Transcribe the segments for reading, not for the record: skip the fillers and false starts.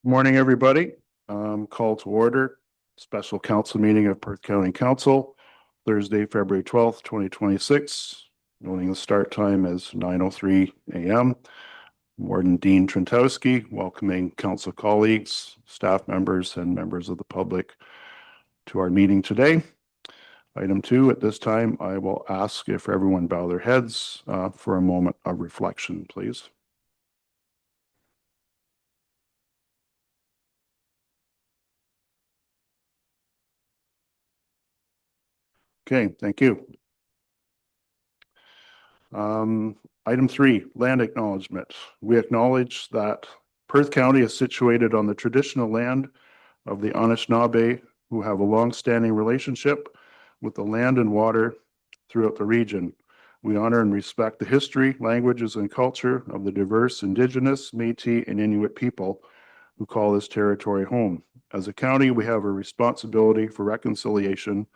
Morning, everybody. Call to order. Special council meeting of Perth County Council, Thursday, February 12th, 2026. Noting the start time as 9:03 a.m. Warden Dean Trentowski welcoming council colleagues, staff members, and members of the public to our meeting today. Item 2, at this time, I will ask if everyone bow their heads for a moment of reflection, please. Okay, thank you. Item 3, land acknowledgement. We acknowledge that Perth County is situated on the traditional land of the Anishinaabe, who have a long-standing relationship with the land and water throughout the region. We honor and respect the history, languages, and culture of the diverse Indigenous, Métis, and Inuit people who call this territory home. As a county, we have a responsibility for reconciliation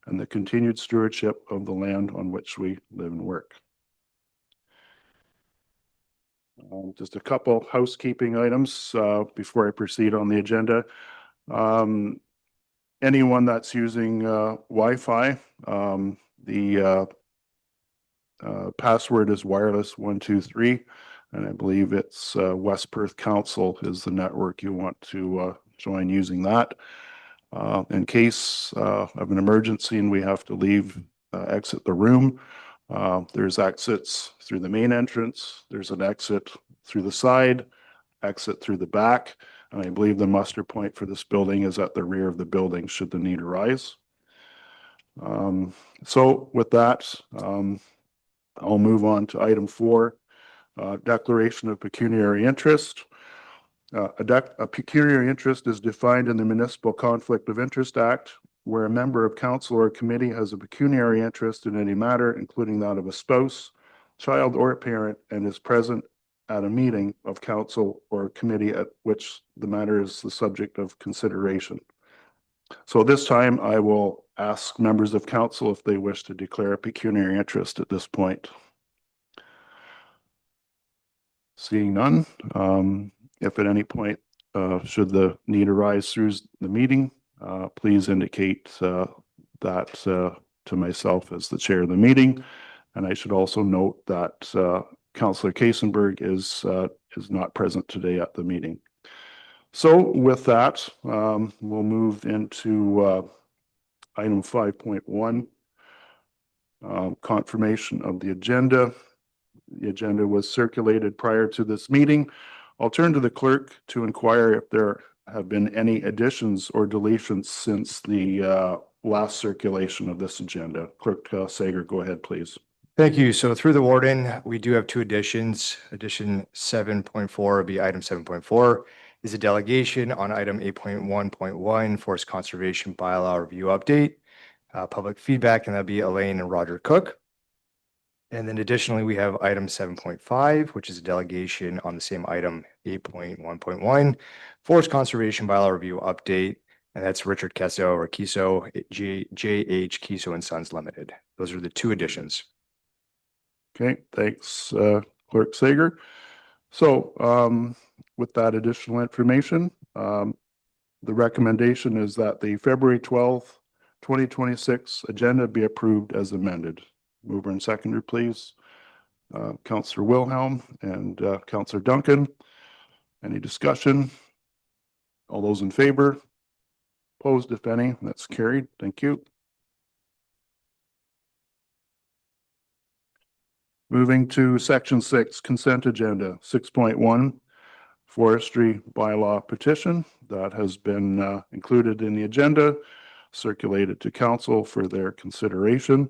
and the continued stewardship of the land on which we live and work. Just a couple housekeeping items before I proceed on the agenda. Anyone that's using Wi-Fi, the password is wireless123, and I believe it's West Perth Council is the network you want to join using that. In case of an emergency and we have to leave, exit the room, there's exits through the main entrance. There's an exit through the side, exit through the back. And I believe the muster point for this building is at the rear of the building should the need arise. So with that, I'll move on to item 4, declaration of pecuniary interest. A pecuniary interest is defined in the Municipal Conflict of Interest Act, where a member of council or committee has a pecuniary interest in any matter, including that of a spouse, child, or a parent, and is present at a meeting of council or committee at which the matter is the subject of consideration. So this time I will ask members of council if they wish to declare a pecuniary interest at this point. Seeing none, if at any point should the need arise through the meeting, please indicate that to myself as the chair of the meeting. And I should also note that Councillor Kasenberg is not present today at the meeting. So with that, we'll move into item 5.1, confirmation of the agenda. The agenda was circulated prior to this meeting. I'll turn to the clerk to inquire if there have been any additions or deletions since the last circulation of this agenda. Clerk Sager, go ahead, please. Thank you. So through the warden, we do have 2 additions. Addition 7.4 would be item 7.4 is a delegation on item 8.1.1 forest conservation bylaw review update. Public feedback, and that'd be Elaine and Roger Cook. And then additionally, we have item 7.5, which is a delegation on the same item 8.1.1 forest conservation bylaw review update. And that's Richard Kesso or Kiso, JH Kiso and Sons Limited. Those are the 2 additions. Okay, thanks, Clerk Sager. So with that additional information, the recommendation is that the February 12th, 2026 agenda be approved as amended. Mover and seconder, please. Councillor Wilhelm and Councillor Duncan. Any discussion? All those in favor? Opposed, if any? That's carried. Thank you. Moving to section 6, consent agenda 6.1, forestry bylaw petition that has been included in the agenda, circulated to council for their consideration.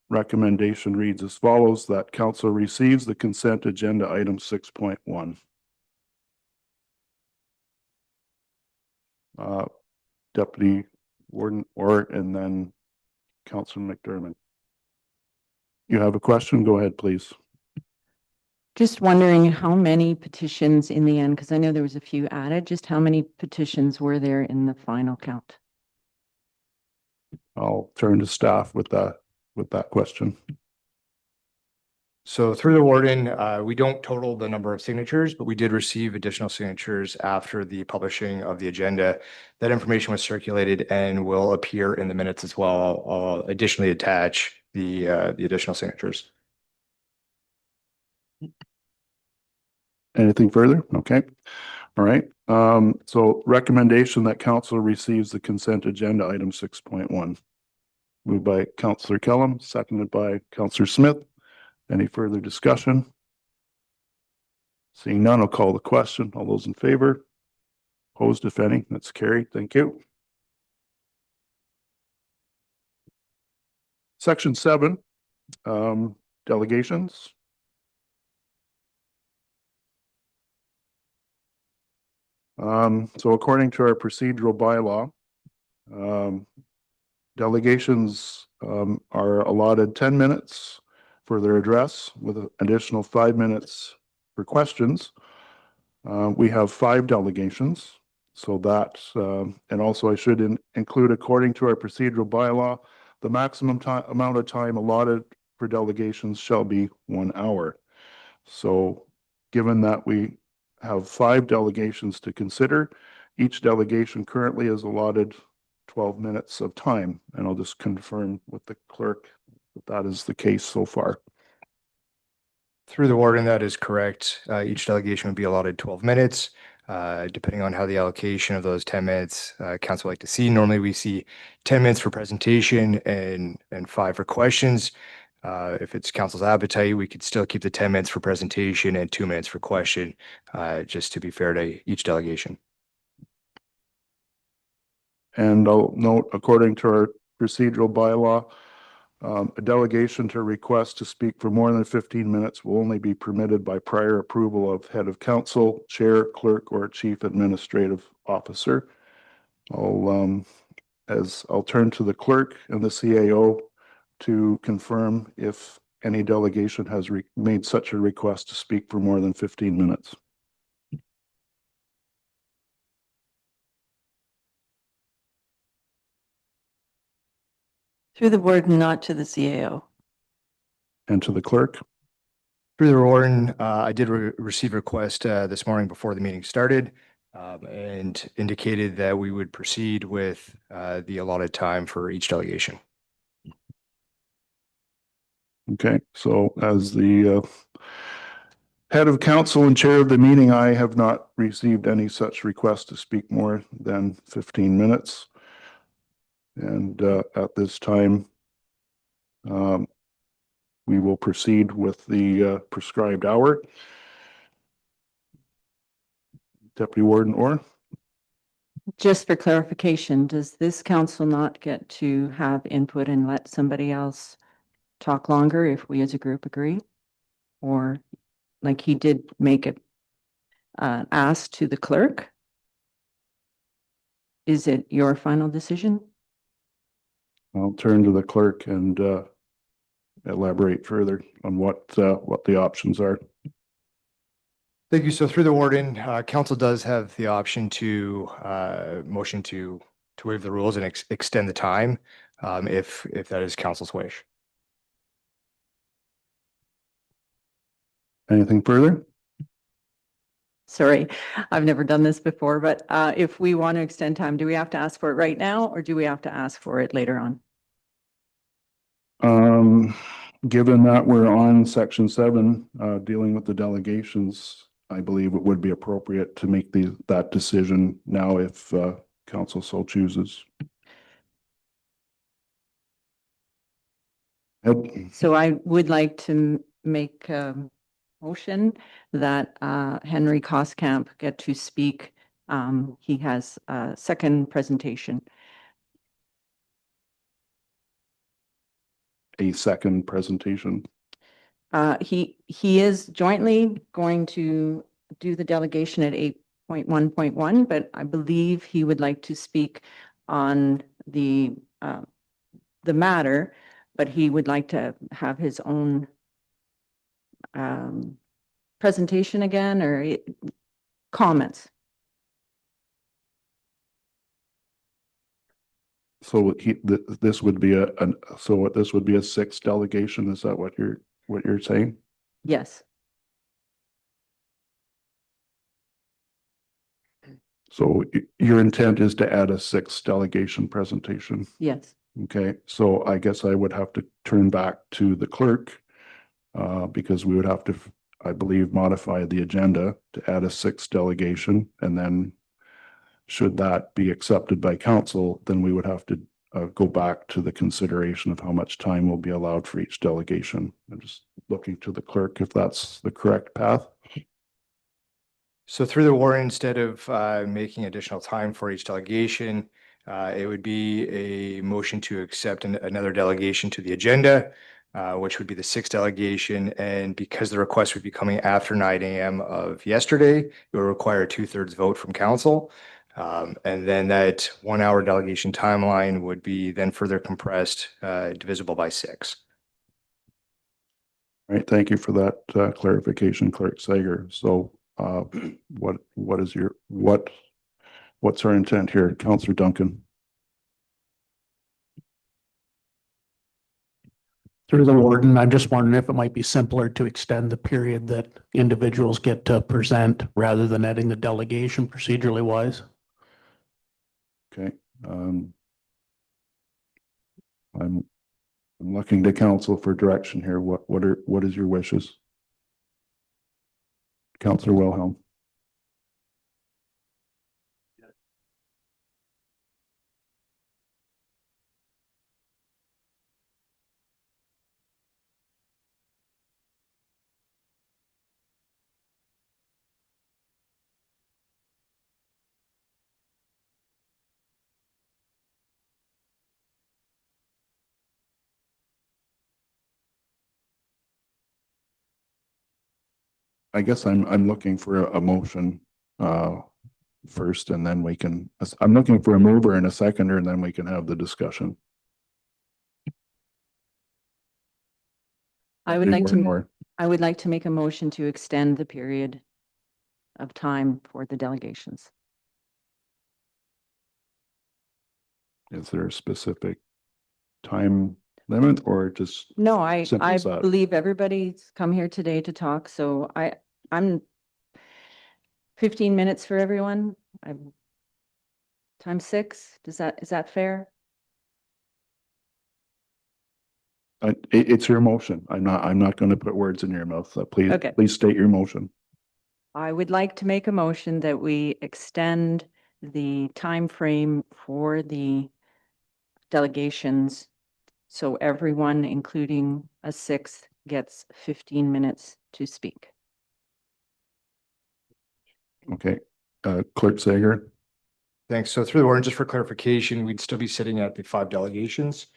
Recommendation reads as follows, that council receives the consent agenda item 6.1. Deputy Warden Orr and then Councillor McDermott. You have a question? Go ahead, please. Just wondering how many petitions in the end, because I know there was a few added, just how many petitions were there in the final count? I'll turn to staff with that question. So through the warden, we don't total the number of signatures, but we did receive additional signatures after the publishing of the agenda. That information was circulated and will appear in the minutes as well. I'll additionally attach the additional signatures. Anything further? Okay. All right. So recommendation that council receives the consent agenda item 6.1. Moved by Councillor Kellum, seconded by Councillor Smith. Any further discussion? Seeing none, I'll call the question. All those in favor? Opposed, if any? That's carried. Thank you. Section 7, delegations. So according to our procedural bylaw, delegations are allotted 10 minutes for their address with an additional 5 minutes for questions. We have 5 delegations, so that, and also I should include, according to our procedural bylaw, the maximum amount of time allotted for delegations shall be 1 hour. So given that we have 5 delegations to consider, each delegation currently is allotted 12 minutes of time, and I'll just confirm with the clerk that that is the case so far. Through the warden, that is correct. Each delegation would be allotted 12 minutes. Depending on how the allocation of those 10 minutes council like to see. Normally we see 10 minutes for presentation and 5 for questions. If it's council's appetite, we could still keep the 10 minutes for presentation and 2 minutes for question, just to be fair to each delegation. And I'll note, according to our procedural bylaw, a delegation to request to speak for more than 15 minutes will only be permitted by prior approval of head of council, chair, clerk, or chief administrative officer. I'll turn to the clerk and the CAO to confirm if any delegation has made such a request to speak for more than 15 minutes. Through the warden, not to the CAO. And to the clerk. Through the warden, I did receive a request this morning before the meeting started, and indicated that we would proceed with the allotted time for each delegation. Okay, so as the head of council and chair of the meeting, I have not received any such request to speak more than 15 minutes. And at this time, we will proceed with the prescribed hour. Deputy Warden Orr. Just for clarification, does this council not get to have input and let somebody else talk longer if we as a group agree? Or like he did make it ask to the clerk? Is it your final decision? I'll turn to the clerk and elaborate further on what the options are. Thank you. So through the warden, council does have the option to motion to waive the rules and extend the time, if that is council's wish. Anything further? Sorry, I've never done this before, but if we want to extend time, do we have to ask for it right now or do we have to ask for it later on? Given that we're on section 7, dealing with the delegations, I believe it would be appropriate to make that decision now if council so chooses. So I would like to make a motion that Henry Koskamp get to speak. He has a second presentation. A second presentation. He is jointly going to do the delegation at 8.1.1, but I believe he would like to speak on the matter, but he would like to have his own presentation again or comments. So this would be this would be a 6th delegation. Is that what you're saying? Yes, So your intent is to add a sixth delegation presentation. yes. Okay, so I guess I would have to turn back to the clerk because we would have to, I believe, modify the agenda to add a sixth delegation. And then should that be accepted by council, then we would have to go back to the consideration of how much time will be allowed for each delegation. I'm just looking to the clerk if that's the correct path. So through the warrant, instead of making additional time for each delegation, it would be a motion to accept another delegation to the agenda, which would be the sixth delegation. And because the request would be coming after 9 a.m. of yesterday, it would require a 2/3 vote from council. And then that 1 hour delegation timeline would be then further compressed, divisible by 6. All right, thank you for that clarification, Clerk Sager. So what's our intent here? Councillor Duncan? Through the warden, I'm just wondering if it might be simpler to extend the period that individuals get to present rather than adding the delegation procedurally wise. Okay. I'm looking to council for direction here. What is your wishes? Councillor Wilhelm? I guess I'm looking for a motion first, and then we can, I'm looking for a mover and a seconder, and then we can have the discussion. I would Do like one to, more. I would like to make a motion to extend the period of time for the delegations. Is there a specific time limit or just? No, I Simple as that. believe everybody's come here today to talk, so I'm 15 minutes for everyone. I'm times 6. Is that fair? It's your motion. I'm not going to put words in your mouth. Please, Okay. please state your motion. I would like to make a motion that we extend the time frame for the delegations. So everyone, including a 6th, gets 15 minutes to speak. Okay. Clerk Sager? Thanks. So through the warrant, just for clarification, we'd still be sitting at the 5 delegations,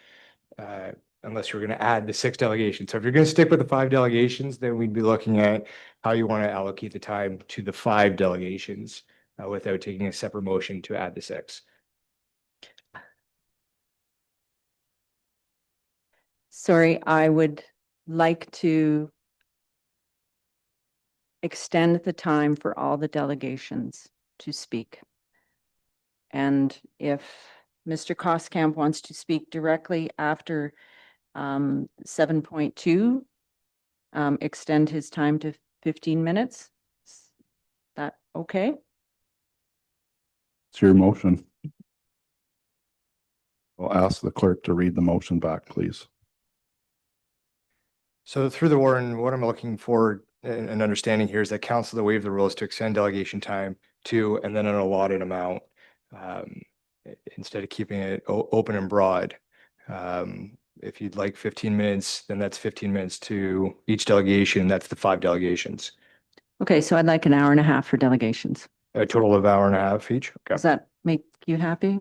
unless you're going to add the 6 delegations. So if you're going to stick with the 5 delegations, then we'd be looking at how you want to allocate the time to the 5 delegations without taking a separate motion to add the 6. Sorry, I would like to extend the time for all the delegations to speak. And if Mr. Koskamp wants to speak directly after 7.2, extend his time to 15 minutes. Is that okay? It's your motion. I'll ask the clerk to read the motion back, please. So through the warrant, what I'm looking for and understanding here is that council to waive the rules to extend delegation time to, and then an allotted amount, instead of keeping it open and broad. If you'd like 15 minutes, then that's 15 minutes to each delegation. That's the 5 delegations. Okay, so I'd like an hour and a half for delegations. A total of hour and a half each. Okay. Does that make you happy?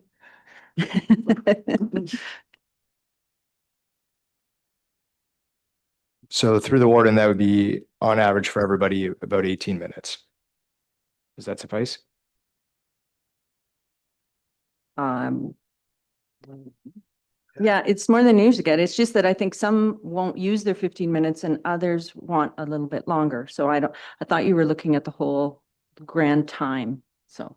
So through the warden, that would be on average for everybody about 18 minutes. Does that suffice? Um, yeah, it's more than you usually get. It's just that I think some won't use their 15 minutes and others want a little bit longer. So I thought you were looking at the whole grand time. So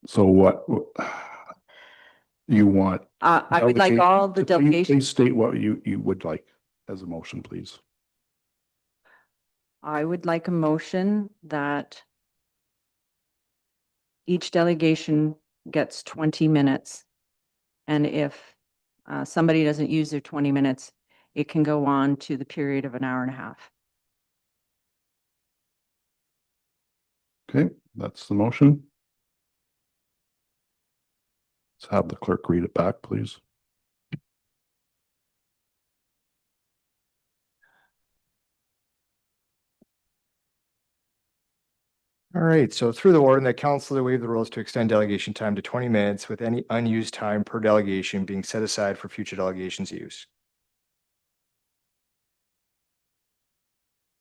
So what you want I would like all the Please- delegation. Please state what you would like as a motion, please. I would like a motion that each delegation gets 20 minutes. And if somebody doesn't use their 20 minutes, it can go on to the period of an hour and a half. Okay, that's the motion. Let's have the clerk read it back, please. All right, so through the warden, that council to waive the rules to extend delegation time to 20 minutes with any unused time per delegation being set aside for future delegations use.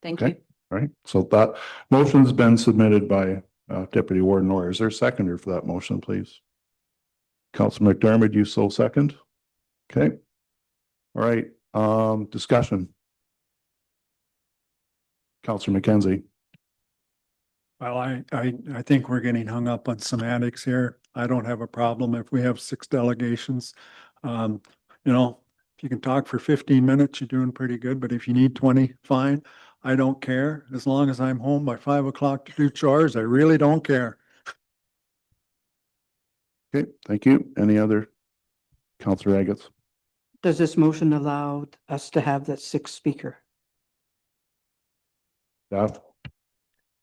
Thank Okay. you. All right, so that motion's been submitted by Deputy Warden Orr. Is there a seconder for that motion, please? Councilor McDermott, you so second? Okay. All right, discussion. Councilor McKenzie. Well, I think we're getting hung up on semantics here. I don't have a problem if we have 6 delegations. You know, if you can talk for 15 minutes, you're doing pretty good, but if you need 20, fine. I don't care. As long as I'm home by 5 o'clock to do chores, I really don't care. Okay, thank you. Any other? Councilor Agates. Does this motion allow us to have that 6th speaker? Staff.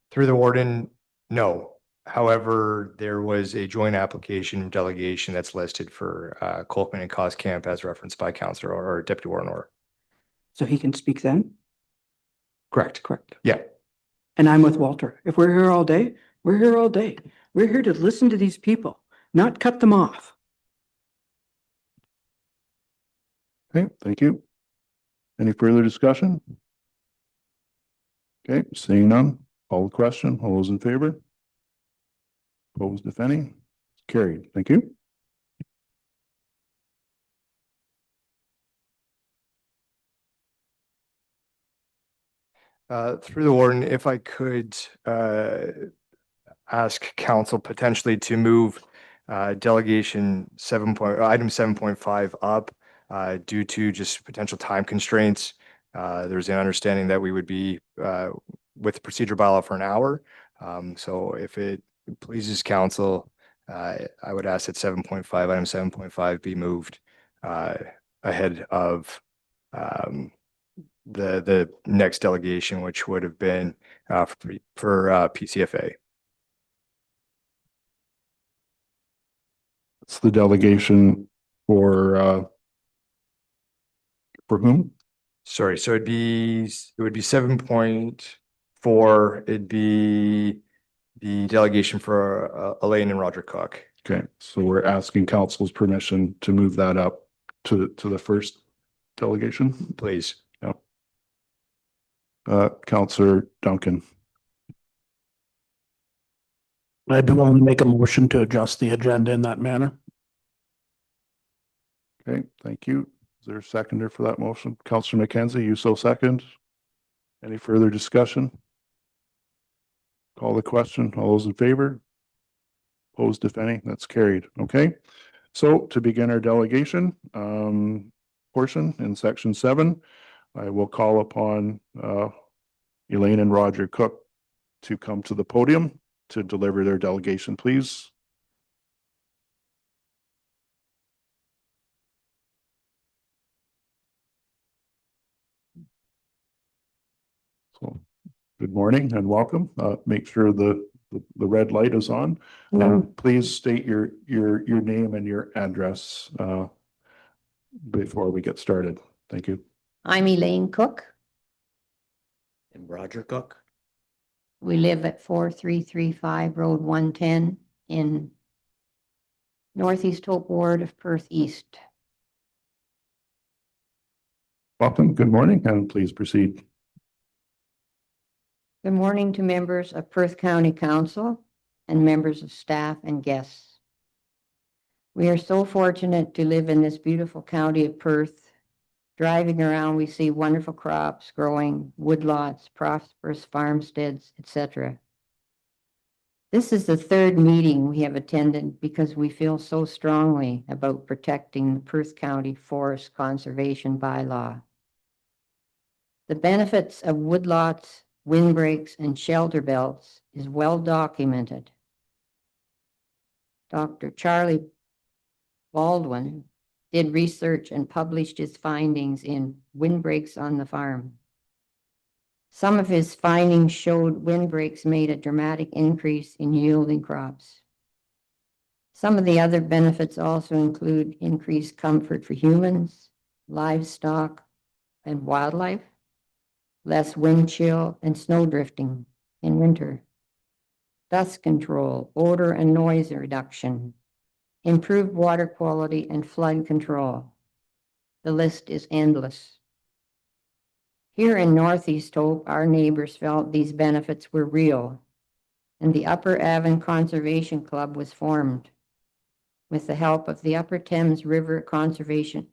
Through the warden, no. However, there was a joint application delegation that's listed for Colkman and Coscamp as referenced by Councilor or Deputy Warden Orr. So he can speak then? Correct. Correct. Yeah. And I'm with Walter. If we're here all day, we're here all day. We're here to listen to these people, not cut them off. Okay, thank you. Any further discussion? Okay, seeing none, call the question. All those in favor? Opposed, if any? Carried. Thank you. Through the warden, if I could ask council potentially to move delegation item 7.5 up due to just potential time constraints. There's an understanding that we would be with the procedure bylaw for an hour. So if it pleases council, I would ask that item 7.5 be moved ahead of the next delegation, which would have been for PCFA. It's the delegation for whom? Sorry, so it would be 7.4. It'd be the delegation for Elaine and Roger Cook. Okay, so we're asking council's permission to move that up to the first delegation. Please. Councilor Duncan. I'd be willing to make a motion to adjust the agenda in that manner. Okay, thank you. Is there a seconder for that motion? Councilor McKenzie, you so second. Any further discussion? Call the question. All those in favor? Opposed, if any? That's carried. Okay. So to begin our delegation portion in section 7, I will call upon Elaine and Roger Cook to come to the podium to deliver their delegation, please. So, good morning and welcome. Make sure the red light is on. Please state your name and your address before we get started. Thank you. I'm Elaine Cook. And Roger Cook. We live at 4335 Road 110 in Northeast Hope Ward of Perth East. Welcome. Good morning, and please proceed. Good morning to members of Perth County Council and members of staff and guests. We are so fortunate to live in this beautiful county of Perth. Driving around, we see wonderful crops growing, woodlots, prosperous farmsteads, etc. This is the third meeting we have attended because we feel so strongly about protecting the Perth County Forest Conservation Bylaw. The benefits of woodlots, windbreaks, and shelter belts is well documented. Dr. Charlie Baldwin did research and published his findings in Windbreaks on the Farm. Some of his findings showed windbreaks made a dramatic increase in yielding crops. Some of the other benefits also include increased comfort for humans, livestock, and wildlife, less wind chill and snow drifting in winter, dust control, odor and noise reduction, improved water quality and flood control. The list is endless. Here in Northeast Hope, our neighbors felt these benefits were real, and the Upper Avon Conservation Club was formed. With the help of the Upper Thames River Conservation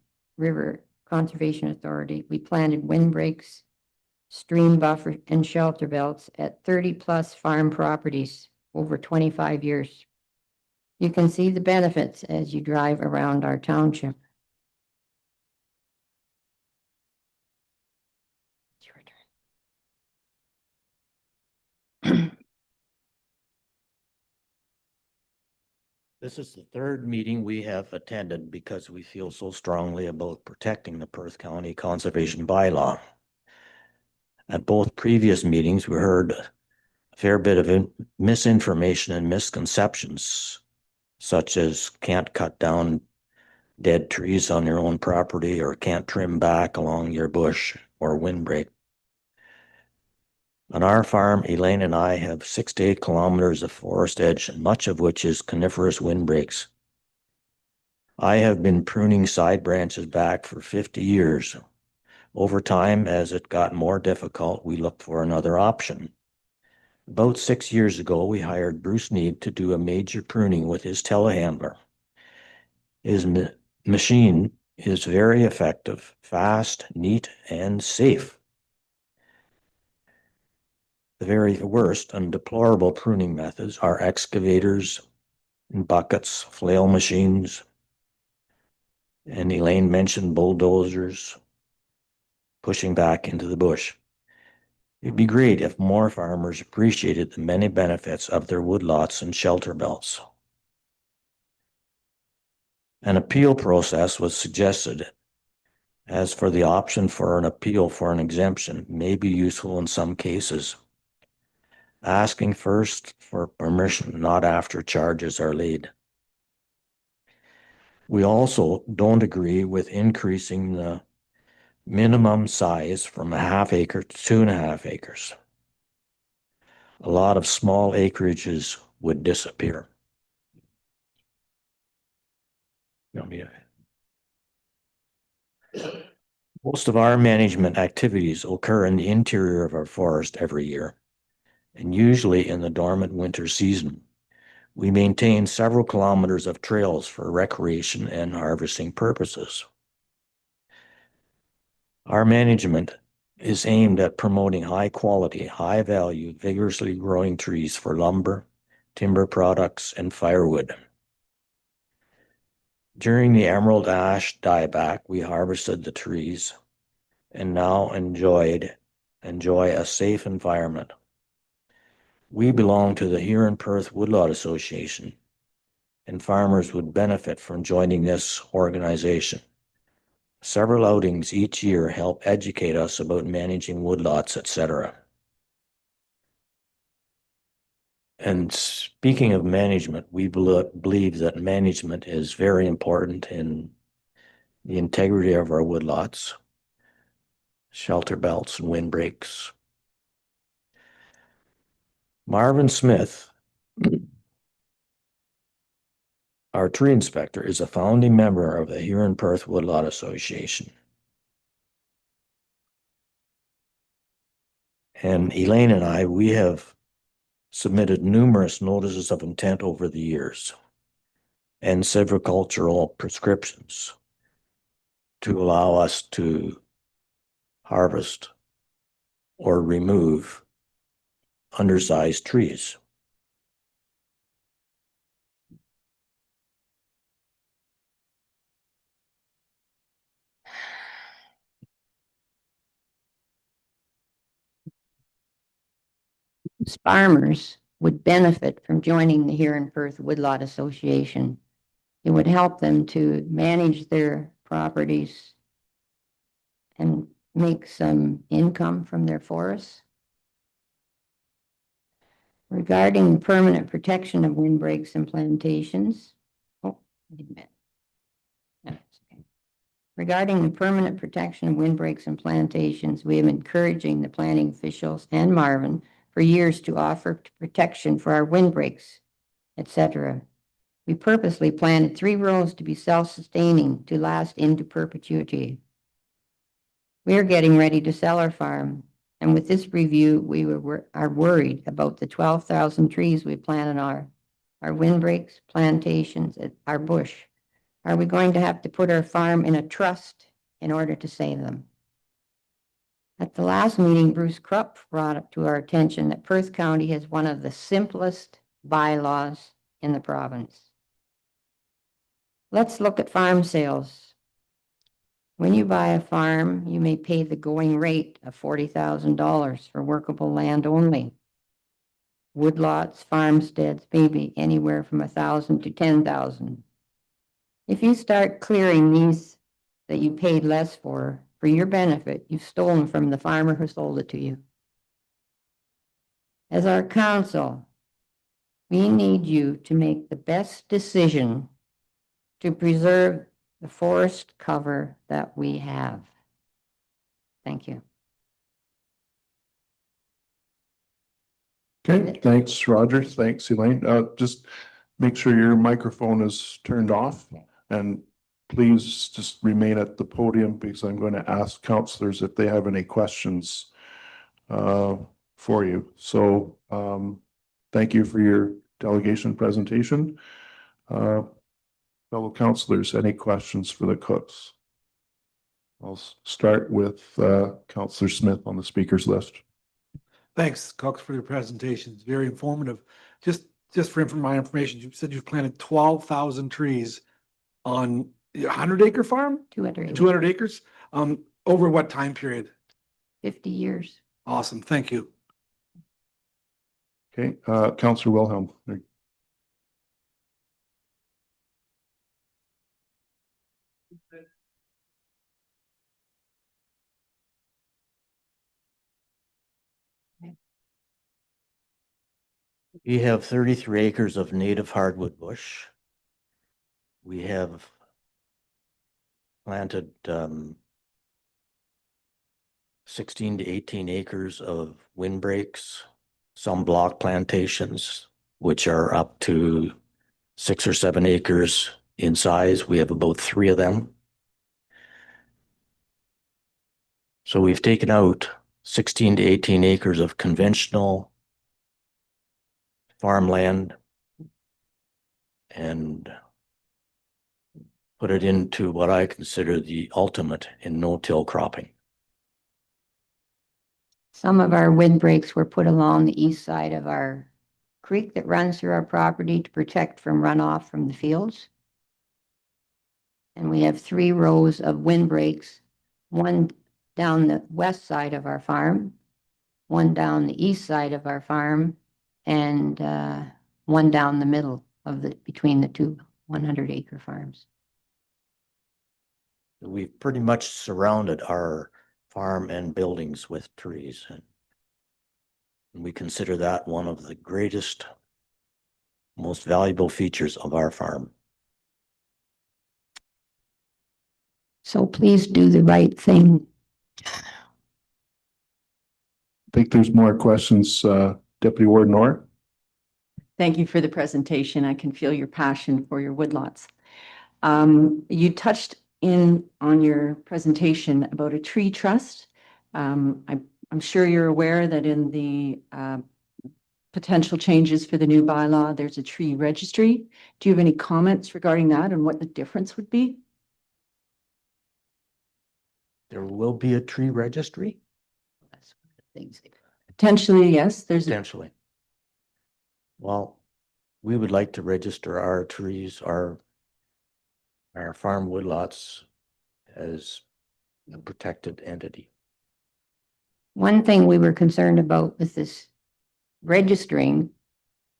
Authority, we planted windbreaks, stream buffer, and shelter belts at 30+ farm properties over 25 years. You can see the benefits as you drive around our township. It's your turn. This is the third meeting we have attended because we feel so strongly about protecting the Perth County Conservation Bylaw. At both previous meetings, we heard a fair bit of misinformation and misconceptions, such as can't cut down dead trees on your own property or can't trim back along your bush or windbreak. On our farm, Elaine and I have 6 to 8 kilometers of forest edge, much of which is coniferous windbreaks. I have been pruning side branches back for 50 years. Over time, as it got more difficult, we looked for another option. About 6 years ago, we hired Bruce Neeb to do a major pruning with his telehandler. His machine is very effective, fast, neat, and safe. The very worst and deplorable pruning methods are excavators, buckets, flail machines, and Elaine mentioned bulldozers pushing back into the bush. It'd be great if more farmers appreciated the many benefits of their woodlots and shelter belts. An appeal process was suggested. As for the option for an appeal for an exemption may be useful in some cases. Asking first for permission, not after charges are laid. We also don't agree with increasing the minimum size from 1/2 acre to 2.5 acres. A lot of small acreages would disappear. Most of our management activities occur in the interior of our forest every year, and usually in the dormant winter season. We maintain several kilometers of trails for recreation and harvesting purposes. Our management is aimed at promoting high quality, high value, vigorously growing trees for lumber, timber products, and firewood. During the emerald ash dieback, we harvested the trees and now enjoy a safe environment. We belong to the Here in Perth Woodlot Association, and farmers would benefit from joining this organization. Several outings each year help educate us about managing woodlots, etc. And speaking of management, we believe that management is very important in the integrity of our woodlots, shelter belts, and windbreaks. Marvin Smith, our tree inspector, is a founding member of the Here in Perth Woodlot Association. And Elaine and I, we have submitted numerous notices of intent over the years and silvicultural prescriptions to allow us to harvest or remove undersized trees. farmers would benefit from joining the Here in Perth Woodlot Association. It would help them to manage their properties and make some income from their forests. Regarding the permanent protection of windbreaks and plantations. Oh, wait a minute. No, it's okay. Regarding the permanent protection of windbreaks and plantations, we have been encouraging the planning officials and Marvin for years to offer protection for our windbreaks, etc. We purposely planted 3 rows to be self-sustaining to last into perpetuity. We are getting ready to sell our farm, and with this review, we are worried about the 12,000 trees we planted on our windbreaks, plantations, our bush. Are we going to have to put our farm in a trust in order to save them? At the last meeting, Bruce Krupp brought it to our attention that Perth County has one of the simplest bylaws in the province. Let's look at farm sales. When you buy a farm, you may pay the going rate of $40,000 for workable land only. Woodlots, farmsteads, maybe anywhere from 1,000 to 10,000. If you start clearing these that you paid less for your benefit, you've stolen from the farmer who sold it to you. As our council, we need you to make the best decision to preserve the forest cover that we have. Thank you. Okay, thanks, Roger. Thanks, Elaine. Just make sure your microphone is turned off, and please just remain at the podium because I'm going to ask counselors if they have any questions for you. So thank you for your delegation presentation. Fellow counselors, any questions for the Cooks? I'll start with Counselor Smith on the speakers list. Thanks, Cox, for your presentation. It's very informative. Just for my information, you said you've planted 12,000 trees on a 100-acre farm? 200 acres? Over what time period? 50 years. Awesome. Thank you. Okay, Counselor Wilhelm. We have 33 acres of native hardwood bush. We have planted 16 to 18 acres of windbreaks, some block plantations, which are up to 6 or 7 acres in size. We have about 3 of them. So we've taken out 16 to 18 acres of conventional farmland and put it into what I consider the ultimate in no-till cropping. Some of our windbreaks were put along the east side of our creek that runs through our property to protect from runoff from the fields. And we have 3 rows of windbreaks, one down the west side of our farm, one down the east side of our farm, and one down the middle of between the 2 100-acre farms. We've pretty much surrounded our farm and buildings with trees, and we consider that one of the greatest, most valuable features of our farm. So please do the right thing. I think there's more questions. Deputy Warden Orr. Thank you for the presentation. I can feel your passion for your woodlots. You touched on your presentation about a tree trust. I'm sure you're aware that in the potential changes for the new bylaw, there's a tree registry. Do you have any comments regarding that and what the difference would be? There will be a tree registry? That's one of the things. Potentially, yes. Potentially. Well, we would like to register our trees, our farm woodlots as a protected entity. One thing we were concerned about with this registering,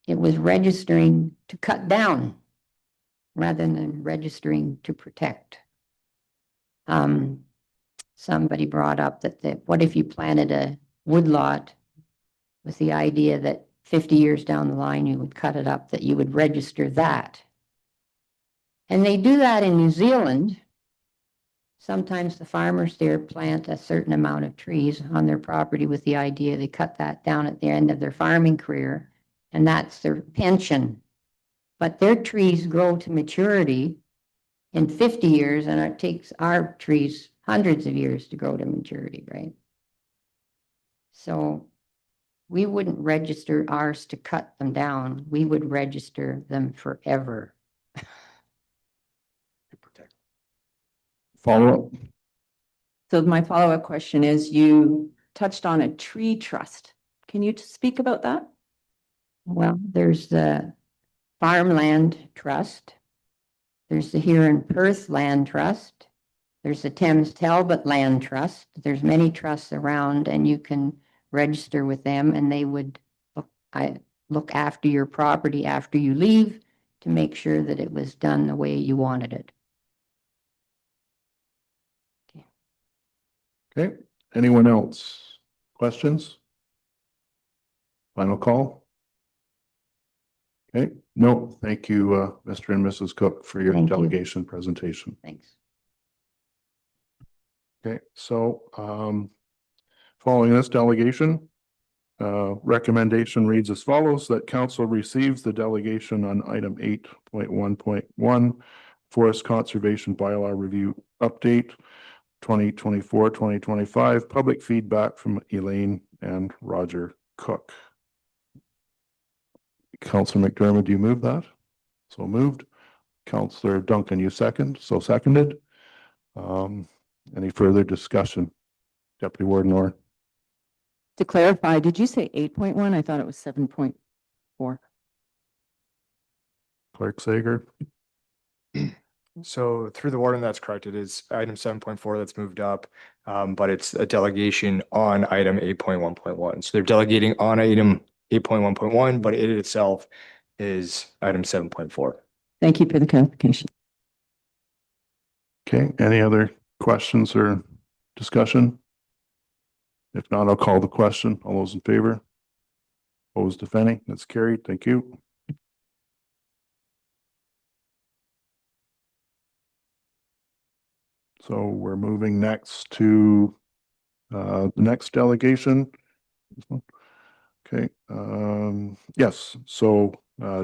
it was registering to cut down rather than registering to protect. Somebody brought up that what if you planted a woodlot with the idea that 50 years down the line you would cut it up, that you would register that. And they do that in New Zealand. Sometimes the farmers there plant a certain amount of trees on their property with the idea they cut that down at the end of their farming career, and that's their pension. But their trees grow to maturity in 50 years, and it takes our trees hundreds of years to grow to maturity, right? So we wouldn't register ours to cut them down. We would register them forever. Follow-up? So my follow-up question is, you touched on a tree trust. Can you speak about that? Well, there's the Farmland Trust. There's the Here in Perth Land Trust. There's the Thames Talbot Land Trust. There's many trusts around, and you can register with them, and they would look after your property after you leave to make sure that it was done the way you wanted it. Okay, anyone else? Questions? Final call? Okay, no, thank you, Mr. and Mrs. Cook, for your Thank you. delegation presentation. Thanks. Okay, so following this delegation, recommendation reads as follows: that council receives the delegation on item 8.1.1 Forest Conservation Bylaw Review Update 2024-2025, public feedback from Elaine and Roger Cook. Councillor McDermott, do you move that? So moved. Councillor Duncan, you second? So seconded. Any further discussion? Deputy Warden Orr. To clarify, did you say 8.1? I thought it was 7.4. Clerk Sager. So through the warden, that's correct. It is item 7.4 that's moved up, but it's a delegation on item 8.1.1. So they're delegating on item 8.1.1, but it itself is item 7.4. Thank you for the clarification. Okay, any other questions or discussion? If not, I'll call the question. All those in favor? Opposed, if any? That's carried. Thank you. So we're moving next to the next delegation. This one. Okay, yes, so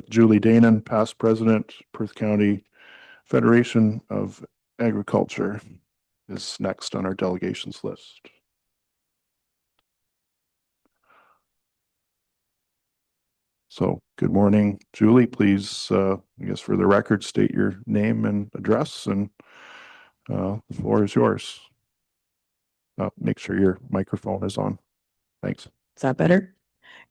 Julie Danon, past president, Perth County Federation of Agriculture, is next on our delegations list. So good morning, Julie. Please, I guess for the record, state your name and address, and the floor is yours. Make sure your microphone is on. Thanks. Is that better?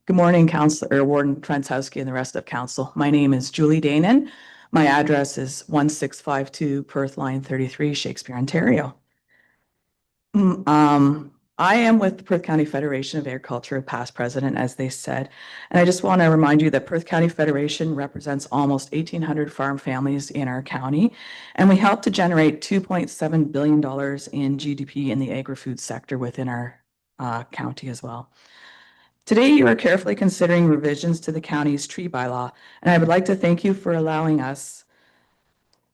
Good morning, Councillor Warden Tranchowski and the rest of council. My name is Julie Danon. My address is 1652 Perth Line 33, Shakespeare, Ontario. I am with the Perth County Federation of Agriculture, past president, as they said. And I just want to remind you that Perth County Federation represents almost 1,800 farm families in our county. And we help to generate $2.7 billion in GDP in the agri-food sector within our county as well. Today, you are carefully considering revisions to the county's tree bylaw, and I would like to thank you for allowing us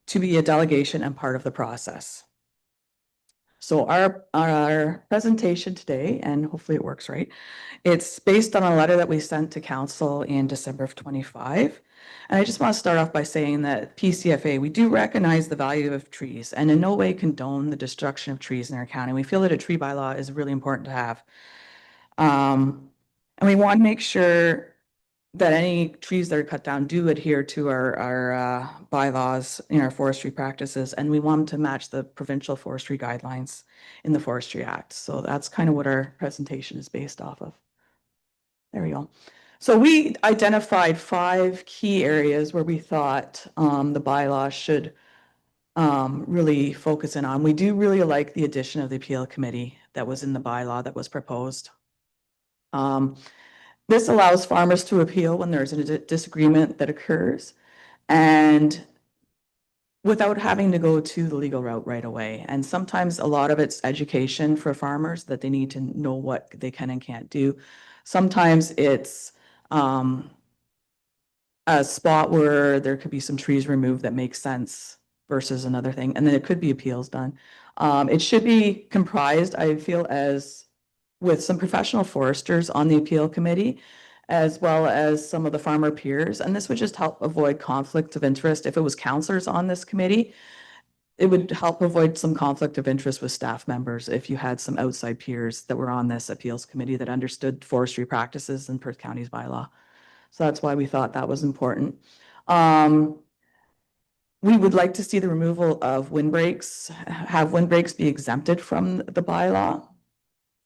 to be a delegation and part of the process. So our presentation today, and hopefully it works right, it's based on a letter that we sent to council in December of 25. And I just want to start off by saying that PCFA, we do recognize the value of trees and in no way condone the destruction of trees in our county. We feel that a tree bylaw is really important to have. And we want to make sure that any trees that are cut down do adhere to our bylaws in our forestry practices, and we want them to match the provincial forestry guidelines in the Forestry Act. So that's kind of what our presentation is based off of. There we go. So we identified 5 key areas where we thought the bylaw should really focus in on. We do really like the addition of the appeal committee that was in the bylaw that was proposed. This allows farmers to appeal when there's a disagreement that occurs and without having to go to the legal route right away. And sometimes a lot of it's education for farmers that they need to know what they can and can't do. Sometimes it's a spot where there could be some trees removed that makes sense versus another thing. And then it could be appeals done. It should be comprised, I feel, as with some professional foresters on the appeal committee, as well as some of the farmer peers. And this would just help avoid conflict of interest. If it was counselors on this committee, it would help avoid some conflict of interest with staff members if you had some outside peers that were on this appeals committee that understood forestry practices in Perth County's bylaw. So that's why we thought that was important. We would like to see the removal of windbreaks, have windbreaks be exempted from the bylaw.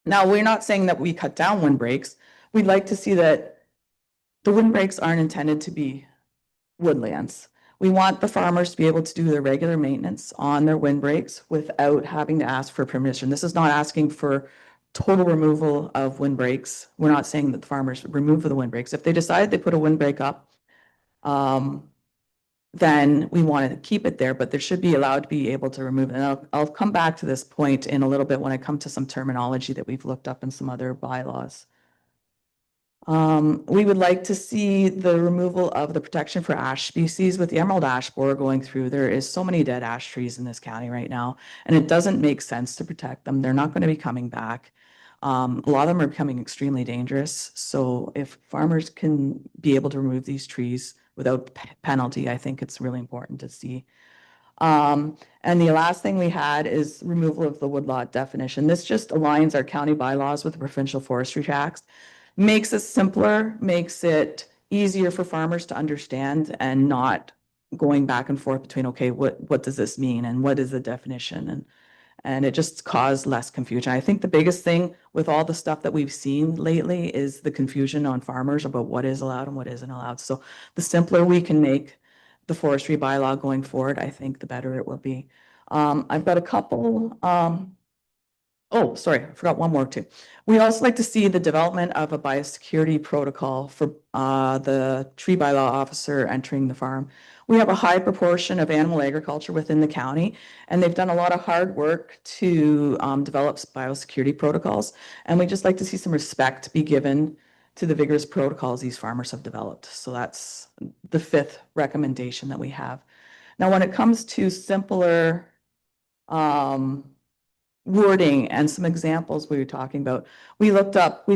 Now, we're not saying that we cut down windbreaks. We'd like to see that the windbreaks aren't intended to be woodlands. We want the farmers to be able to do their regular maintenance on their windbreaks without having to ask for permission. This is not asking for total removal of windbreaks. We're not saying that the farmers remove the windbreaks. If they decide they put a windbreak up, then we want to keep it there, but there should be allowed to be able to remove it. And I'll come back to this point in a little bit when I come to some terminology that we've looked up in some other bylaws. We would like to see the removal of the protection for ash species. With the emerald ash borer going through, there is so many dead ash trees in this county right now, and it doesn't make sense to protect them. They're not going to be coming back. A lot of them are becoming extremely dangerous. So if farmers can be able to remove these trees without penalty, I think it's really important to see. And the last thing we had is removal of the woodlot definition. This just aligns our county bylaws with the provincial forestry tax, makes it simpler, makes it easier for farmers to understand and not going back and forth between, okay, what does this mean and what is the definition? And it just caused less confusion. I think the biggest thing with all the stuff that we've seen lately is the confusion on farmers about what is allowed and what isn't allowed. So the simpler we can make the forestry bylaw going forward, I think the better it will be. I've got a couple, oh, sorry, I forgot one more too. We also like to see the development of a biosecurity protocol for the tree bylaw officer entering the farm. We have a high proportion of animal agriculture within the county, and they've done a lot of hard work to develop biosecurity protocols. And we just like to see some respect be given to the vigorous protocols these farmers have developed. So that's the fifth recommendation that we have. Now, when it comes to simpler wording and some examples we were talking about, we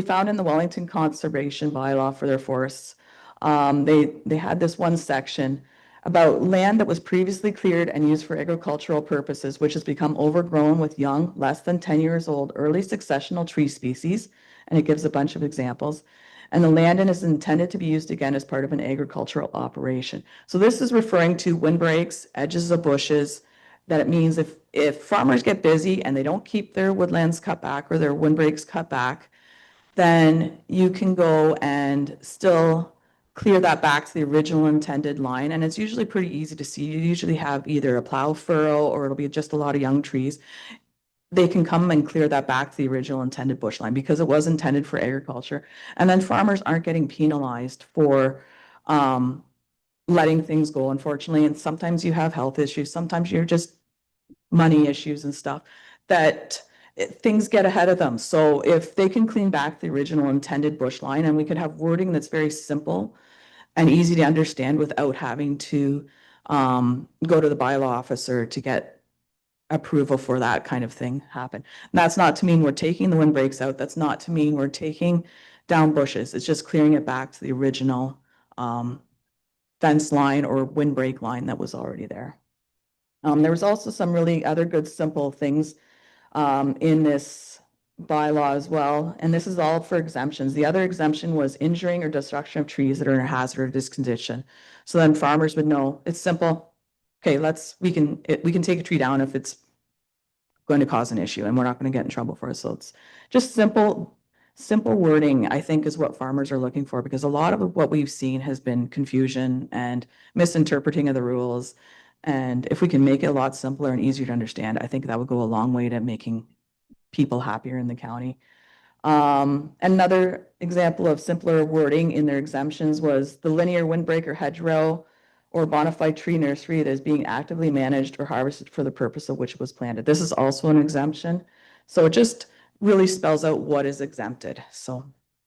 found in the Wellington Conservation Bylaw for their forests, they had this one section about land that was previously cleared and used for agricultural purposes, which has become overgrown with young, less than 10 years old, early successional tree species. And it gives a bunch of examples. And the land is intended to be used again as part of an agricultural operation. So this is referring to windbreaks, edges of bushes, that it means if farmers get busy and they don't keep their woodlands cut back or their windbreaks cut back, then you can go and still clear that back to the original intended line. And it's usually pretty easy to see. You usually have either a plow furrow or it'll be just a lot of young trees. They can come and clear that back to the original intended bush line because it was intended for agriculture. And then farmers aren't getting penalized for letting things go, unfortunately. And sometimes you have health issues. Sometimes you're just money issues and stuff that things get ahead of them. So if they can clean back the original intended bush line, and we could have wording that's very simple and easy to understand without having to go to the bylaw officer to get approval for that kind of thing happen. And that's not to mean we're taking the windbreaks out. That's not to mean we're taking down bushes. It's just clearing it back to the original fence line or windbreak line that was already there. There was also some really other good, simple things in this bylaw as well. And this is all for exemptions. The other exemption was injuring or destruction of trees that are in a hazardous condition. So then farmers would know it's simple. Okay, we can take a tree down if it's going to cause an issue and we're not going to get in trouble for it. So it's just simple wording, I think, is what farmers are looking for, because a lot of what we've seen has been confusion and misinterpreting of the rules. And if we can make it a lot simpler and easier to understand, I think that would go a long way to making people happier in the county. Another example of simpler wording in their exemptions was the linear windbreak or hedgerow or bona fide tree nursery that is being actively managed or harvested for the purpose of which it was planted. This is also an exemption. So it just really spells out what is exempted. So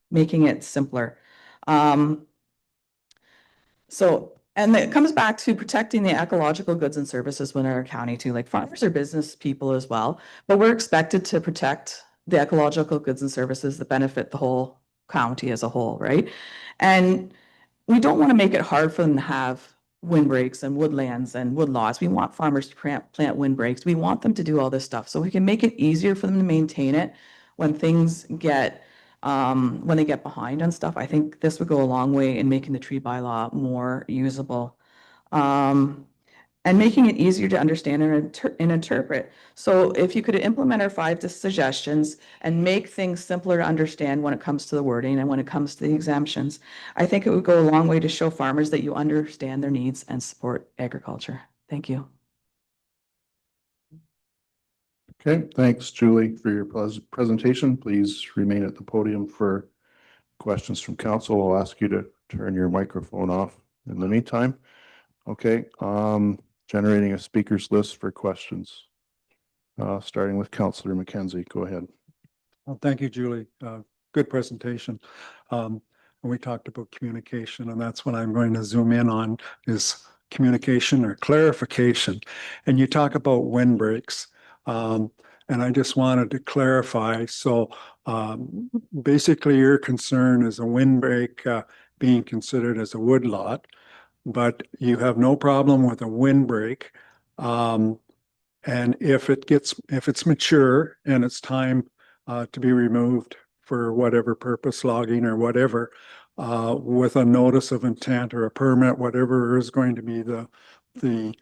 making it simpler. And it comes back to protecting the ecological goods and services within our county too. Like farmers are business people as well, but we're expected to protect the ecological goods and services that benefit the whole county as a whole, right? And we don't want to make it hard for them to have windbreaks and woodlands and woodlots. We want farmers to plant windbreaks. We want them to do all this stuff. So we can make it easier for them to maintain it when things get when they get behind on stuff. I think this would go a long way in making the tree bylaw more usable. And making it easier to understand and interpret. So if you could implement our 5 suggestions and make things simpler to understand when it comes to the wording and when it comes to the exemptions, I think it would go a long way to show farmers that you understand their needs and support agriculture. Thank you. Okay, thanks, Julie, for your presentation. Please remain at the podium for questions from council. I'll ask you to turn your microphone off in the meantime. Okay, generating a speakers list for questions. Starting with Councillor McKenzie. Go ahead. Well, thank you, Julie. Good presentation. And we talked about communication, and that's what I'm going to zoom in on is communication or clarification. And you talk about windbreaks. And I just wanted to clarify. So basically your concern is a windbreak being considered as a woodlot, but you have no problem with a windbreak. And if it's mature and it's time to be removed for whatever purpose, logging or whatever, with a notice of intent or a permit, whatever is going to be the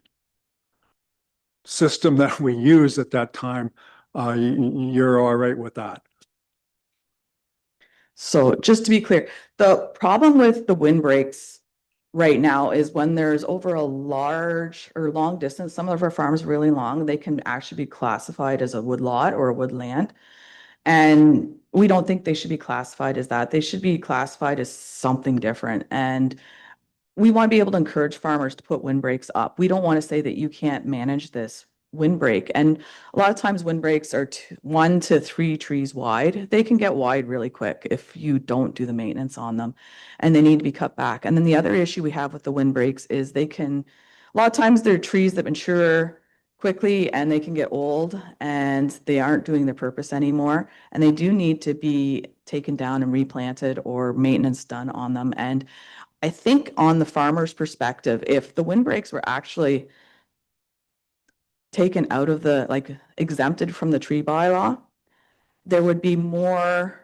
system that we use at that time, you're all right with that. So just to be clear, the problem with the windbreaks right now is when there's over a large or long distance, some of our farms really long, they can actually be classified as a woodlot or a woodland. And we don't think they should be classified as that. They should be classified as something different. And we want to be able to encourage farmers to put windbreaks up. We don't want to say that you can't manage this windbreak. And a lot of times windbreaks are 1 to 3 trees wide. They can get wide really quick if you don't do the maintenance on them, and they need to be cut back. And then the other issue we have with the windbreaks is a lot of times they're trees that mature quickly and they can get old and they aren't doing their purpose anymore. And they do need to be taken down and replanted or maintenance done on them. And I think on the farmer's perspective, if the windbreaks were actually taken out of exempted from the tree bylaw, there would be more,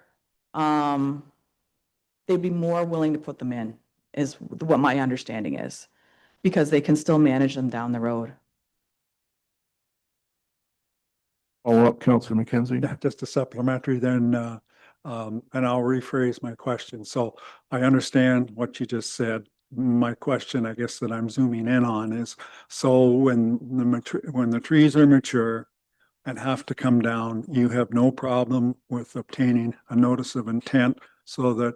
they'd be more willing to put them in, is what my understanding is, because they can still manage them down the road. Follow up, Councillor McKenzie. Yeah, just a supplementary then, and I'll rephrase my question. So I understand what you just said. My question, I guess, that I'm zooming in on is, so when the trees are mature and have to come down, you have no problem with obtaining a notice of intent so that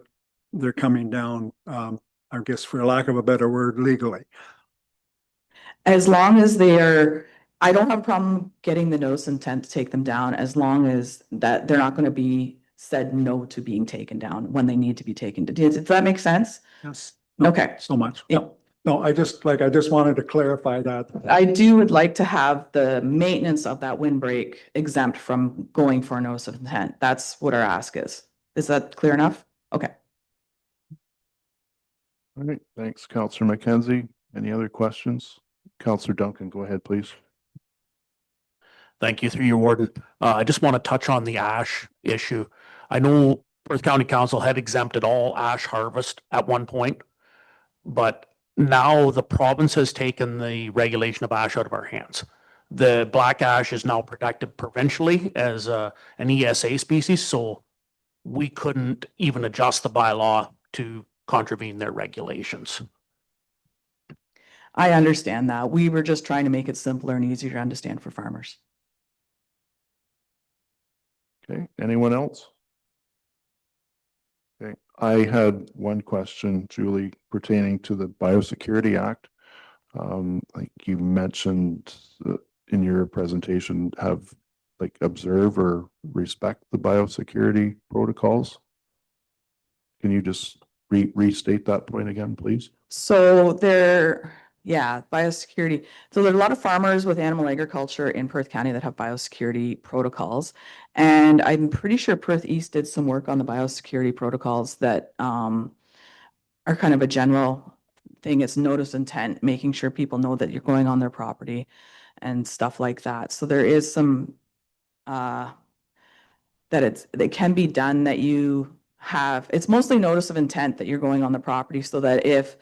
they're coming down, I guess, for lack of a better word, legally. As long as I don't have a problem getting the notice of intent to take them down, as long as that they're not going to be said no to being taken down when they need to be taken. Does that make sense? Yes. Okay. So much. Yeah. No, I just wanted to clarify that. I would like to have the maintenance of that windbreak exempt from going for a notice of intent. That's what our ask is. Is that clear enough? Okay. All right, thanks, Councillor McKenzie. Any other questions? Councillor Duncan, go ahead, please. Thank you, through your warden. I just want to touch on the ash issue. I know Perth County Council had exempted all ash harvest at one point, but now the province has taken the regulation of ash out of our hands. The black ash is now protected provincially as an ESA species, so we couldn't even adjust the bylaw to contravene their regulations. I understand that. We were just trying to make it simpler and easier to understand for farmers. Okay, anyone else? I had one question, Julie, pertaining to the Biosecurity Act. Like you mentioned in your presentation, have like observe or respect the biosecurity protocols. Can you just restate that point again, please? So biosecurity. So there are a lot of farmers with animal agriculture in Perth County that have biosecurity protocols. And I'm pretty sure Perth East did some work on the biosecurity protocols that are kind of a general thing. It's notice intent, making sure people know that you're going on their property and stuff like that. So there is some that can be done that you have, it's mostly notice of intent that you're going on the property so that if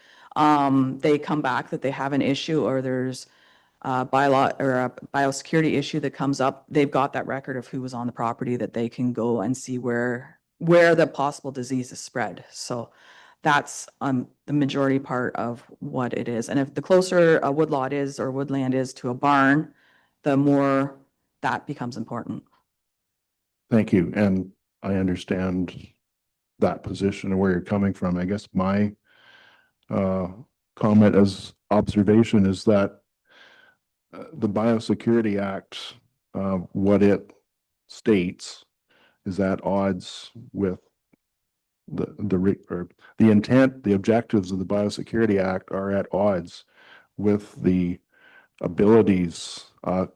they come back that they have an issue or there's a bylaw or a biosecurity issue that comes up, they've got that record of who was on the property that they can go and see where the possible disease is spread. So that's the majority part of what it is. And if the closer a woodlot is or woodland is to a barn, the more that becomes important. Thank you. And I understand that position and where you're coming from. I guess my comment as observation is that the Biosecurity Act, what it states is at odds with the intent, the objectives of the Biosecurity Act are at odds with the abilities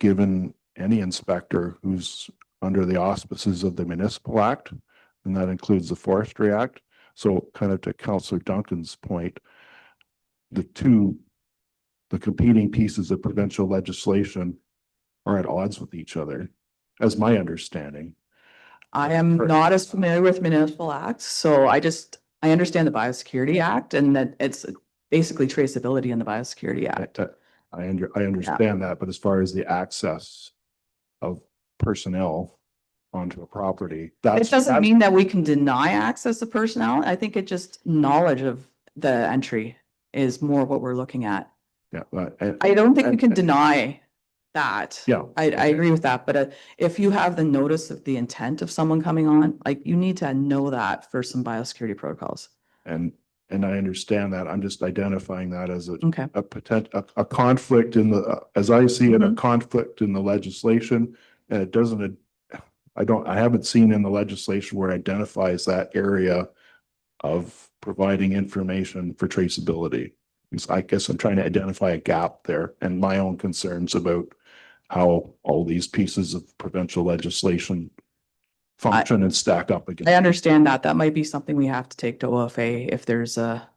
given any inspector who's under the auspices of the Municipal Act, and that includes the Forestry Act. So kind of to Councillor Duncan's point, the competing pieces of provincial legislation are at odds with each other, as my understanding. I am not as familiar with municipal acts, so I understand the Biosecurity Act and that it's basically traceability in the Biosecurity Act. I understand that, but as far as the access of personnel onto a property, It doesn't mean that we can deny access of personnel. I think it just knowledge of the entry is more what we're looking at. Yeah. I don't think we can deny that. Yeah. I agree with that, but if you have the notice of the intent of someone coming on, like you need to know that for some biosecurity protocols. And I understand that. I'm just identifying that as Okay. a conflict in the, as I see it, a Mhm. conflict in the legislation. And it doesn't, I haven't seen in the legislation where it identifies that area of providing information for traceability. Because I guess I'm trying to identify a gap there and my own concerns about how all these pieces of provincial legislation function and stack up against. I understand that. That might be something we have to take to OFA if there's a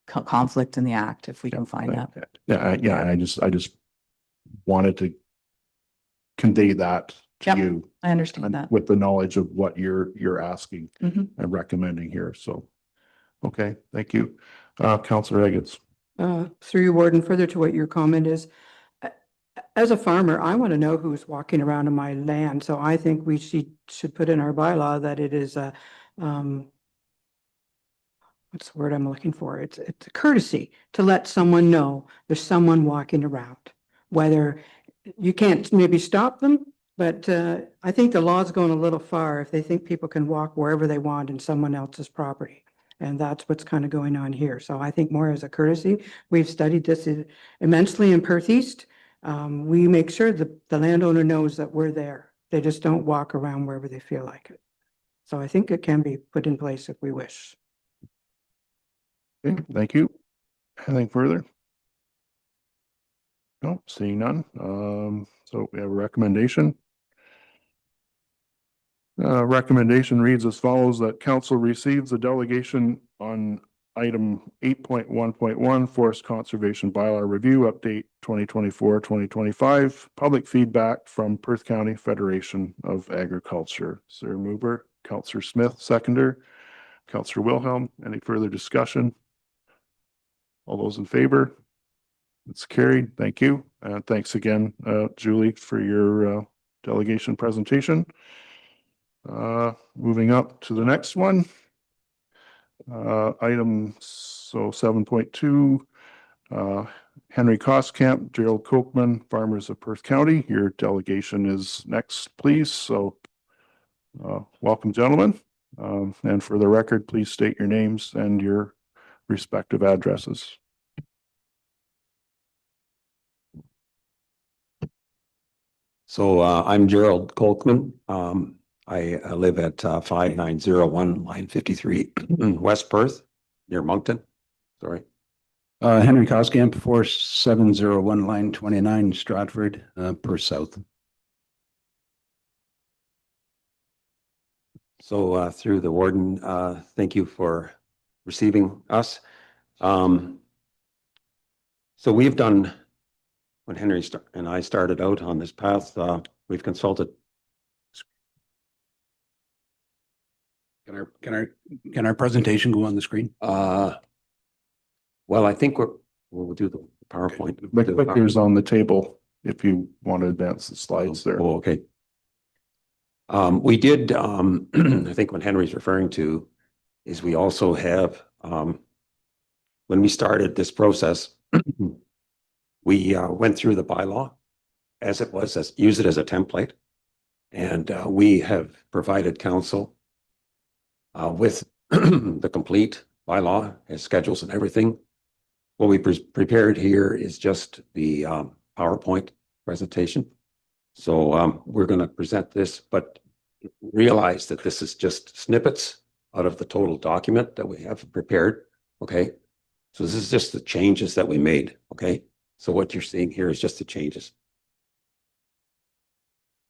conflict in the act, if we can find that. Yeah, I just wanted to convey that to Yep, you. I understand that. With the knowledge of what you're asking Mhm. and recommending here. So, okay, thank you. Councillor Eggets. Through your warden, further to what your comment is, as a farmer, I want to know who's walking around on my land. So I think we should put in our bylaw that it is a, what's the word I'm looking for? It's a courtesy to let someone know there's someone walking around. Whether you can't maybe stop them, but I think the law's going a little far if they think people can walk wherever they want in someone else's property. And that's what's kind of going on here. So I think more as a courtesy, we've studied this immensely in Perth East. We make sure that the landowner knows that we're there. They just don't walk around wherever they feel like it. So I think it can be put in place if we wish. Okay, thank you. Anything further? No, seeing none. So we have a recommendation. Recommendation reads as follows, that council receives a delegation on item 8.1.1 Forest Conservation Bylaw Review Update 2024-2025, public feedback from Perth County Federation of Agriculture. Sir Mover, Councillor Smith, seconder, Councillor Wilhelm. Any further discussion? All those in favor? It's carried. Thank you. Thanks again, Julie, for your delegation presentation. Moving up to the next one. Item 7.2, Henry Kostkamp, Gerald Kochman, Farmers of Perth County. Your delegation is next, please. So welcome, gentlemen. And for the record, please state your names and your respective addresses. So I'm Gerald Kolkman. I live at 5901 line 53 West Perth near Moncton. Sorry. Henry Coskamp, 4701 line 29 Stratford, Perth South. So through the warden, thank you for receiving us. So we've done, when Henry and I started out on this path, we've consulted. Can our presentation go on the screen? Well, I think we'll do the PowerPoint. The clicker's on the table if you want to advance the slides there. Oh, okay. We did, I think what Henry's referring to is we also have, when we started this process, we went through the bylaw as it was, use it as a template. And we have provided council with the complete bylaw and schedules and everything. What we prepared here is just the PowerPoint presentation. So we're going to present this, but realize that this is just snippets out of the total document that we have prepared. Okay. So this is just the changes that we made. Okay. So what you're seeing here is just the changes.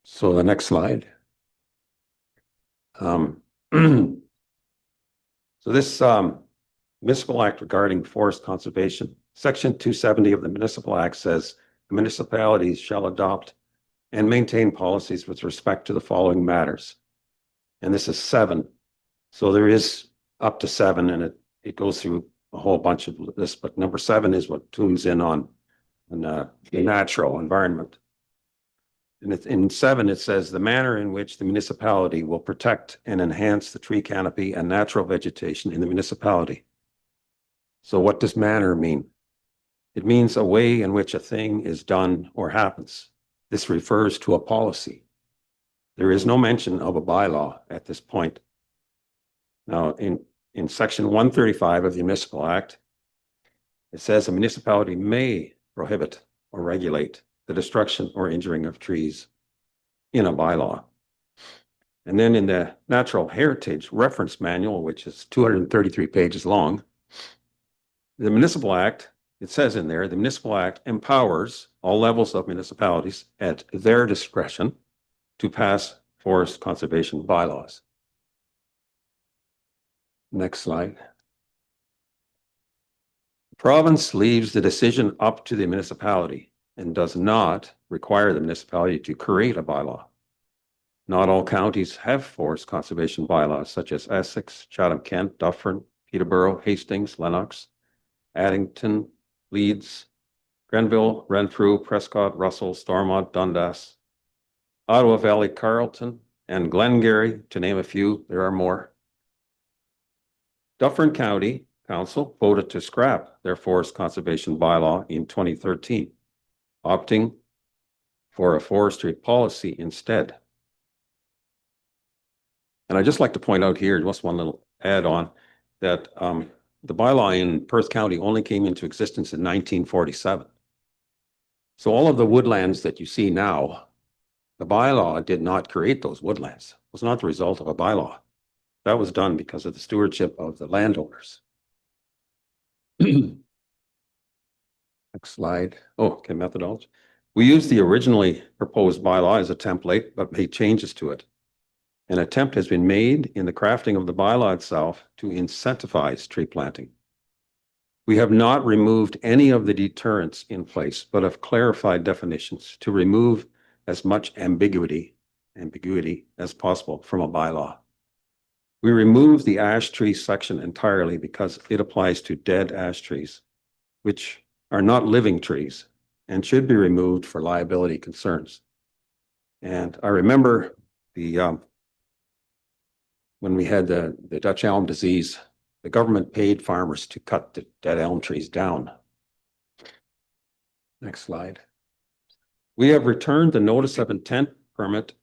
So the next slide. So this Municipal Act regarding forest conservation, Section 270 of the Municipal Act says municipalities shall adopt and maintain policies with respect to the following matters. And this is 7. So there is up to 7, and it goes through a whole bunch of this, but number 7 is what tunes in on the natural environment. And in 7, it says the manner in which the municipality will protect and enhance the tree canopy and natural vegetation in the municipality. So what does manner mean? It means a way in which a thing is done or happens. This refers to a policy. There is no mention of a bylaw at this point. Now, in Section 135 of the Municipal Act, it says a municipality may prohibit or regulate the destruction or injuring of trees in a bylaw. And then in the Natural Heritage Reference Manual, which is 233 pages long, the Municipal Act, it says in there, the Municipal Act empowers all levels of municipalities at their discretion to pass forest conservation bylaws. Next slide. The province leaves the decision up to the municipality and does not require the municipality to create a bylaw. Not all counties have forest conservation bylaws, such as Essex, Chatham-Kent, Dufferin, Peterborough, Hastings, Lennox, Addington, Leeds, Grenville, Renfrew, Prescott, Russell, Stormont, Dundas, Ottawa Valley, Carleton, and Glengarry, to name a few. There are more. Dufferin County Council voted to scrap their forest conservation bylaw in 2013, opting for a forestry policy instead. And I'd just like to point out here, just one little add-on, that the bylaw in Perth County only came into existence in 1947. So all of the woodlands that you see now, the bylaw did not create those woodlands. It was not the result of a bylaw. That was done because of the stewardship of the landowners. Next slide. Oh, okay, methodology. We used the originally proposed bylaw as a template, but made changes to it. An attempt has been made in the crafting of the bylaw itself to incentivize tree planting. We have not removed any of the deterrents in place, but have clarified definitions to remove as much ambiguity as possible from a bylaw. We removed the ash tree section entirely because it applies to dead ash trees, which are not living trees and should be removed for liability concerns. And I remember when we had the Dutch elm disease, the government paid farmers to cut the dead elm trees down. Next slide. We have returned the notice of intent permit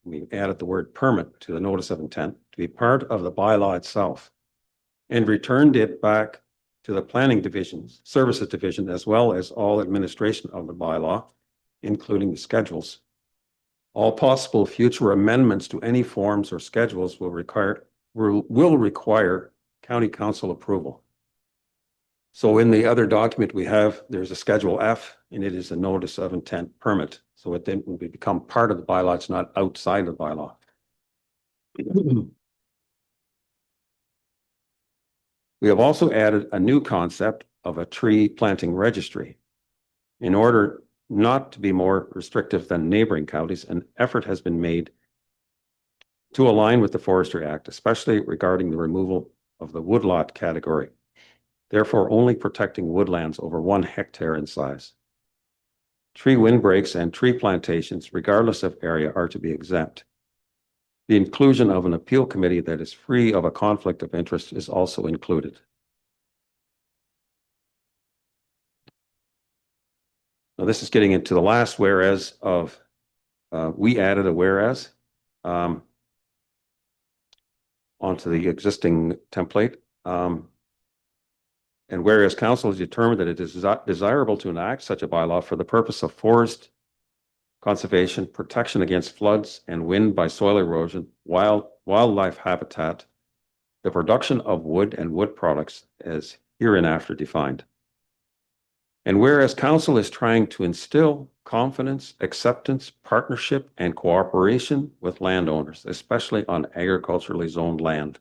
we added the word permit to the notice of intent to be part of the bylaw itself and returned it back to the planning divisions, services division, as well as all administration of the bylaw, including the schedules. All possible future amendments to any forms or schedules will require county council approval. So in the other document we have, there's a Schedule F, and it is a notice of intent permit. So it then will become part of the bylaw. It's not outside the bylaw. We have also added a new concept of a tree planting registry. In order not to be more restrictive than neighboring counties, an effort has been made to align with the Forestry Act, especially regarding the removal of the woodlot category, therefore only protecting woodlands over 1 hectare in size. Tree windbreaks and tree plantations, regardless of area, are to be exempt. The inclusion of an appeal committee that is free of a conflict of interest is also included. Now, this is getting into the last whereas of, we added a whereas onto the existing template. And whereas council has determined that it is desirable to enact such a bylaw for the purpose of forest conservation, protection against floods and wind by soil erosion, wildlife habitat, the production of wood and wood products as hereinafter defined. And whereas council is trying to instill confidence, acceptance, partnership, and cooperation with landowners, especially on agriculturally zoned land,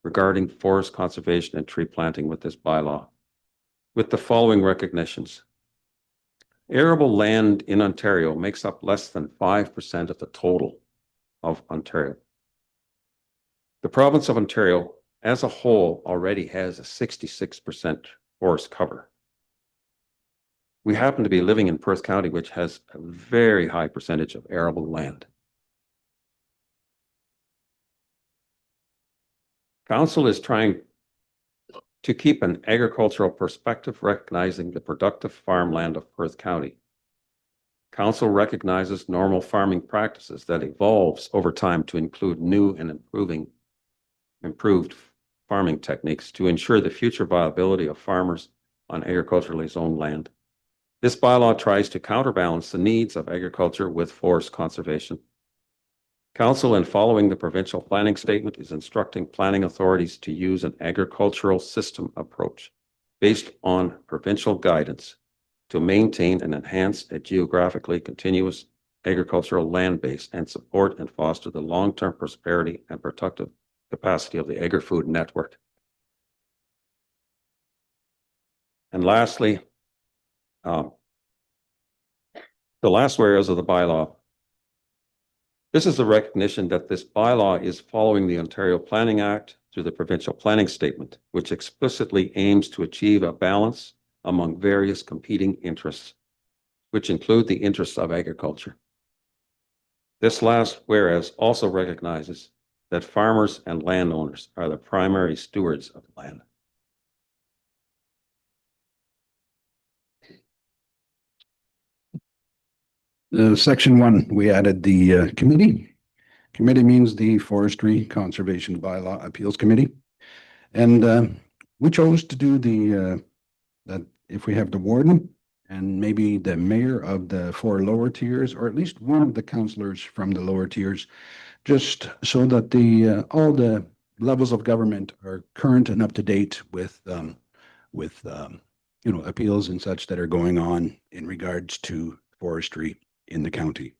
regarding forest conservation and tree planting with this bylaw, with the following recognitions. Arable land in Ontario makes up less than 5% of the total of Ontario. The province of Ontario as a whole already has a 66% forest cover. We happen to be living in Perth County, which has a very high percentage of arable land. Council is trying to keep an agricultural perspective, recognizing the productive farmland of Perth County. Council recognizes normal farming practices that evolves over time to include new and improved farming techniques to ensure the future viability of farmers on agriculturally zoned land. This bylaw tries to counterbalance the needs of agriculture with forest conservation. Council, in following the provincial planning statement, is instructing planning authorities to use an agricultural system approach based on provincial guidance to maintain and enhance a geographically continuous agricultural land base and support and foster the long-term prosperity and productive capacity of the agri-food network. And lastly, the last whereas of the bylaw. This is a recognition that this bylaw is following the Ontario Planning Act through the provincial planning statement, which explicitly aims to achieve a balance among various competing interests, which include the interests of agriculture. This last whereas also recognizes that farmers and landowners are the primary stewards of the land. Section 1, we added the committee. Committee means the Forestry Conservation Bylaw Appeals Committee. And we chose to do that if we have the warden and maybe the mayor of the 4 lower tiers, or at least one of the councillors from the lower tiers, just so that all the levels of government are current and up to date with appeals and such that are going on in regards to forestry in the county.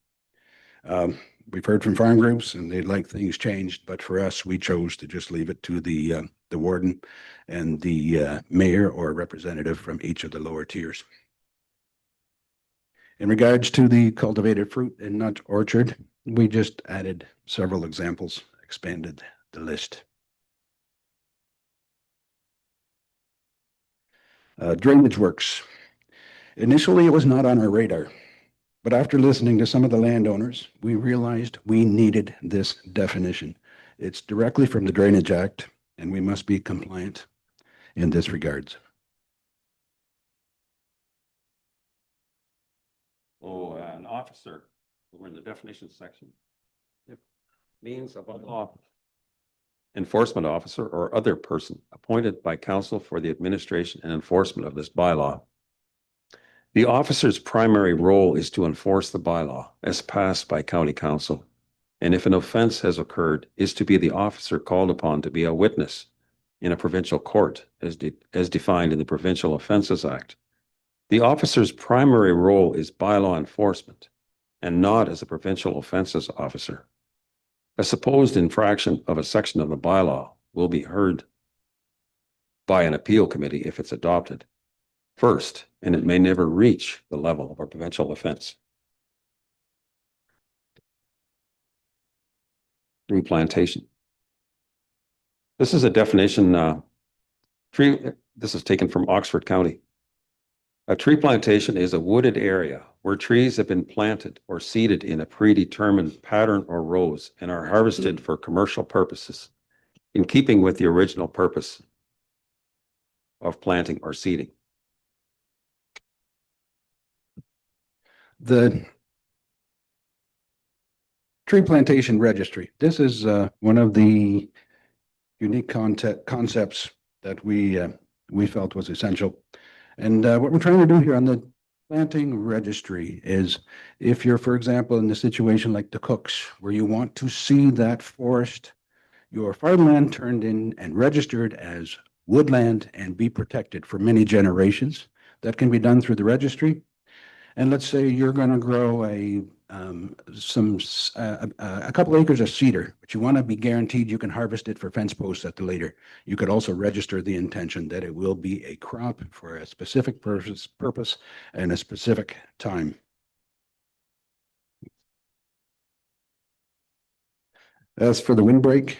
We've heard from farm groups and they'd like things changed, but for us, we chose to just leave it to the warden and the mayor or representative from each of the lower tiers. In regards to the cultivated fruit and nut orchard, we just added several examples, expanded the list. Drainage works. Initially, it was not on our radar, but after listening to some of the landowners, we realized we needed this definition. It's directly from the Drainage Act, and we must be compliant in this regards. Oh, an officer. We're in the definition section. Yep. means of a law enforcement officer or other person appointed by council for the administration and enforcement of this bylaw. The officer's primary role is to enforce the bylaw as passed by county council, and if an offense has occurred, is to be the officer called upon to be a witness in a provincial court as defined in the Provincial Offences Act. The officer's primary role is bylaw enforcement and not as a provincial offences officer. A supposed infraction of a section of the bylaw will be heard by an appeal committee if it's adopted first, and it may never reach the level of a provincial offense. Replantation. This is a definition, this is taken from Oxford County. A tree plantation is a wooded area where trees have been planted or seeded in a predetermined pattern or rows and are harvested for commercial purposes in keeping with the original purpose of planting or seeding. The tree plantation registry. This is one of the unique concepts that we felt was essential. And what we're trying to do here on the planting registry is if you're, for example, in a situation like the Cooks, where you want to see that forest, your farmland turned in and registered as woodland and be protected for many generations, that can be done through the registry. And let's say you're going to grow a couple acres of cedar, but you want to be guaranteed you can harvest it for fence posts at the later. You could also register the intention that it will be a crop for a specific purpose and a specific time. As for the windbreak,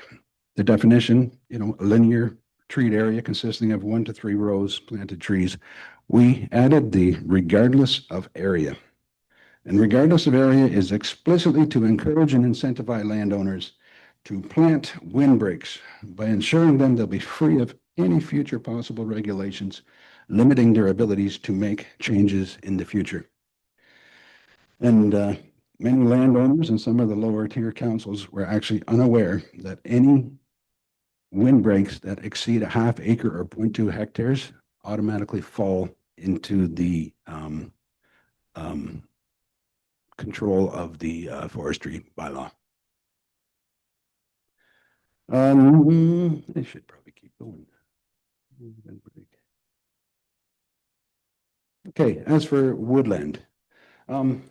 the definition, a linear treed area consisting of 1 to 3 rows planted trees. We added the regardless of area. And regardless of area is explicitly to encourage and incentivize landowners to plant windbreaks by ensuring them they'll be free of any future possible regulations, limiting their abilities to make changes in the future. And many landowners and some of the lower tier councils were actually unaware that any windbreaks that exceed a half acre or 0.2 hectares automatically fall into the control of the forestry bylaw. I should probably keep going. Okay, as for woodland, in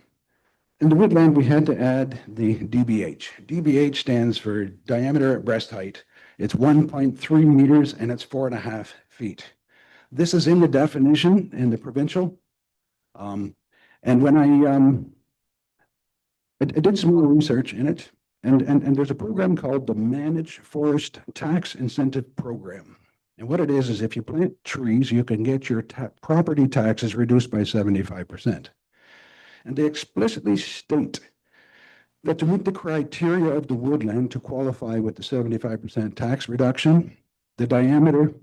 the woodland we had to add the DBH. DBH stands for diameter at breast height. It's 1.3 meters and it's 4.5 feet. This is in the definition in the provincial. And when I did some more research in it, and there's a program called the Managed Forest Tax Incentive Program. And what it is if you plant trees, you can get your property taxes reduced by 75%. And they explicitly state that to meet the criteria of the woodland to qualify with the 75% tax reduction, the diameter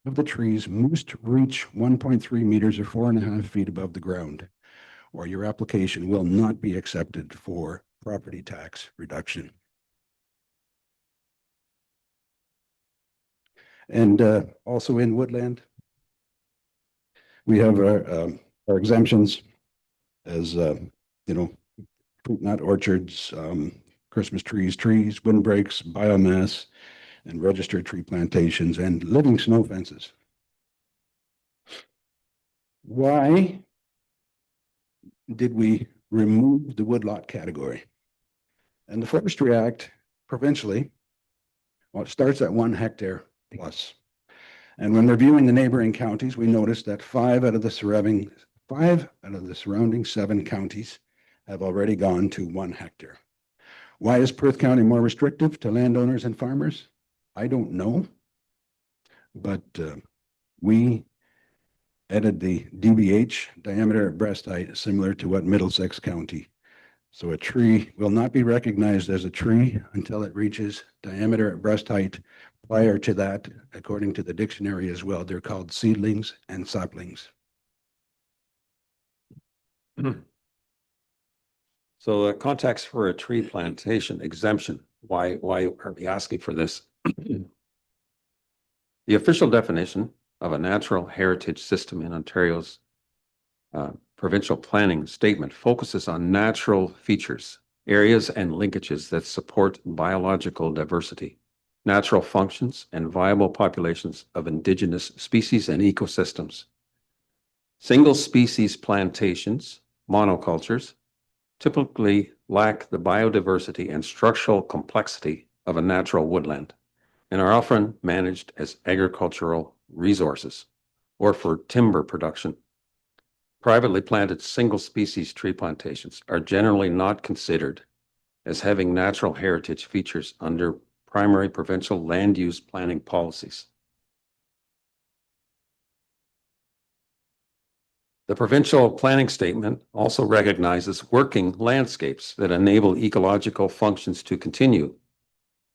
of the trees must reach 1.3 meters or 4.5 feet above the ground, or your application will not be accepted for property tax reduction. And also in woodland, we have our exemptions as, fruit nut orchards, Christmas trees, windbreaks, biomass, and registered tree plantations, and living snow fences. Why did we remove the woodlot category? And the Forestry Act provincially, it starts at 1 hectare plus. And when reviewing the neighboring counties, we noticed that 5 out of the surrounding 7 counties have already gone to 1 hectare. Why is Perth County more restrictive to landowners and farmers? I don't know, but we added the DBH, diameter at breast height, similar to what Middlesex County. So a tree will not be recognized as a tree until it reaches diameter at breast height. Prior to that, according to the dictionary as well, they're called seedlings and saplings. So the context for a tree plantation exemption, why are we asking for this? The official definition of a natural heritage system in Ontario's provincial planning statement focuses on natural features, areas and linkages that support biological diversity, natural functions, and viable populations of indigenous species and ecosystems. Single species plantations, monocultures, typically lack the biodiversity and structural complexity of a natural woodland and are often managed as agricultural resources or for timber production. Privately planted single species tree plantations are generally not considered as having natural heritage features under primary provincial land use planning policies. The provincial planning statement also recognizes working landscapes that enable ecological functions to continue.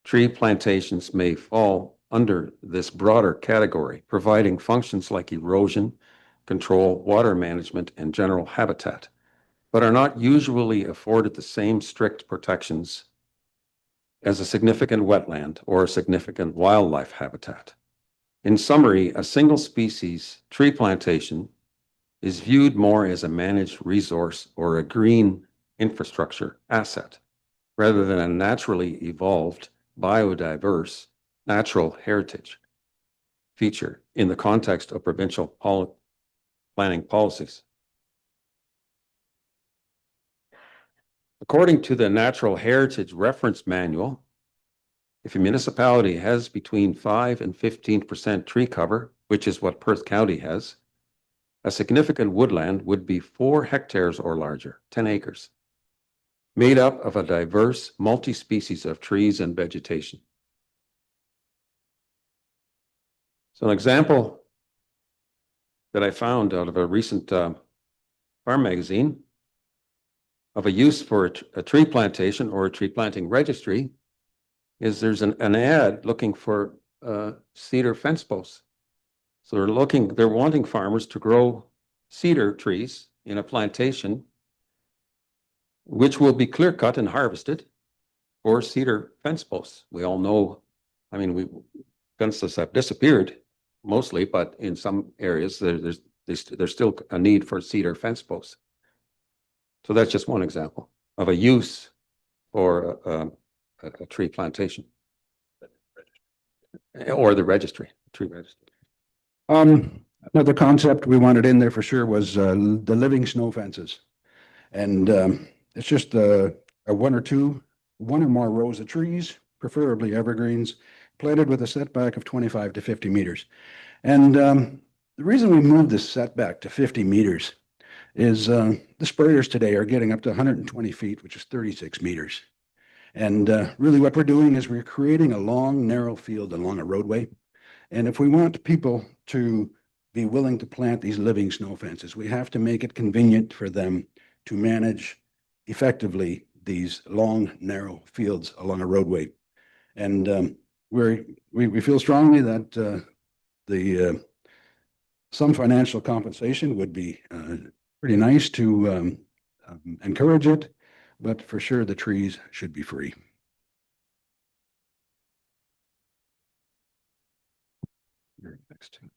Tree plantations may fall under this broader category, providing functions like erosion, control, water management, and general habitat, but are not usually afforded the same strict protections as a significant wetland or a significant wildlife habitat. In summary, a single species tree plantation is viewed more as a managed resource or a green infrastructure asset, rather than a naturally evolved, biodiverse, natural heritage feature in the context of provincial planning policies. According to the Natural Heritage Reference Manual, if a municipality has between 5 and 15% tree cover, which is what Perth County has, a significant woodland would be 4 hectares or larger, 10 acres, made up of a diverse multi-species of trees and vegetation. So an example that I found out of a recent farm magazine of a use for a tree plantation or a tree planting registry is there's an ad looking for cedar fence posts. So they're wanting farmers to grow cedar trees in a plantation, which will be clear cut and harvested for cedar fence posts. We all know, I mean, fences have disappeared mostly, but in some areas there's still a need for cedar fence posts. So that's just one example of a use for a tree plantation or the registry, tree registry. Another concept we wanted in there for sure was the living snow fences. And it's just a one or more rows of trees, preferably evergreens, planted with a setback of 25 to 50 meters. And the reason we moved this setback to 50 meters is the sprayers today are getting up to 120 feet, which is 36 meters. And really what we're doing is we're creating a long, narrow field along a roadway. And if we want people to be willing to plant these living snow fences, we have to make it convenient for them to manage effectively these long, narrow fields along a roadway. And we feel strongly that some financial compensation would be pretty nice to encourage it, but for sure the trees should be free. Next two.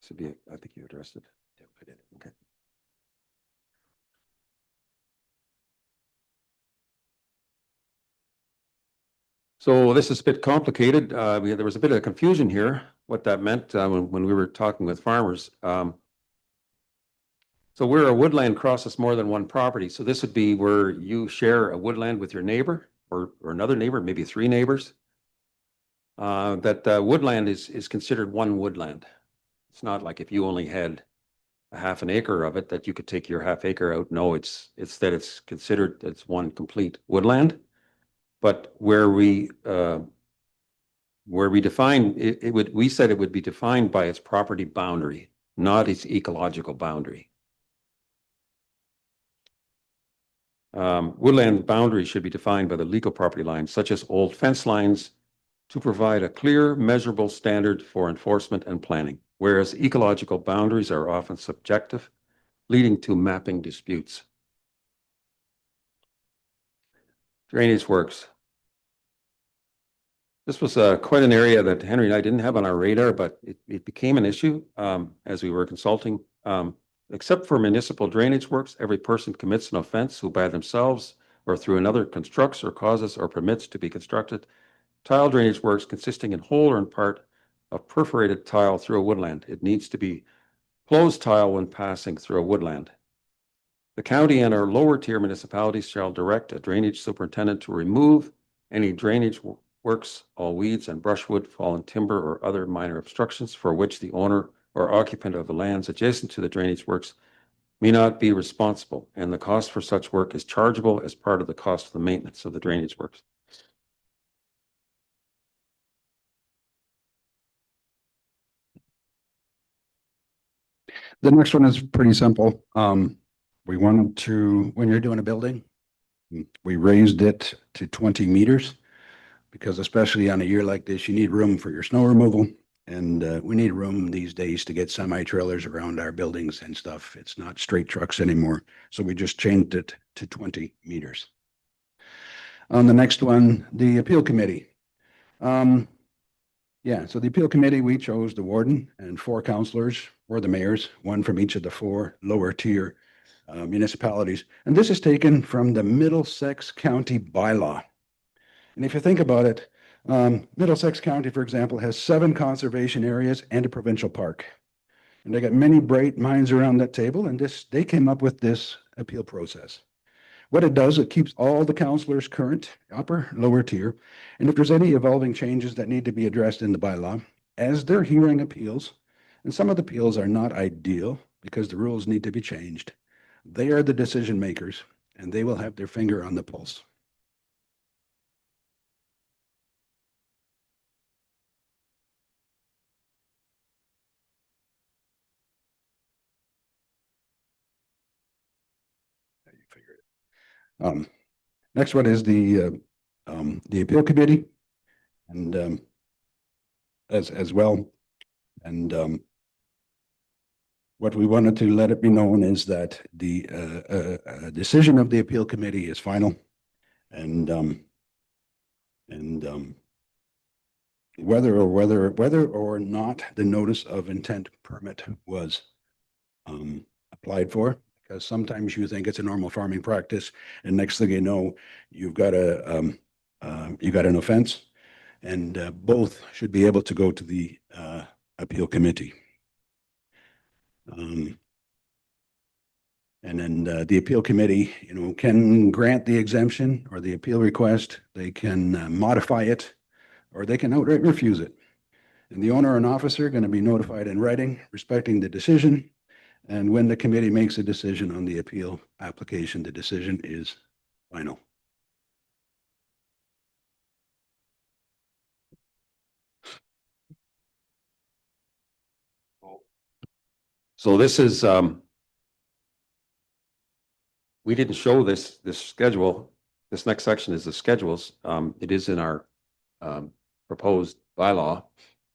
Should be, I think you addressed it. Yeah, I did. Okay. So this is a bit complicated. There was a bit of confusion here, what that meant when we were talking with farmers. So where a woodland crosses more than one property. So this would be where you share a woodland with your neighbor or another neighbor, maybe 3 neighbors. That woodland is considered one woodland. It's not like if you only had a half an acre of it that you could take your half acre out. No, it's that it's considered it's one complete woodland. But where we define it would, we said it would be defined by its property boundary, not its ecological boundary. Woodland boundaries should be defined by the legal property lines, such as old fence lines, to provide a clear, measurable standard for enforcement and planning, whereas ecological boundaries are often subjective leading to mapping disputes. Drainage works. This was quite an area that Henry and I didn't have on our radar, but it became an issue as we were consulting. Except for municipal drainage works, every person commits an offense who by themselves or through another constructs or causes or permits to be constructed tile drainage works consisting in whole or in part of perforated tile through a woodland. It needs to be closed tile when passing through a woodland. The county and our lower tier municipalities shall direct a drainage superintendent to remove any drainage works, all weeds and brushwood, fallen timber, or other minor obstructions for which the owner or occupant of the lands adjacent to the drainage works may not be responsible, and the cost for such work is chargeable as part of the cost of the maintenance of the drainage works. The next one is pretty simple. We wanted to, when you're doing a building, we raised it to 20 meters because especially on a year like this, you need room for your snow removal. And we need room these days to get semi-trailers around our buildings and stuff. It's not straight trucks anymore. So we just changed it to 20 meters. On the next one, the appeal committee. Yeah, so the appeal committee, we chose the warden and 4 counselors or the mayors, 1 from each of the 4 lower tier municipalities. And this is taken from the Middlesex County bylaw. And if you think about it, Middlesex County, for example, has 7 conservation areas and a provincial park. And they got many bright minds around that table, and they came up with this appeal process. What it does, it keeps all the counselors current, upper, lower tier. And if there's any evolving changes that need to be addressed in the bylaw, as they're hearing appeals, and some of the appeals are not ideal because the rules need to be changed, they are the decision makers, and they will have their finger on the pulse. Next one is the appeal committee, and as well. And what we wanted to let it be known is that the decision of the appeal committee is final, and whether or not the notice of intent permit was applied for. Because sometimes you think it's a normal farming practice, and next thing you know, you've got an offense, and both should be able to go to the appeal committee. And then the appeal committee, can grant the exemption or the appeal request. They can modify it, or they can outright refuse it. And the owner and officer are going to be notified in writing, respecting the decision. And when the committee makes a decision on the appeal application, the decision is final. So this is, we didn't show this schedule. This next section is the schedules. It is in our proposed bylaw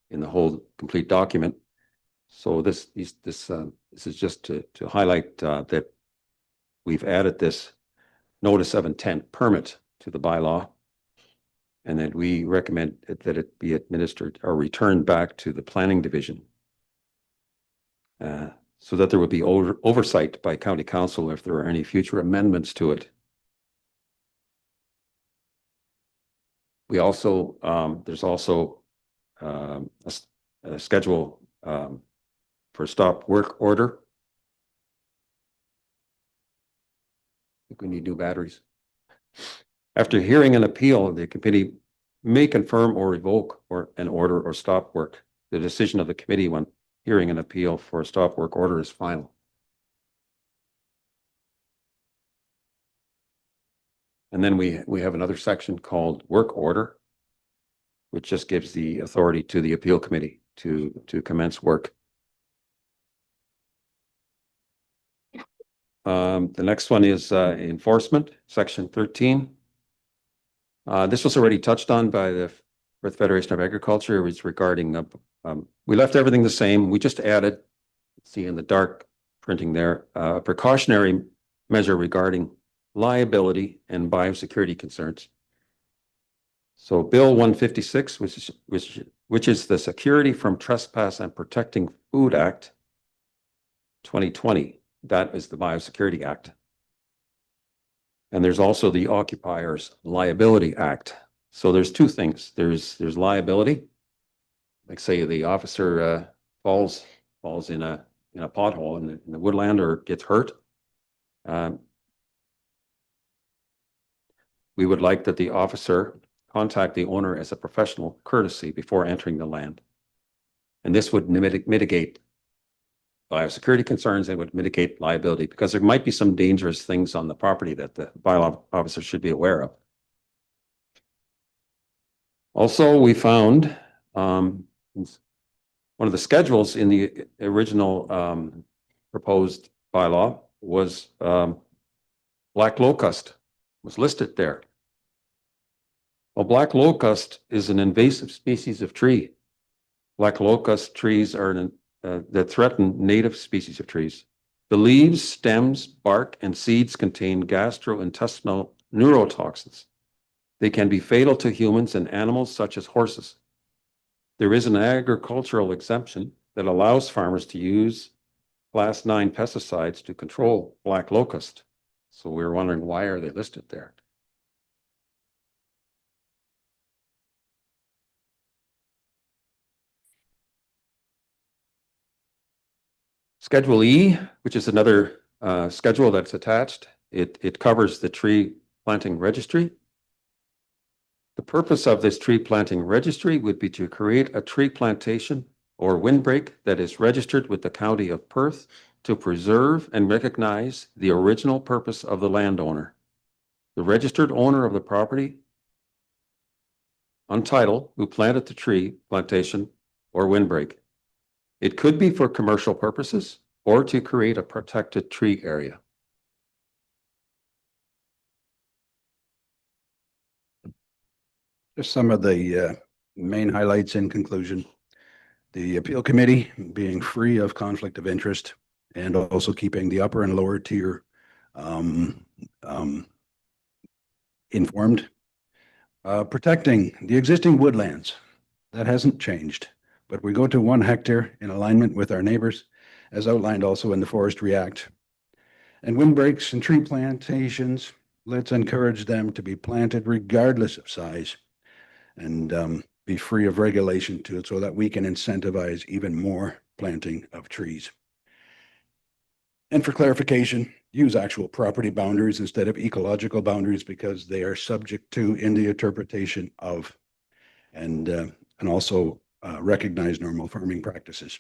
in the whole complete document. So this is just to highlight that we've added this notice of intent permit to the bylaw, and that we recommend that it be administered or returned back to the planning division, so that there would be oversight by county council if there are any future amendments to it. We also, there's also a schedule for stop work order. I think we need new batteries. After hearing an appeal, the committee may confirm or revoke an order or stop work. The decision of the committee when hearing an appeal for a stop work order is final. And then we have another section called work order, which just gives the authority to the appeal committee to commence work. The next one is enforcement, section 13. This was already touched on by the Perth Federation of Agriculture. It was regarding, we left everything the same. We just added, see in the dark printing there, precautionary measure regarding liability and biosecurity concerns. So Bill 156, which is the Security from Trespass and Protecting Food Act 2020, that is the Biosecurity Act. And there's also the Occupiers Liability Act. So there's two things. There's liability, like say the officer falls in a pothole in the woodland or gets hurt. We would like that the officer contact the owner as a professional courtesy before entering the land. And this would mitigate biosecurity concerns and would mitigate liability, because there might be some dangerous things on the property that the bylaw officer should be aware of. Also, we found one of the schedules in the original proposed bylaw was black locust was listed there. Well, black locust is an invasive species of tree. Black locust trees are that threaten native species of trees. The leaves, stems, bark, and seeds contain gastrointestinal neurotoxins. They can be fatal to humans and animals such as horses. There is an agricultural exemption that allows farmers to use Class 9 pesticides to control black locust. So we were wondering, why are they listed there? Schedule E, which is another schedule that's attached, it covers the tree planting registry. The purpose of this tree planting registry would be to create a tree plantation or windbreak that is registered with the County of Perth to preserve and recognize the original purpose of the landowner. The registered owner of the property on title who planted the tree plantation or windbreak. It could be for commercial purposes or to create a protected tree area. Just some of the main highlights in conclusion. The appeal committee being free of conflict of interest and also keeping the upper and lower tier informed. Protecting the existing woodlands, that hasn't changed, but we go to 1 hectare in alignment with our neighbors, as outlined also in the Forestry Act. And windbreaks and tree plantations, let's encourage them to be planted regardless of size and be free of regulation to it so that we can incentivize even more planting of trees. And for clarification, use actual property boundaries instead of ecological boundaries because they are subject to in the interpretation of and also recognize normal farming practices.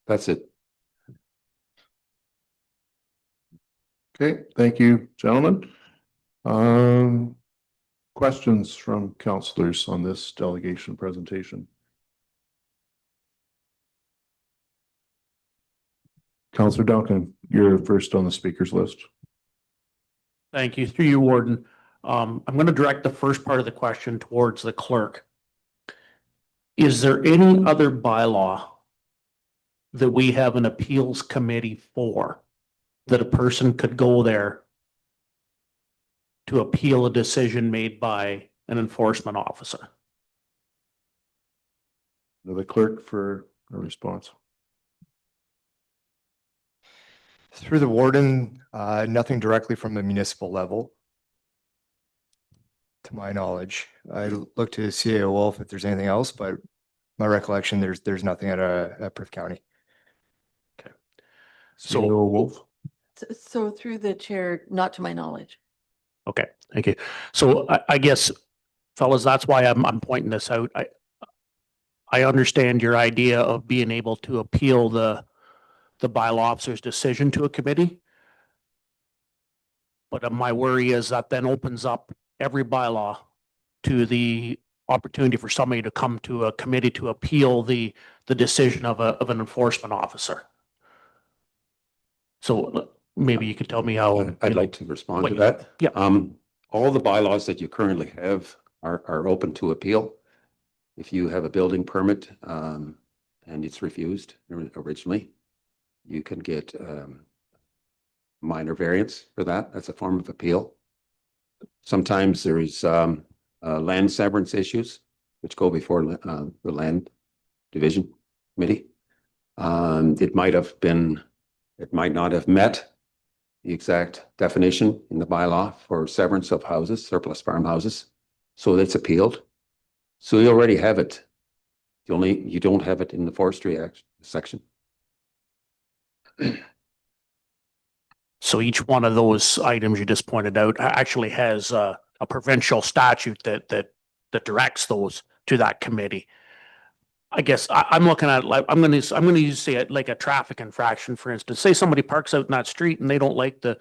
That's it. Okay, thank you, gentlemen. Questions from councilors on this delegation presentation? Councilor Duncan, you're first on the speakers list. Thank you. Through you, Warden. I'm going to direct the first part of the question towards the clerk. Is there any other bylaw that we have an appeals committee for that a person could go there to appeal a decision made by an enforcement officer? The clerk for a response. Through the warden, nothing directly from the municipal level, to my knowledge. I look to CAO Wolf if there's anything else, but my recollection, there's nothing at Perth County. Okay. So So, Wolf. So through the chair, not to my knowledge. okay, thank you. So I guess, fellas, that's why I'm pointing this out. I understand your idea of being able to appeal the bylaw officer's decision to a committee. But my worry is that then opens up every bylaw to the opportunity for somebody to come to a committee to appeal the decision of an enforcement officer. So maybe you could tell me how. I'd like to respond to what- that. yeah. All the bylaws that you currently have are open to appeal. if you have a building permit, and it's refused originally, you can get, minor variance for that. That's a form of appeal. Sometimes there's, land severance issues, which go before, the land division committee. It might not have met the exact definition in the bylaw for severance of houses, surplus farmhouses. So it's appealed. So you already have it. You don't have it in the forestry act section. So each one of those items you just pointed out actually has a provincial statute that directs those to that committee. I guess I'm looking at it like, I'm gonna use, say, it like a traffic infraction, for instance. Say somebody parks out in that street and they don't like the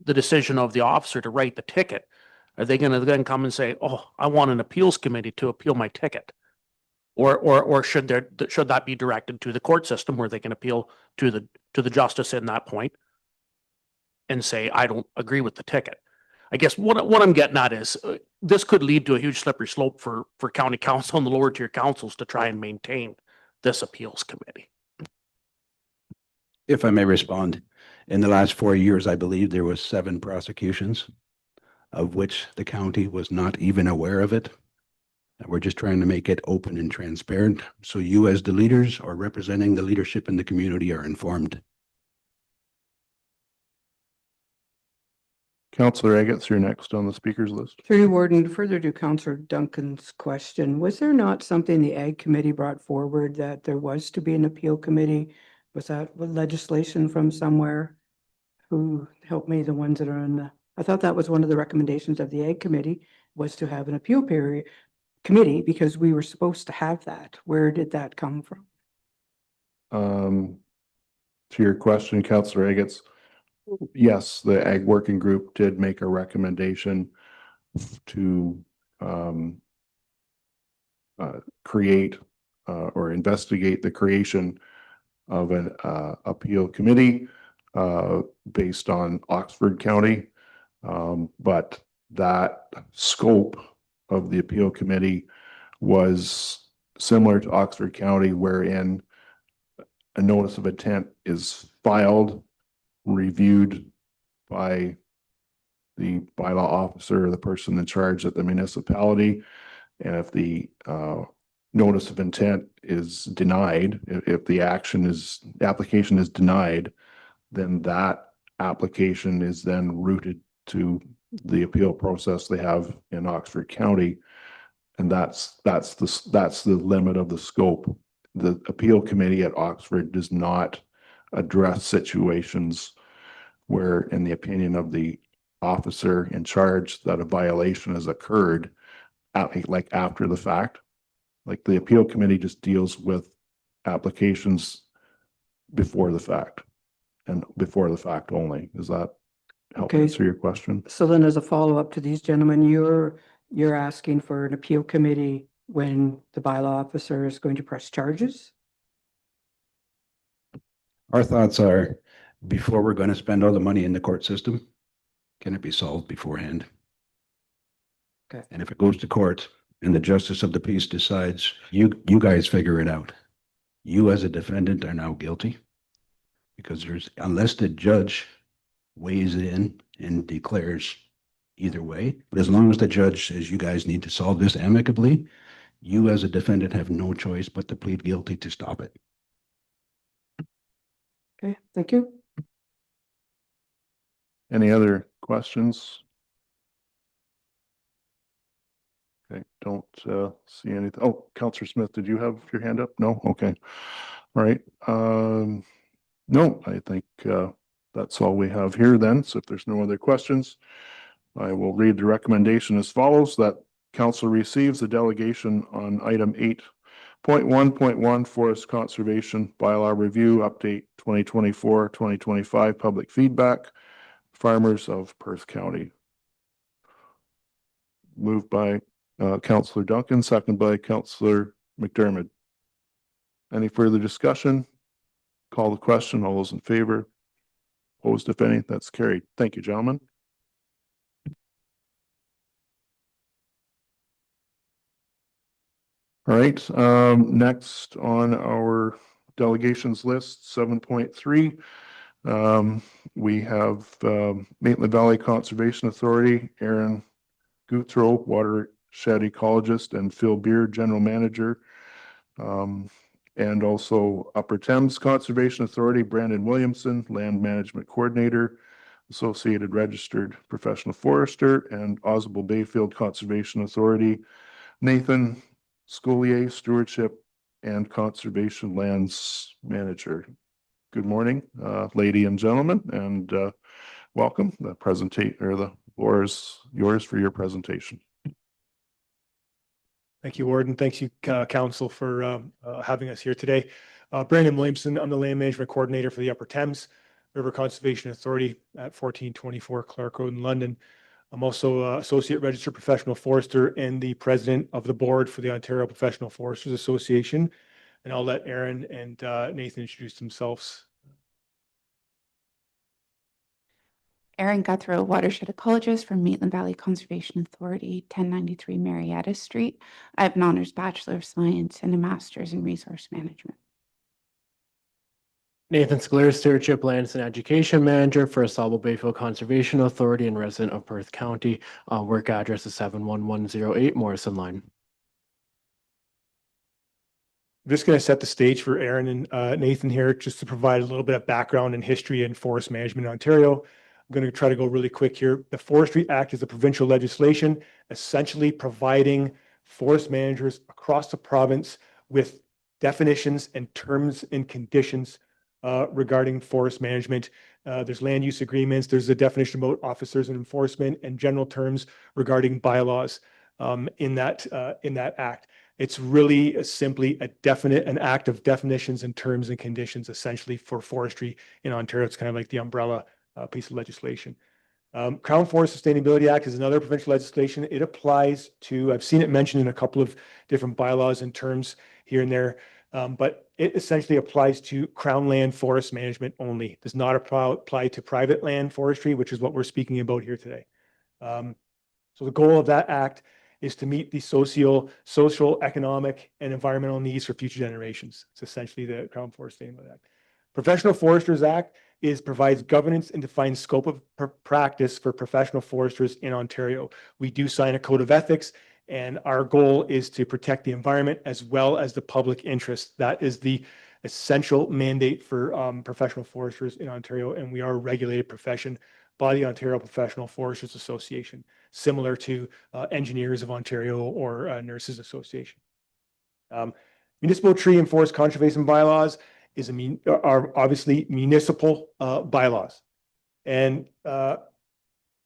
decision of the officer to write the ticket. Are they gonna then come and say, oh, I want an appeals committee to appeal my ticket? Or should that be directed to the court system where they can appeal to the justice in that point and say, I don't agree with the ticket? I guess what I'm getting at is, this could lead to a huge slippery slope for county council and the lower tier councils to try and maintain this appeals committee. If I may respond, in the last 4 years, I believe there was 7 prosecutions, of which the county was not even aware of it. And we're just trying to make it open and transparent, so you as the leaders or representing the leadership in the community are informed. Councillor Agates, you're next on the speakers list. Through you, Warden, further to Councillor Duncan's question, was there not something the Ag Committee brought forward that there was to be an appeal committee? Was that legislation from somewhere? Who helped me, the ones that are in the, I thought that was one of the recommendations of the Ag Committee, was to have an appeal period committee, because we were supposed to have that. Where did that come from? To your question, Councillor Agates, yes, the Ag Working Group did make a recommendation to create or investigate the creation of an appeal committee based on Oxford County. But that scope of the appeal committee was similar to Oxford County, wherein a notice of intent is filed, reviewed by the bylaw officer or the person in charge at the municipality. And if the notice of intent is denied, if the application is denied, then that application is then routed to the appeal process they have in Oxford County. And that's the limit of the scope. The appeal committee at Oxford does not address situations where, in the opinion of the officer in charge, that a violation has occurred like after the fact. Like the appeal committee just deals with applications before the fact and before the fact only. Does that help Okay. answer your question? So then as a follow-up to these gentlemen, you're asking for an appeal committee when the bylaw officer is going to press charges? Our thoughts are, before we're going to spend all the money in the court system, can it be solved beforehand? Okay. And if it goes to court and the justice of the peace decides, you guys figure it out. You as a defendant are now guilty, because unless the judge weighs in and declares either way, but as long as the judge says you guys need to solve this amicably, you as a defendant have no choice but to plead guilty to stop it. Okay, thank you. Any other questions? Okay, don't see anything. Oh, Councillor Smith, did you have your hand up? No? Okay. All right. No, I think that's all we have here then. So if there's no other questions, I will read the recommendation as follows: that council receives the delegation on item 8.1.1 Forest Conservation Bylaw Review Update 2024-2025 Public Feedback, Farmers of Perth County. Moved by Councillor Duncan, second by Councillor McDermott. Any further discussion? Call the question. All those in favor? Opposed, if any? That's carried. Thank you, gentlemen. All right, next on our delegations list, 7.3. We have Maitland Valley Conservation Authority, Aaron Guthrow, watershed ecologist, and Phil Beard, general manager. And also Upper Thames Conservation Authority, Brandon Williamson, land management coordinator, Associated Registered Professional Forester, and Oswald Bayfield Conservation Authority, Nathan Scolier, Stewardship and Conservation Lands Manager. Good morning, lady and gentlemen, and welcome. The floor is yours for your presentation. Thank you, Warden. Thanks you, Council, for having us here today. Brandon Williamson, I'm the Land Management Coordinator for the Upper Thames River Conservation Authority at 1424 Clark Road in London. I'm also Associate Registered Professional Forester and the President of the Board for the Ontario Professional Foresters Association. And I'll let Aaron and Nathan introduce themselves. Aaron Guthrow, watershed ecologist from Maitland Valley Conservation Authority, 1093 Marietta Street. I have an honors Bachelor of Science and a master's in resource management. Nathan Scolaire, Stewardship, Lands and Education Manager for Oswald Bayfield Conservation Authority and resident of Perth County. Work address is 71108 Morrison Line. I'm just going to set the stage for Aaron and Nathan here, just to provide a little bit of background and history in forest management in Ontario. I'm going to try to go really quick here. The Forestry Act is a provincial legislation essentially providing forest managers across the province with definitions and terms and conditions regarding forest management. There's land use agreements. There's a definition about officers and enforcement and general terms regarding bylaws in that act. It's really simply an act of definitions and terms and conditions essentially for forestry in Ontario. It's kind of like the umbrella piece of legislation. Crown Forest Sustainability Act is another provincial legislation. It applies to, I've seen it mentioned in a couple of different bylaws and terms here and there, but it essentially applies to Crown land forest management only. Does not apply to private land forestry, which is what we're speaking about here today. So the goal of that act is to meet the social, economic, and environmental needs for future generations. It's essentially the Crown Forest Sustainability Act. Professional Foresters Act provides governance and defines scope of practice for professional foresters in Ontario. We do sign a code of ethics, and our goal is to protect the environment as well as the public interest. That is the essential mandate for professional foresters in Ontario, and we are a regulated profession by the Ontario Professional Foresters Association, similar to Engineers of Ontario or Nurses Association. Municipal tree and forest conservation bylaws are obviously municipal bylaws. And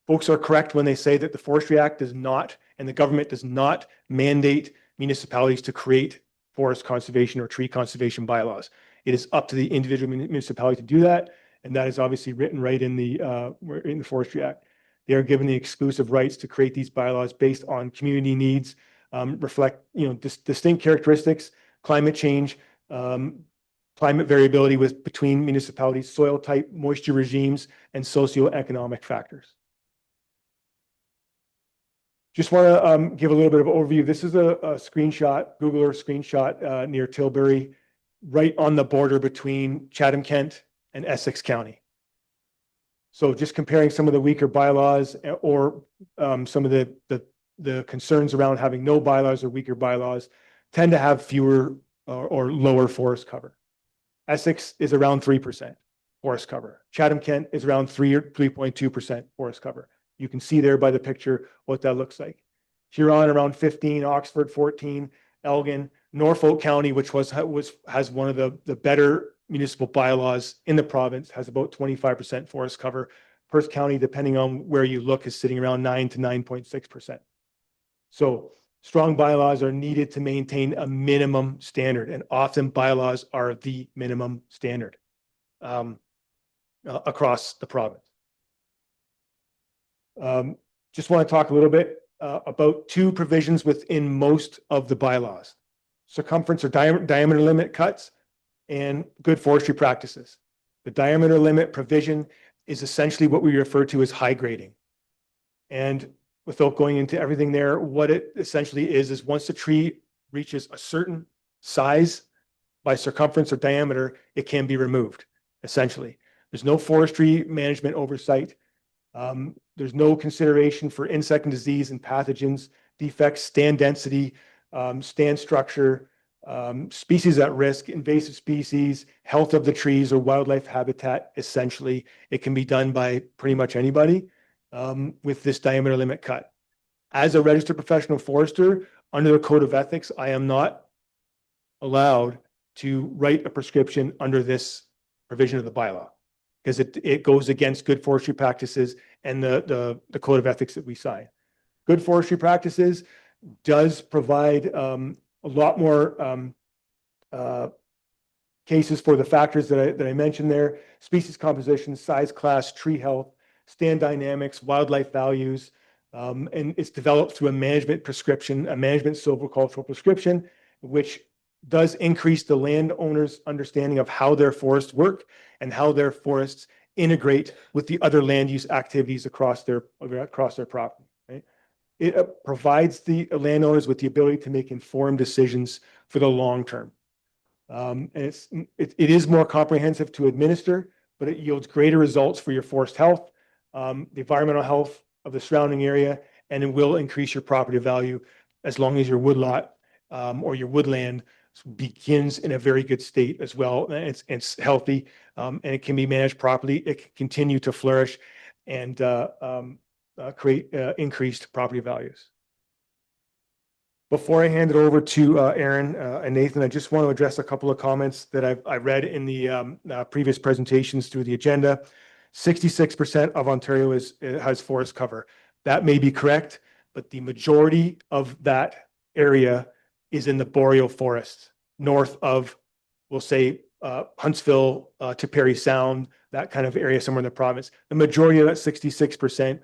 folks are correct when they say that the Forestry Act does not, and the government does not mandate municipalities to create forest conservation or tree conservation bylaws. It is up to the individual municipality to do that. And that is obviously written right in the Forestry Act. They are given the exclusive rights to create these bylaws based on community needs, reflect distinct characteristics, climate change, climate variability between municipalities, soil type, moisture regimes, and socioeconomic factors. Just want to give a little bit of overview. This is a screenshot, Google Earth screenshot near Tilbury, right on the border between Chatham-Kent and Essex County. So just comparing some of the weaker bylaws or some of the concerns around having no bylaws or weaker bylaws tend to have fewer or lower forest cover. Essex is around 3% forest cover. Chatham-Kent is around 3 or 3.2% forest cover. You can see there by the picture what that looks like. Huron around 15, Oxford 14, Elgin, Norfolk County, which has one of the better municipal bylaws in the province, has about 25% forest cover. Perth County, depending on where you look, is sitting around 9 to 9.6%. So strong bylaws are needed to maintain a minimum standard, and often bylaws are the minimum standard across the province. Just want to talk a little bit about two provisions within most of the bylaws: circumference or diameter limit cuts and good forestry practices. The diameter limit provision is essentially what we refer to as high grading. And without going into everything there, what it essentially is once the tree reaches a certain size by circumference or diameter, it can be removed, essentially. There's no forestry management oversight. There's no consideration for insect and disease and pathogens, defects, stand density, stand structure, species at risk, invasive species, health of the trees or wildlife habitat. Essentially, it can be done by pretty much anybody with this diameter limit cut. As a registered professional forester, under the code of ethics, I am not allowed to write a prescription under this provision of the bylaw because it goes against good forestry practices and the code of ethics that we sign. Good forestry practices does provide a lot more cases for the factors that I mentioned there: species composition, size, class, tree health, stand dynamics, wildlife values, and it's developed through a management prescription, a management silvicultural prescription, which does increase the landowner's understanding of how their forests work and how their forests integrate with the other land use activities across their property. Right? It provides the landowners with the ability to make informed decisions for the long term. And it is more comprehensive to administer, but it yields greater results for your forest health, the environmental health of the surrounding area, and it will increase your property value as long as your woodlot or your woodland begins in a very good state as well. And it's healthy and it can be managed properly. It can continue to flourish and create increased property values. Before I hand it over to Aaron and Nathan, I just want to address a couple of comments that I read in the previous presentations through the agenda. 66% of Ontario has forest cover. That may be correct, but the majority of that area is in the boreal forest, north of, we'll say, Huntsville to Perry Sound, that kind of area somewhere in the province. The majority of that 66%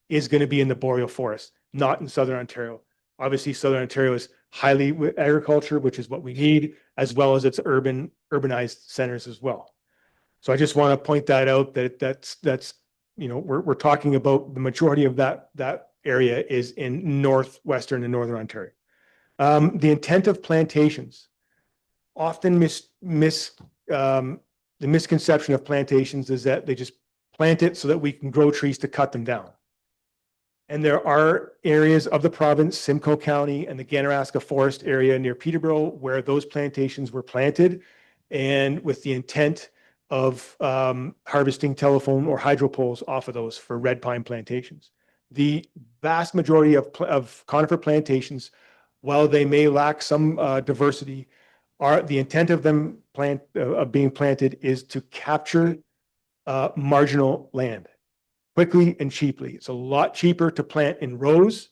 is going to be in the boreal forest, not in Southern Ontario. Obviously, Southern Ontario is highly agriculture, which is what we need, as well as its urbanized centers as well. So I just want to point that out that's we're talking about the majority of that area is in northwestern and northern Ontario. The intent of plantations, often the misconception of plantations is that they just plant it so that we can grow trees to cut them down. And there are areas of the province, Simcoe County and the Ganaraska Forest area near Peterborough, where those plantations were planted and with the intent of harvesting telephone or hydro poles off of those for red pine plantations. The vast majority of conifer plantations, while they may lack some diversity, the intent of them being planted is to capture marginal land quickly and cheaply. It's a lot cheaper to plant in rows.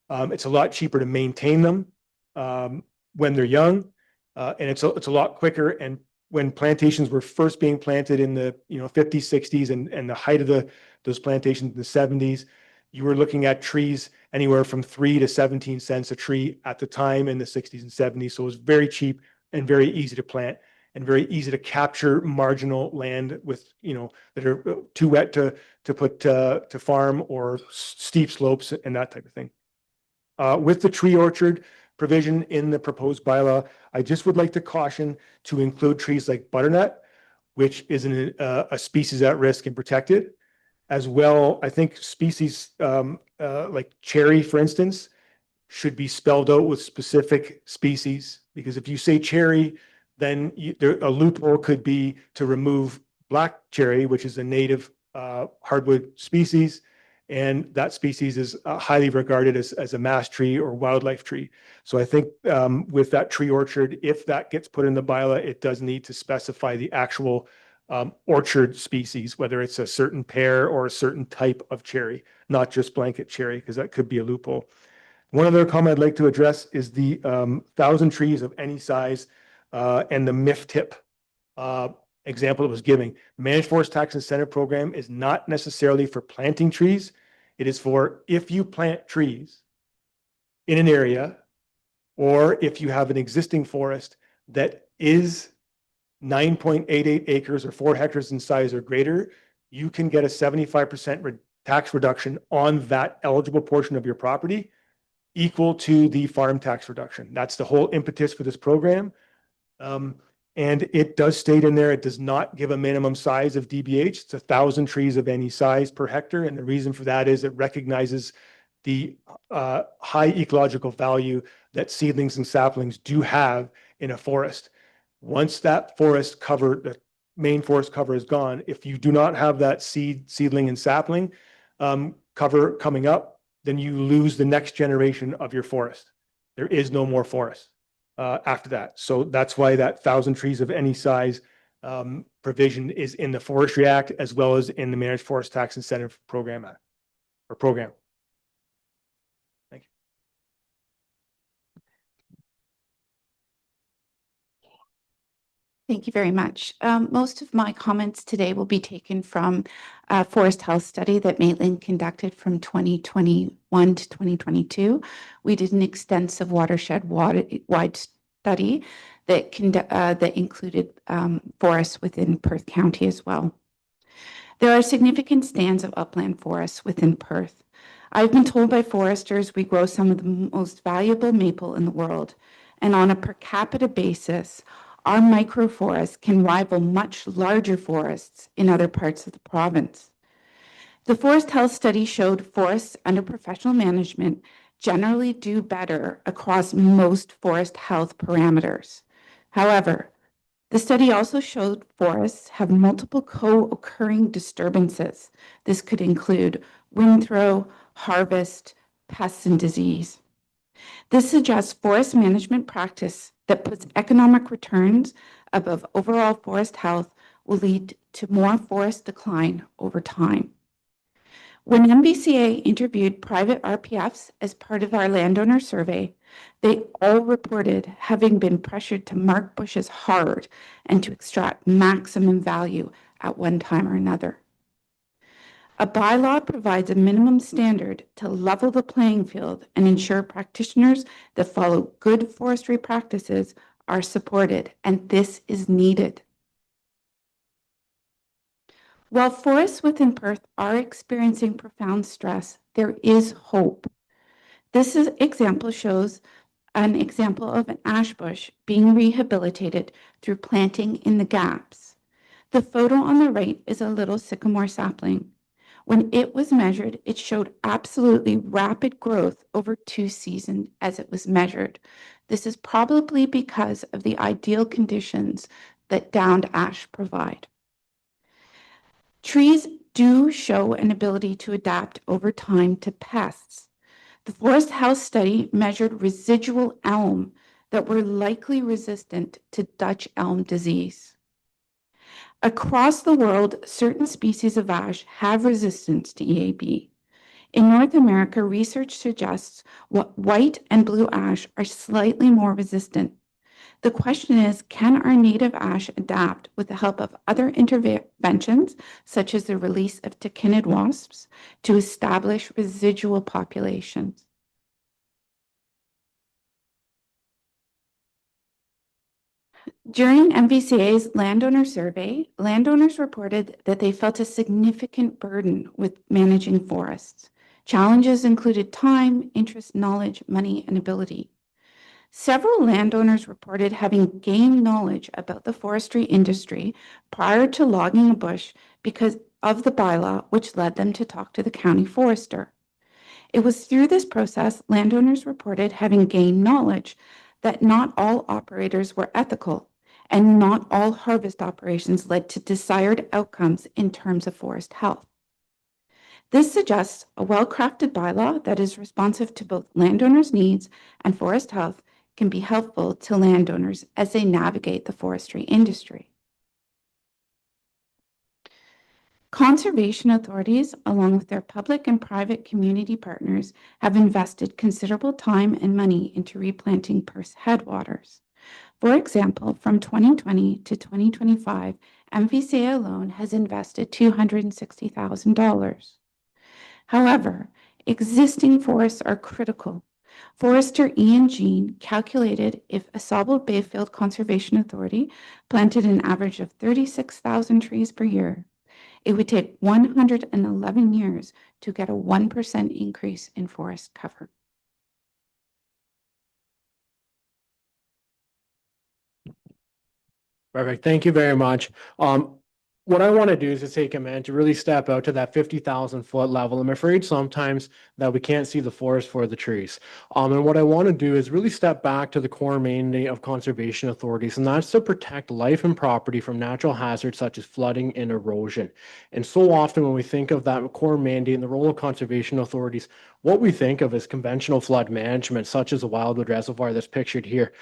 It's a lot cheaper to maintain them when they're young, and it's a lot quicker. And when plantations were first being planted in the 50s, 60s, and the height of those plantations in the 70s, you were looking at trees anywhere from 3 to 17 cents a tree at the time in the 60s and 70s. So it was very cheap and very easy to plant and very easy to capture marginal land with, that are too wet to put to farm, or steep slopes and that type of thing. With the tree orchard provision in the proposed bylaw, I just would like to caution to include trees like butternut, which is a species at risk and protected. As well, I think species like cherry, for instance, should be spelled out with specific species, because if you say cherry, then a loophole could be to remove black cherry, which is a native hardwood species, and that species is highly regarded as a mass tree or wildlife tree. So I think with that tree orchard, if that gets put in the bylaw, it does need to specify the actual orchard species, whether it's a certain pear or a certain type of cherry, not just blanket cherry, because that could be a loophole. One other comment I'd like to address is the 1,000 trees of any size and the MIF tip example it was giving. The Managed Forest Tax Incentive Program is not necessarily for planting trees. It is for if you plant trees in an area, or if you have an existing forest that is 9.88 acres or 4 hectares in size or greater, you can get a 75% tax reduction on that eligible portion of your property equal to the farm tax reduction. That's the whole impetus for this program. And it does state in there, it does not give a minimum size of DBH. It's 1,000 trees of any size per hectare. And the reason for that is it recognizes the high ecological value that seedlings and saplings do have in a forest. Once that forest cover, the main forest cover is gone, if you do not have that seedling and sapling cover coming up, then you lose the next generation of your forest. There is no more forest after that. So that's why that 1,000 trees of any size provision is in the Forestry Act as well as in the Managed Forest Tax Incentive Program Act or program. Thank you. Thank you very much. Most of my comments today will be taken from a forest health study that Maitland conducted from 2021 to 2022. We did an extensive watershed-wide study that included forests within Perth County as well. There are significant stands of upland forests within Perth. I've been told by foresters we grow some of the most valuable maple in the world, and on a per capita basis, our microforests can rival much larger forests in other parts of the province. The forest health study showed forests under professional management generally do better across most forest health parameters. However, the study also showed forests have multiple co-occurring disturbances. This could include wind throw, harvest, pests, and disease. This suggests forest management practice that puts economic returns above overall forest health will lead to more forest decline over time. When MBCA interviewed private RPFs as part of our landowner survey, they all reported having been pressured to mark bushes hard and to extract maximum value at one time or another. A bylaw provides a minimum standard to level the playing field and ensure practitioners that follow good forestry practices are supported, and this is needed. While forests within Perth are experiencing profound stress, there is hope. This example shows an example of an ash bush being rehabilitated through planting in the gaps. The photo on the right is a little sycamore sapling. When it was measured, it showed absolutely rapid growth over 2 seasons as it was measured. This is probably because of the ideal conditions that downed ash provide. Trees do show an ability to adapt over time to pests. The Forest Health study measured residual elm that were likely resistant to Dutch elm disease. Across the world, certain species of ash have resistance to EAB. In North America, research suggests white and blue ash are slightly more resistant. The question is, can our native ash adapt with the help of other interventions, such as the release of tachinid wasps, to establish residual populations? During MVCA's landowner survey, landowners reported that they felt a significant burden with managing forests. Challenges included time, interest, knowledge, money, and ability. Several landowners reported having gained knowledge about the forestry industry prior to logging a bush because of the bylaw, which led them to talk to the county forester. It was through this process landowners reported having gained knowledge that not all operators were ethical and not all harvest operations led to desired outcomes in terms of forest health. This suggests a well-crafted bylaw that is responsive to both landowners' needs and forest health can be helpful to landowners as they navigate the forestry industry. Conservation authorities, along with their public and private community partners, have invested considerable time and money into replanting Perth's headwaters. For example, from 2020 to 2025, MVCA alone has invested $260,000. However, existing forests are critical. Forester Ian Jean calculated if a Sauble Bayfield Conservation Authority planted an average of 36,000 trees per year, it would take 111 years to get a 1% increase in forest cover. Perfect. Thank you very much. What I want to do is to take a minute to really step out to that 50,000-foot level. I'm afraid sometimes that we can't see the forest for the trees. And what I want to do is really step back to the core mandate of conservation authorities, and that's to protect life and property from natural hazards such as flooding and erosion. And so often when we think of that core mandate and the role of conservation authorities, what we think of is conventional flood management, such as a wildwood reservoir that's pictured here.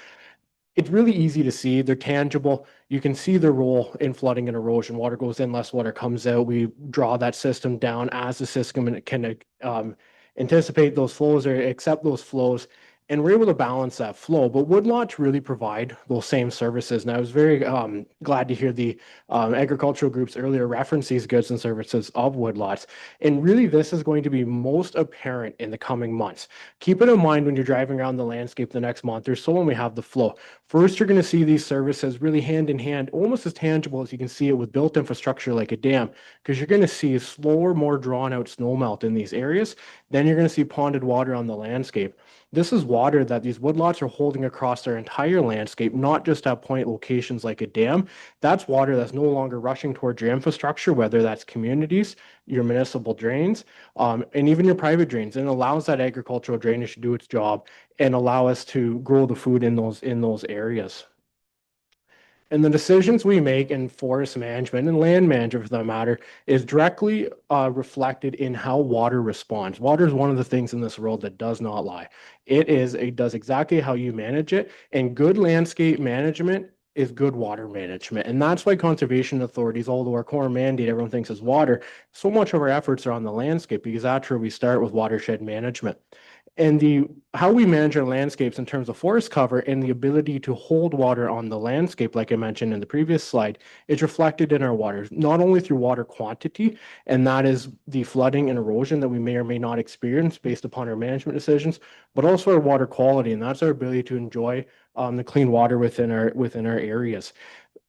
It's really easy to see. They're tangible. You can see the role in flooding and erosion. Water goes in, less water comes out. We draw that system down as the system can anticipate those flows or accept those flows. And we're able to balance that flow. But woodlots really provide those same services. And I was very glad to hear the agricultural groups earlier reference these goods and services of woodlots. And really, this is going to be most apparent in the coming months. Keep it in mind when you're driving around the landscape the next month or so when we have the flow. First, you're going to see these services really hand in hand, almost as tangible as you can see it with built infrastructure like a dam, because you're going to see slower, more drawn out snowmelt in these areas. Then you're going to see ponded water on the landscape. This is water that these woodlots are holding across their entire landscape, not just at point locations like a dam. That's water that's no longer rushing towards your infrastructure, whether that's communities, your municipal drains, and even your private drains, and allows that agricultural drainage to do its job and allow us to grow the food in those areas. And the decisions we make in forest management and land management, for that matter, is directly reflected in how water responds. Water is one of the things in this world that does not lie. It does exactly how you manage it, and good landscape management is good water management. And that's why conservation authorities, although our core mandate everyone thinks is water, so much of our efforts are on the landscape, because that's where we start with watershed management. And how we manage our landscapes in terms of forest cover and the ability to hold water on the landscape, like I mentioned in the previous slide, is reflected in our waters, not only through water quantity, and that is the flooding and erosion that we may or may not experience based upon our management decisions, but also our water quality, and that's our ability to enjoy the clean water within our areas.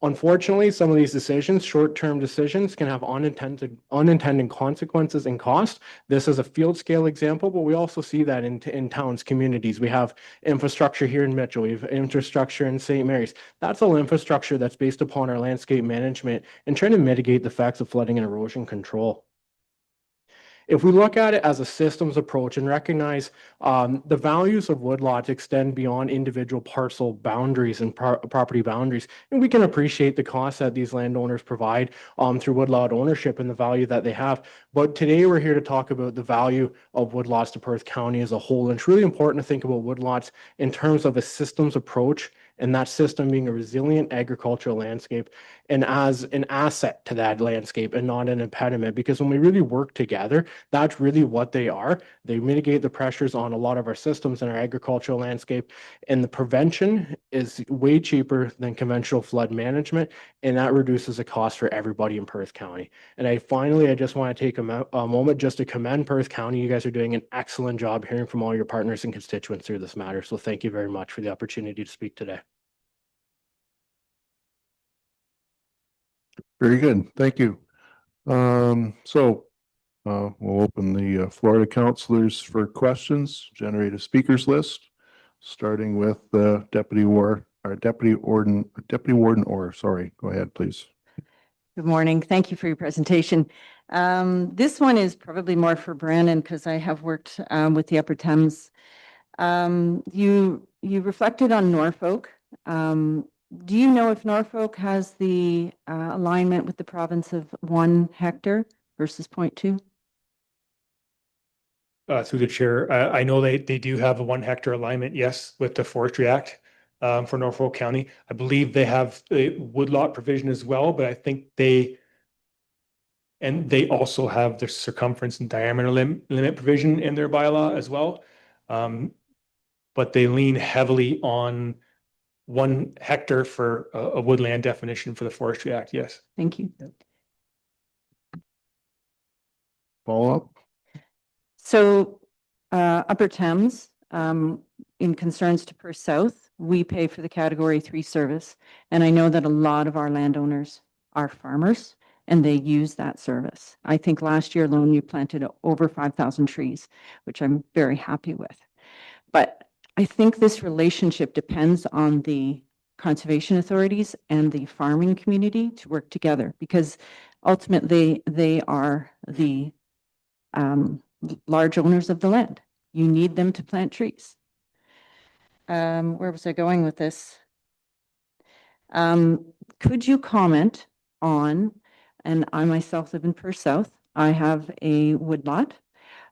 Unfortunately, some of these decisions, short-term decisions, can have unintended consequences and cost. This is a field scale example, but we also see that in towns, communities. We have infrastructure here in Mitchell. We have infrastructure in St. Mary's. That's all infrastructure that's based upon our landscape management and trying to mitigate the effects of flooding and erosion control. If we look at it as a systems approach and recognize the values of woodlots extend beyond individual parcel boundaries and property boundaries, and we can appreciate the costs that these landowners provide through woodlot ownership and the value that they have. But today we're here to talk about the value of woodlots to Perth County as a whole. And it's really important to think about woodlots in terms of a systems approach, and that system being a resilient agricultural landscape and as an asset to that landscape and not an impediment. Because when we really work together, that's really what they are. They mitigate the pressures on a lot of our systems in our agricultural landscape, and the prevention is way cheaper than conventional flood management, and that reduces the cost for everybody in Perth County. And I just want to take a moment just to commend Perth County. You guys are doing an excellent job hearing from all your partners and constituents through this matter. So thank you very much for the opportunity to speak today. Very good. Thank you. We'll open the floor to councilors for questions, generate a speakers list, starting with the Deputy Warden Orr. Sorry, go ahead, please. Good morning. Thank you for your presentation. This one is probably more for Brandon because I have worked with the Upper Thames. You reflected on Norfolk. Do you know if Norfolk has the alignment with the province of 1 hectare versus 0.2? Through the chair, I know they do have a 1 hectare alignment, yes, with the Forestry Act for Norfolk County. I believe they have a woodlot provision as well, but I think they also have their circumference and diameter limit provision in their bylaw as well. But they lean heavily on 1 hectare for a woodland definition for the Forestry Act, yes. Thank you. Follow up? So Upper Thames, in concerns to Perth South, we pay for the Category 3 service. And I know that a lot of our landowners are farmers and they use that service. I think last year alone you planted over 5,000 trees, which I'm very happy with. But I think this relationship depends on the conservation authorities and the farming community to work together, because ultimately they are the large owners of the land. You need them to plant trees. Where was I going with this? Could you comment on, and I myself live in Perth South, I have a woodlot.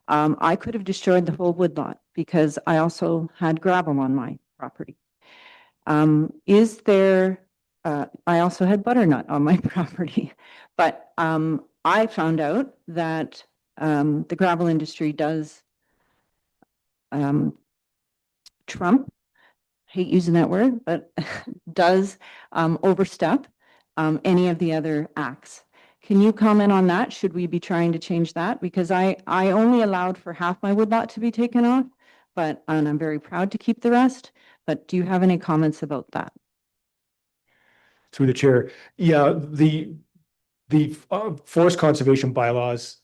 I could have destroyed the whole woodlot because I also had gravel on my property. Is there, I also had butternut on my property, but I found out that the gravel industry does trump, hate using that word, but does overstep any of the other acts. Can you comment on that? Should we be trying to change that? Because I only allowed for half my woodlot to be taken off, but, and I'm very proud to keep the rest, but do you have any comments about that? Through the chair, yeah, the forest conservation bylaws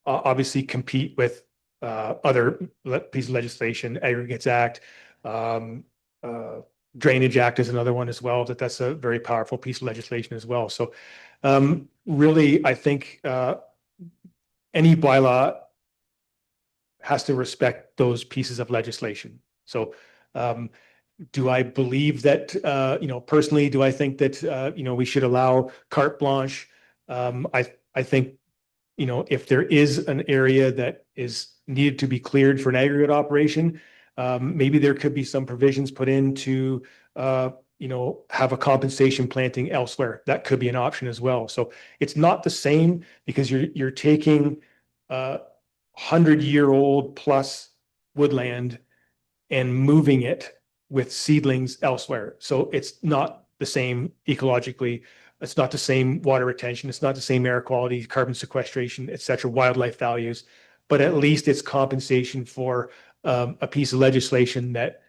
obviously compete with other pieces of legislation. Aggregates Act, Drainage Act is another one as well. That's a very powerful piece of legislation as well. So really, I think any bylaw has to respect those pieces of legislation. So do I believe that, personally, do I think that, we should allow carte blanche? I think, if there is an area that is needed to be cleared for an aggregate operation, maybe there could be some provisions put in to, have a compensation planting elsewhere. That could be an option as well. So it's not the same because you're taking 100-year-old plus woodland and moving it with seedlings elsewhere. So it's not the same ecologically. It's not the same water retention. It's not the same air quality, carbon sequestration, et cetera, wildlife values. But at least it's compensation for a piece of legislation that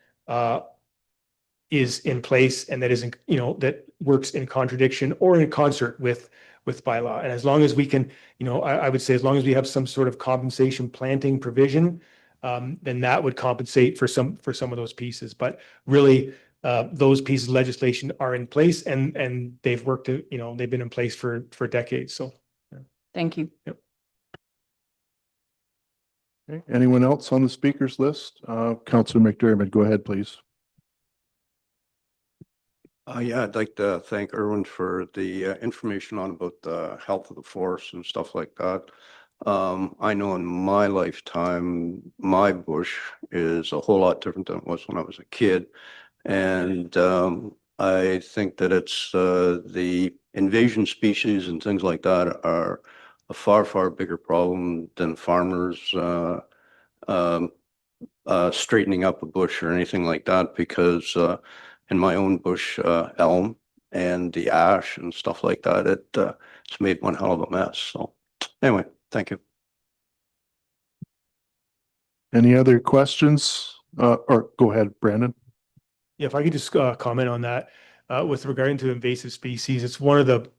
is in place and that isn't, that works in contradiction or in concert with bylaw. And as long as we can, I would say as long as we have some sort of compensation planting provision, then that would compensate for some of those pieces. But really, those pieces of legislation are in place and they've worked, they've been in place for decades. So. Yeah. Thank you. Yep. Okay. Anyone else on the speakers list? Councillor McDermott, go ahead, please. Yeah, I'd like to thank Erwin for the information on about the health of the forest and stuff like that. I know in my lifetime, my bush is a whole lot different than it was when I was a kid. And I think that it's the invasion species and things like that are a far, far bigger problem than farmers straightening up a bush or anything like that, because in my own bush, elm and the ash and stuff like that, it's made one hell of a mess. So anyway, thank you. Any other questions? Or go ahead, Brandon. Yeah, if I could just comment on that with regarding to invasive species, it's one of the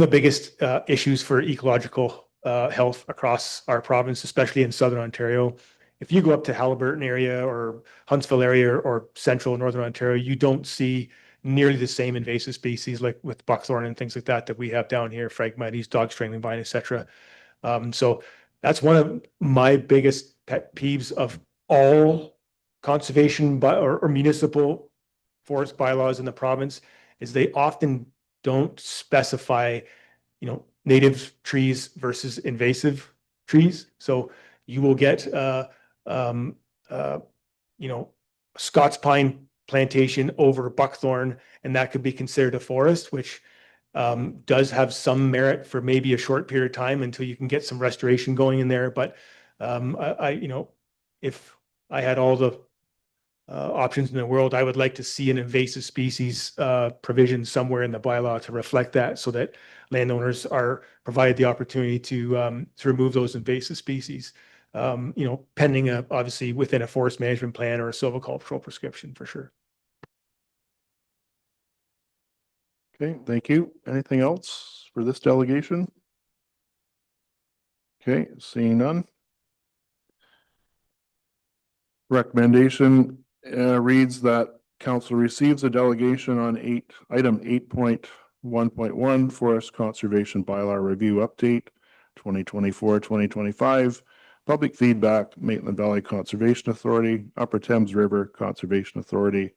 biggest issues for ecological health across our province, especially in Southern Ontario. If you go up to Haliburton area or Huntsville area or central Northern Ontario, you don't see nearly the same invasive species like with buckthorn and things like that we have down here, Phragmites, dog strangling vine, etc. So that's one of my biggest pet peeves of all conservation or municipal forest bylaws in the province is they often don't specify, native trees versus invasive trees. So you will get, Scots pine plantation over buckthorn, and that could be considered a forest, which does have some merit for maybe a short period of time until you can get some restoration going in there. But if I had all the options in the world, I would like to see an invasive species provision somewhere in the bylaw to reflect that, so that landowners are provided the opportunity to remove those invasive species. Pending obviously within a forest management plan or a silvicultural prescription for sure. Okay, thank you. Anything else for this delegation? Okay, seeing none. Recommendation reads that council receives a delegation on item 8.1.1 Forest Conservation Bylaw Review Update 2024-2025. Public feedback, Maitland Valley Conservation Authority, Upper Thames River Conservation Authority,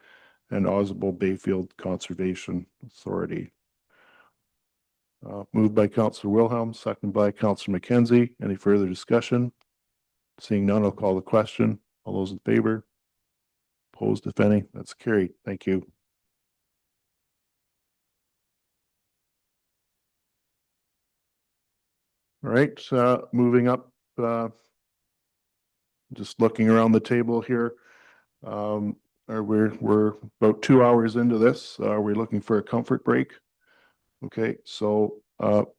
and Oswald Bayfield Conservation Authority. Moved by Councillor Wilhelm, second by Councillor McKenzie. Any further discussion? Seeing none, I'll call the question. All those in favor? Opposed, if any? That's carried. Thank you. All right, moving up, just looking around the table here. We're about 2 hours into this. Are we looking for a comfort break? Okay, so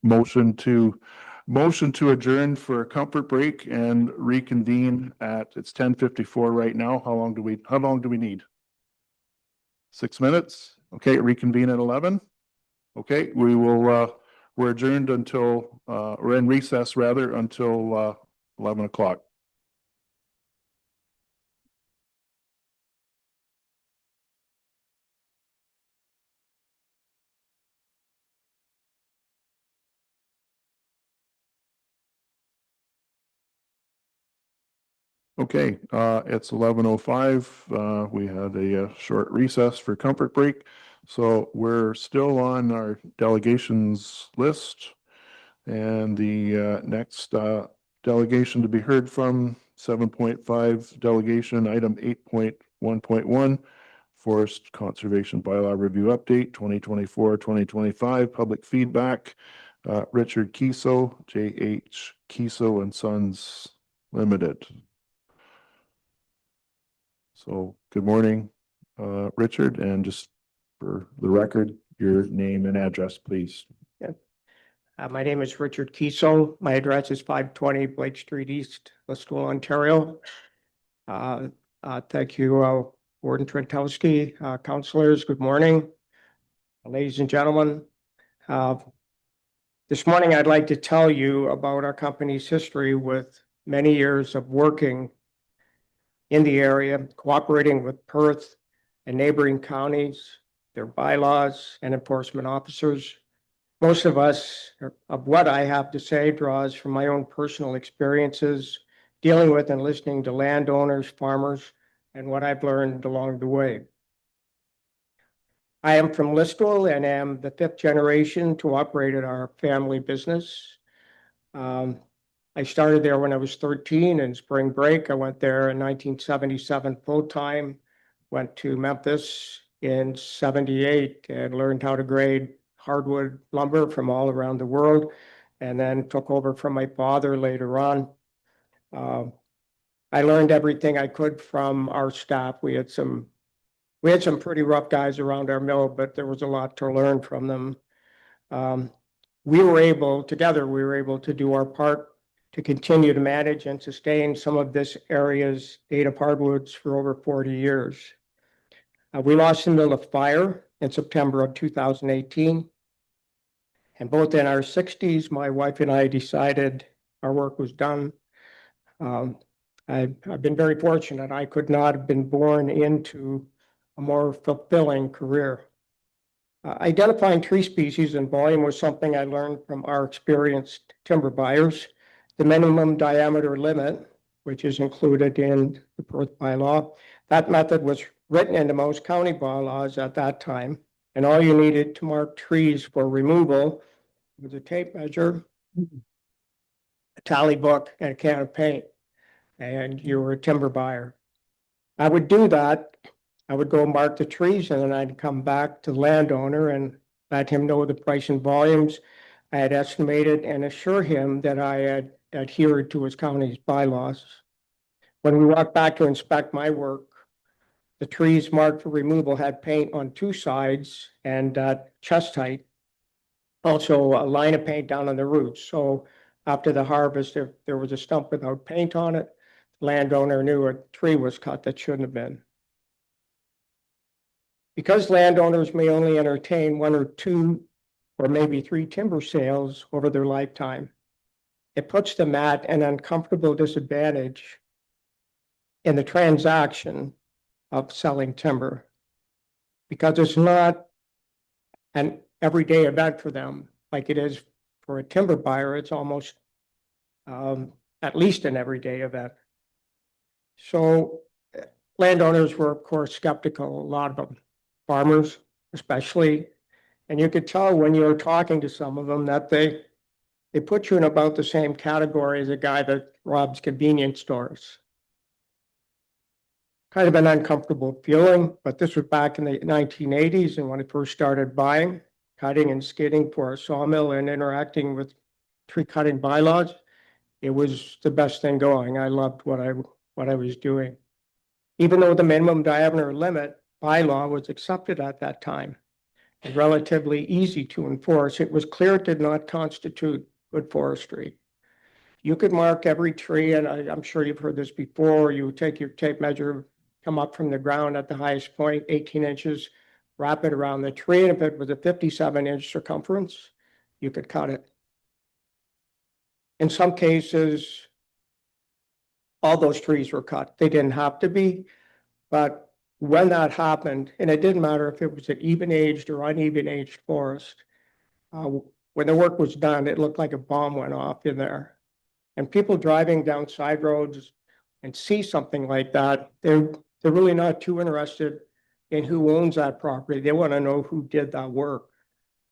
motion to adjourn for a comfort break and reconvene at, it's 10:54 right now. How long do we need? 6 minutes? Okay, reconvene at 11. Okay, we're adjourned until we're in recess rather until 11 o'clock. Okay, it's 11:05. We had a short recess for comfort break. So we're still on our delegations list. And the next delegation to be heard from, 7.5 delegation, item 8.1.1, Forest Conservation Bylaw Review Update 2024-2025, public feedback, Richard Kiso, J.H. Kiso and Sons Limited. So good morning, Richard, and just for the record, your name and address, please. My name is Richard Kiso. My address is 520 Blake Street East, Listowel, Ontario. Thank you, Warden Trentowski, councilors. Good morning, ladies and gentlemen. This morning, I'd like to tell you about our company's history with many years of working in the area, cooperating with Perth and neighboring counties, their bylaws and enforcement officers. Most of what I have to say draws from my own personal experiences dealing with and listening to landowners, farmers, and what I've learned along the way. I am from Listowel and am the 5th generation to operate at our family business. I started there when I was 13 in spring break. I went there in 1977 full-time, went to Memphis in 78 and learned how to grade hardwood lumber from all around the world, and then took over from my father later on. I learned everything I could from our staff. We had some pretty rough guys around our mill, but there was a lot to learn from them. We were able to do our part to continue to manage and sustain some of this area's native hardwoods for over 40 years. We lost the mill to fire in September of 2018. And both in our 60s, my wife and I decided our work was done. I've been very fortunate. I could not have been born into a more fulfilling career. Identifying tree species and volume was something I learned from our experienced timber buyers. The minimum diameter limit, which is included in the Perth bylaw, that method was written into most county bylaws at that time. And all you needed to mark trees for removal was a tape measure, a tally book, and a can of paint. And you were a timber buyer. I would do that. I would go mark the trees, and then I'd come back to the landowner and let him know the price and volumes I had estimated and assure him that I had adhered to his county's bylaws. When we walked back to inspect my work, the trees marked for removal had paint on 2 sides and chest height. Also a line of paint down on the roots. So after the harvest, if there was a stump without paint on it, the landowner knew a tree was cut that shouldn't have been. Because landowners may only entertain 1 or 2 or maybe 3 timber sales over their lifetime, it puts them at an uncomfortable disadvantage in the transaction of selling timber. because it's not an everyday event for them like it is for a timber buyer. It's almost at least an everyday event. So landowners were, of course, skeptical, a lot of them, farmers especially. And you could tell when you were talking to some of them that they put you in about the same category as a guy that robs convenience stores. Kind of an uncomfortable feeling, but this was back in the 1980s, and when I first started buying, cutting and skidding for a sawmill and interacting with tree cutting bylaws, it was the best thing going. I loved what I was doing. Even though the minimum diameter limit bylaw was accepted at that time and relatively easy to enforce, it was clear it did not constitute good forestry. You could mark every tree, and I'm sure you've heard this before. You take your tape measure, come up from the ground at the highest point, 18 inches, wrap it around the tree, and if it was a 57-inch circumference, you could cut it. In some cases, all those trees were cut. They didn't have to be, but when that happened, and it didn't matter if it was an even-aged or uneven-aged forest, when the work was done, it looked like a bomb went off in there. And people driving down side roads and see something like that, they're really not too interested in who owns that property. They want to know who did that work,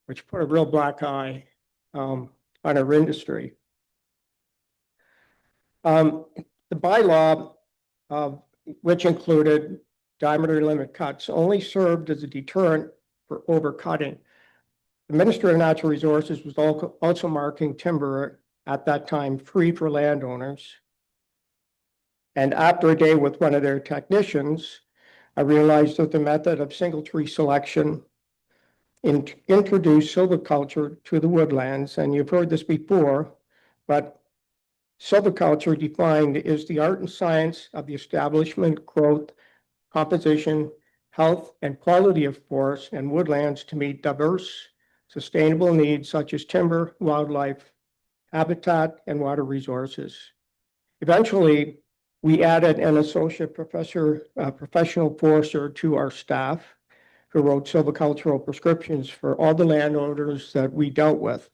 which put a real black eye on our industry. The bylaw, which included diameter limit cuts, only served as a deterrent for overcutting. The Minister of Natural Resources was also marking timber at that time free for landowners. And after a day with one of their technicians, I realized that the method of single tree selection introduced silviculture to the woodlands. And you've heard this before, but silviculture defined is the art and science of the establishment, growth, composition, health, and quality of forests and woodlands to meet diverse, sustainable needs such as timber, wildlife, habitat, and water resources. Eventually, we added an associate professor, professional forester to our staff who wrote silvicultural prescriptions for all the landowners that we dealt with.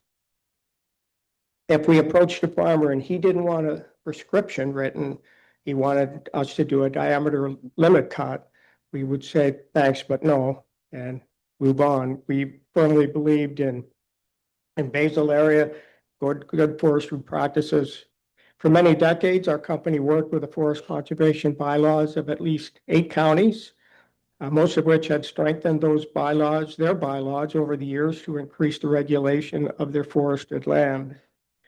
If we approached a farmer and he didn't want a prescription written, he wanted us to do a diameter limit cut, we would say, thanks, but no, and move on. We firmly believed in basal area, good forestry practices. For many decades, our company worked with the forest conservation bylaws of at least 8 counties, most of which had strengthened those bylaws, their bylaws over the years to increase the regulation of their forested land.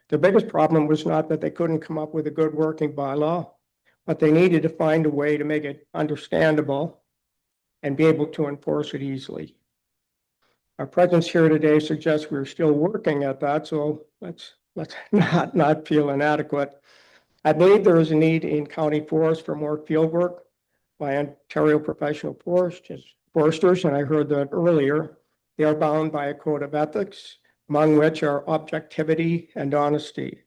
The biggest problem was not that they couldn't come up with a good working bylaw, but they needed to find a way to make it understandable and be able to enforce it easily. Our presence here today suggests we're still working at that, so let's not feel inadequate. I believe there is a need in county forests for more field work by Ontario professional foresters, and I heard that earlier. They are bound by a code of ethics, among which are objectivity and honesty.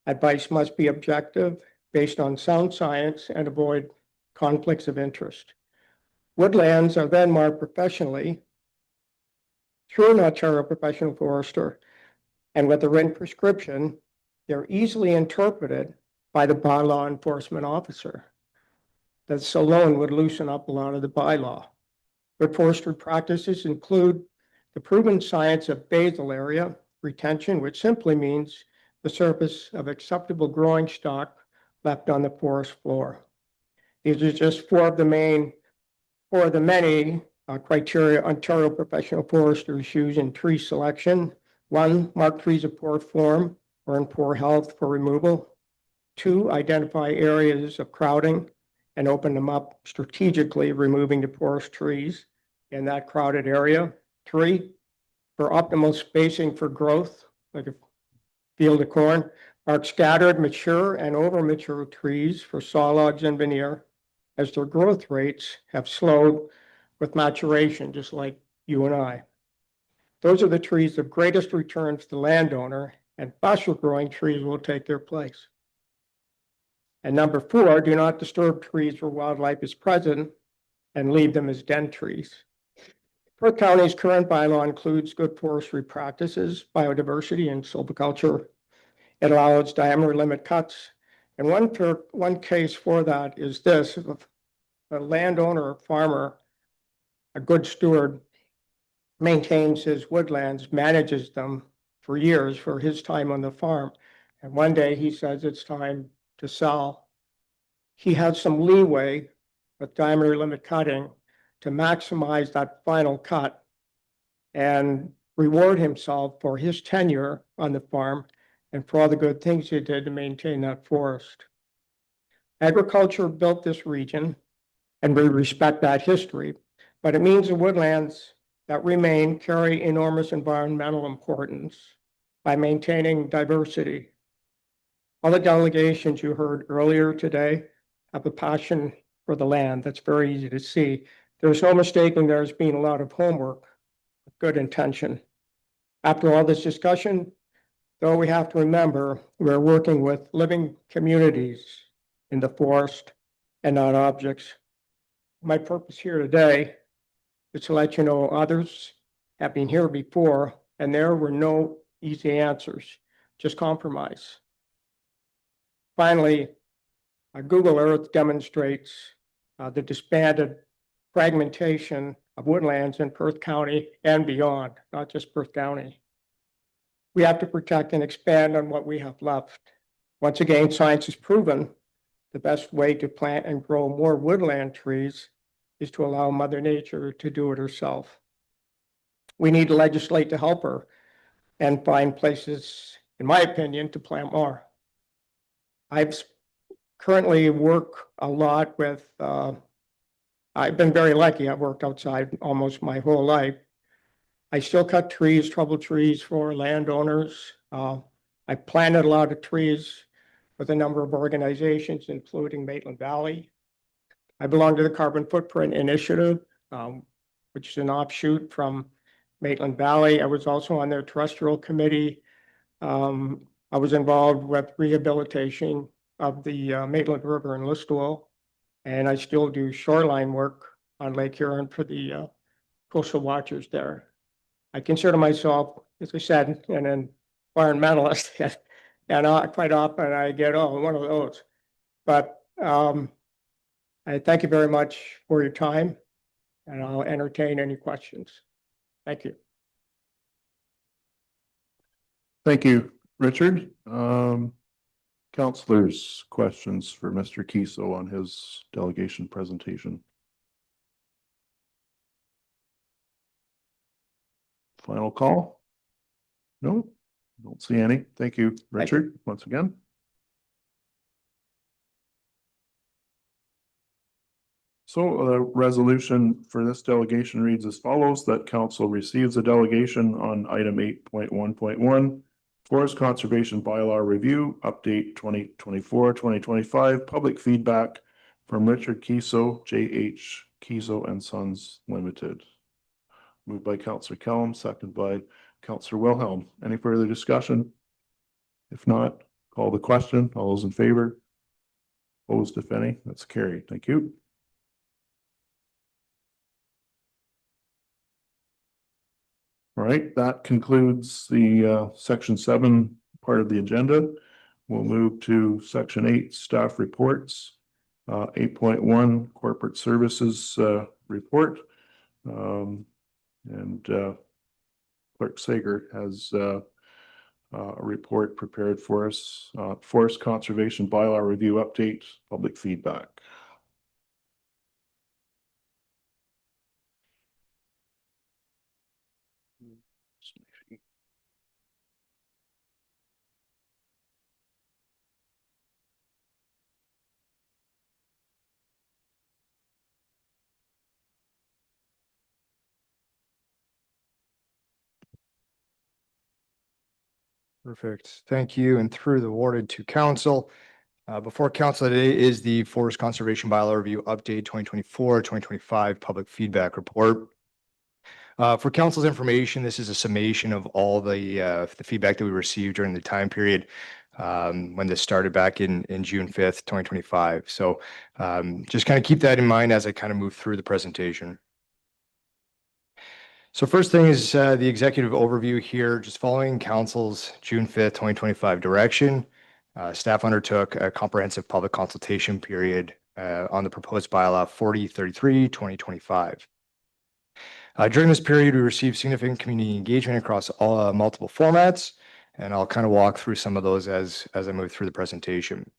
Advice must be objective, based on sound science, and avoid conflicts of interest. Woodlands are then marked professionally through an Ontario professional forester, and with a written prescription, they're easily interpreted by the bylaw enforcement officer. This alone would loosen up a lot of the bylaw. Good forestry practices include the proven science of basal area retention, which simply means the surface of acceptable growing stock left on the forest floor. These are just four of the many criteria Ontario professional foresters use in tree selection. 1, mark trees of poor form or in poor health for removal. 2, identify areas of crowding and open them up strategically, removing the poorest trees in that crowded area. 3, for optimal spacing for growth, like a field of corn, mark scattered, mature, and over mature trees for saw logs and veneer, as their growth rates have slowed with maturation, just like you and I. Those are the trees of greatest returns to the landowner, and faster growing trees will take their place. And number 4, do not disturb trees where wildlife is present and leave them as den trees. Perth County's current bylaw includes good forestry practices, biodiversity, and silviculture. It allows diameter limit cuts. And one case for that is this: if a landowner or farmer, a good steward, maintains his woodlands, manages them for years for his time on the farm, and one day he says it's time to sell, he has some leeway with diameter limit cutting to maximize that final cut and reward himself for his tenure on the farm and for all the good things he did to maintain that forest. Agriculture built this region, and we respect that history, but it means the woodlands that remain carry enormous environmental importance by maintaining diversity. All the delegations you heard earlier today have a passion for the land. That's very easy to see. There's no mistaking there's been a lot of homework, good intention. After all this discussion, though, we have to remember we're working with living communities in the forest and not objects. My purpose here today is to let you know others have been here before, and there were no easy answers, just compromise. Finally, Google Earth demonstrates the disbanded fragmentation of woodlands in Perth County and beyond, not just Perth County. We have to protect and expand on what we have left. Once again, science has proven the best way to plant and grow more woodland trees is to allow Mother Nature to do it herself. We need to legislate to help her and find places, in my opinion, to plant more. I've currently work a lot with, I've been very lucky. I've worked outside almost my whole life. I still cut trees, trouble trees for landowners. I planted a lot of trees with a number of organizations, including Maitland Valley. I belong to the Carbon Footprint Initiative, which is an offshoot from Maitland Valley. I was also on their terrestrial committee. I was involved with rehabilitation of the Maitland River in Listowel, and I still do shoreline work on Lake Huron for the coastal watchers there. I consider myself, as I said, an environmentalist, and quite often I get, oh, one of those. But I thank you very much for your time, and I'll entertain any questions. Thank you. Thank you, Richard. Councilors, questions for Mr. Kiso on his delegation presentation? Final call? No, don't see any. Thank you, Richard, once again. So the resolution for this delegation reads as follows: that council receives a delegation on item 8.1.1, Forest Conservation Bylaw Review, Update 2024-2025, public feedback from Richard Kiso, J.H. Kiso and Sons Limited. Moved by Councillor Kellum, seconded by Councillor Wilhelm. Any further discussion? If not, call the question. All those in favor? Opposed, if any? That's carried. Thank you. All right, that concludes the section 7 part of the agenda. We'll move to section 8, staff reports. 8.1, corporate services report. Clerk Sager has a report prepared for us. Forest Conservation Bylaw Review Update, public feedback. Perfect. Thank you. And through the warden to council. Before council today is the Forest Conservation Bylaw Review Update 2024-2025 Public Feedback Report. For council's information, this is a summation of all the feedback that we received during the time period when this started back in June 5th, 2025. So just kind of keep that in mind as I kind of move through the presentation. So first thing is the executive overview here, just following council's June 5th, 2025 direction. Staff undertook a comprehensive public consultation period on the proposed bylaw 4033/2025. During this period, we received significant community engagement across all multiple formats, and I'll kind of walk through some of those as I move through the presentation.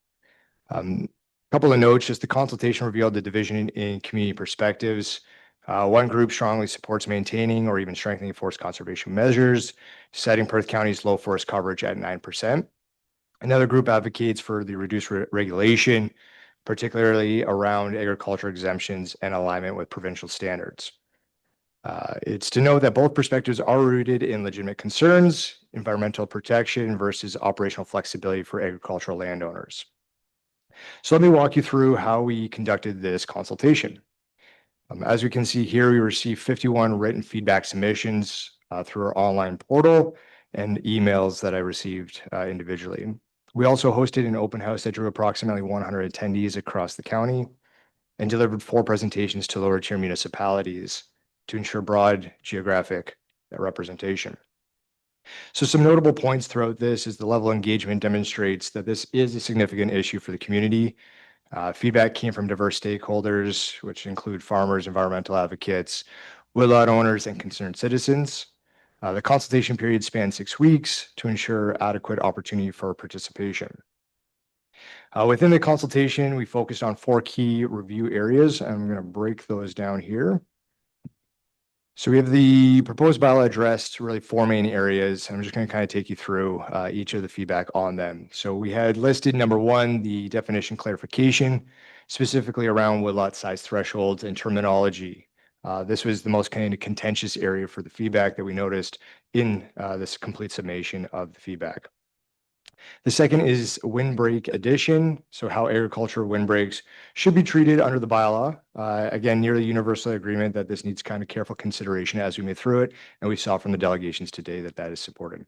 Couple of notes, just the consultation revealed the division in community perspectives. One group strongly supports maintaining or even strengthening forest conservation measures, setting Perth County's low forest coverage at 9%. Another group advocates for the reduced regulation, particularly around agriculture exemptions and alignment with provincial standards. It's to note that both perspectives are rooted in legitimate concerns, environmental protection versus operational flexibility for agricultural landowners. So let me walk you through how we conducted this consultation. As we can see here, we received 51 written feedback submissions through our online portal and emails that I received individually. We also hosted an open house that drew approximately 100 attendees across the county and delivered 4 presentations to lower tier municipalities to ensure broad geographic representation. So some notable points throughout this is the level of engagement demonstrates that this is a significant issue for the community. Feedback came from diverse stakeholders, which include farmers, environmental advocates, woodlot owners, and concerned citizens. The consultation period spanned 6 weeks to ensure adequate opportunity for participation. Within the consultation, we focused on 4 key review areas. I'm going to break those down here. So we have the proposed bylaw addressed really 4 main areas. I'm just going to kind of take you through each of the feedback on them. So we had listed number 1, the definition clarification, specifically around woodlot size thresholds and terminology. This was the most kind of contentious area for the feedback that we noticed in this complete summation of the feedback. The second is windbreak addition. So how agricultural windbreaks should be treated under the bylaw. Again, nearly universal agreement that this needs kind of careful consideration as we move through it. And we saw from the delegations today that that is supported.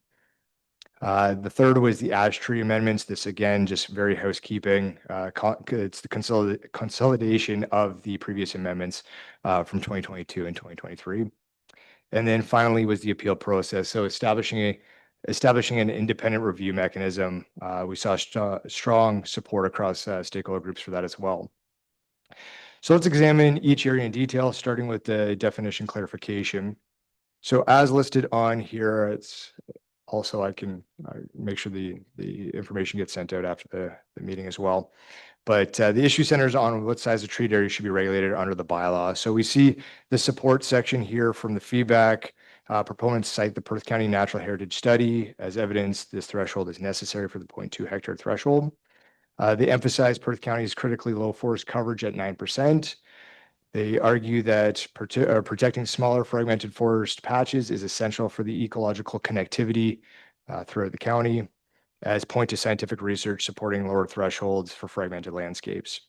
The third was the ash tree amendments. This again, just very housekeeping. It's the consolidation of the previous amendments from 2022 and 2023. And then finally was the appeal process. So establishing an independent review mechanism. We saw strong support across stakeholder groups for that as well. So let's examine each area in detail, starting with the definition clarification. So as listed on here, it's also I can make sure the information gets sent out after the meeting as well. But the issue centers on what size of treat area should be regulated under the bylaw. So we see the support section here from the feedback. Proponents cite the Perth County Natural Heritage Study as evidence this threshold is necessary for the 0.2 hectare threshold. They emphasize Perth County's critically low forest coverage at 9%. They argue that protecting smaller fragmented forest patches is essential for the ecological connectivity throughout the county, as point to scientific research supporting lower thresholds for fragmented landscapes.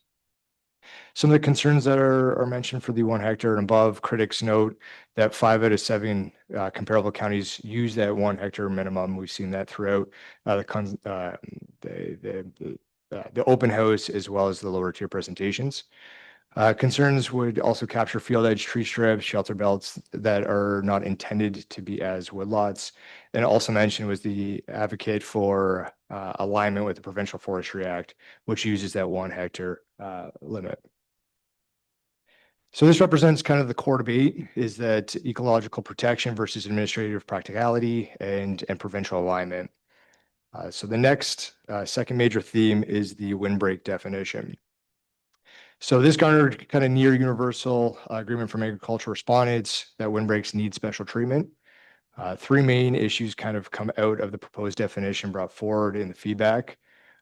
Some of the concerns that are mentioned for the 1 hectare and above, critics note that 5 out of 7 comparable counties use that 1 hectare minimum. We've seen that throughout the open house as well as the lower tier presentations. Concerns would also capture field edge tree strips, shelter belts that are not intended to be as woodlots. And also mentioned was the advocate for alignment with the Provincial Forestry Act, which uses that 1 hectare limit. So this represents kind of the core debate is that ecological protection versus administrative practicality and provincial alignment. So the next second major theme is the windbreak definition. So this garnered kind of near universal agreement from agricultural respondents that windbreaks need special treatment. 3 main issues kind of come out of the proposed definition brought forward in the feedback.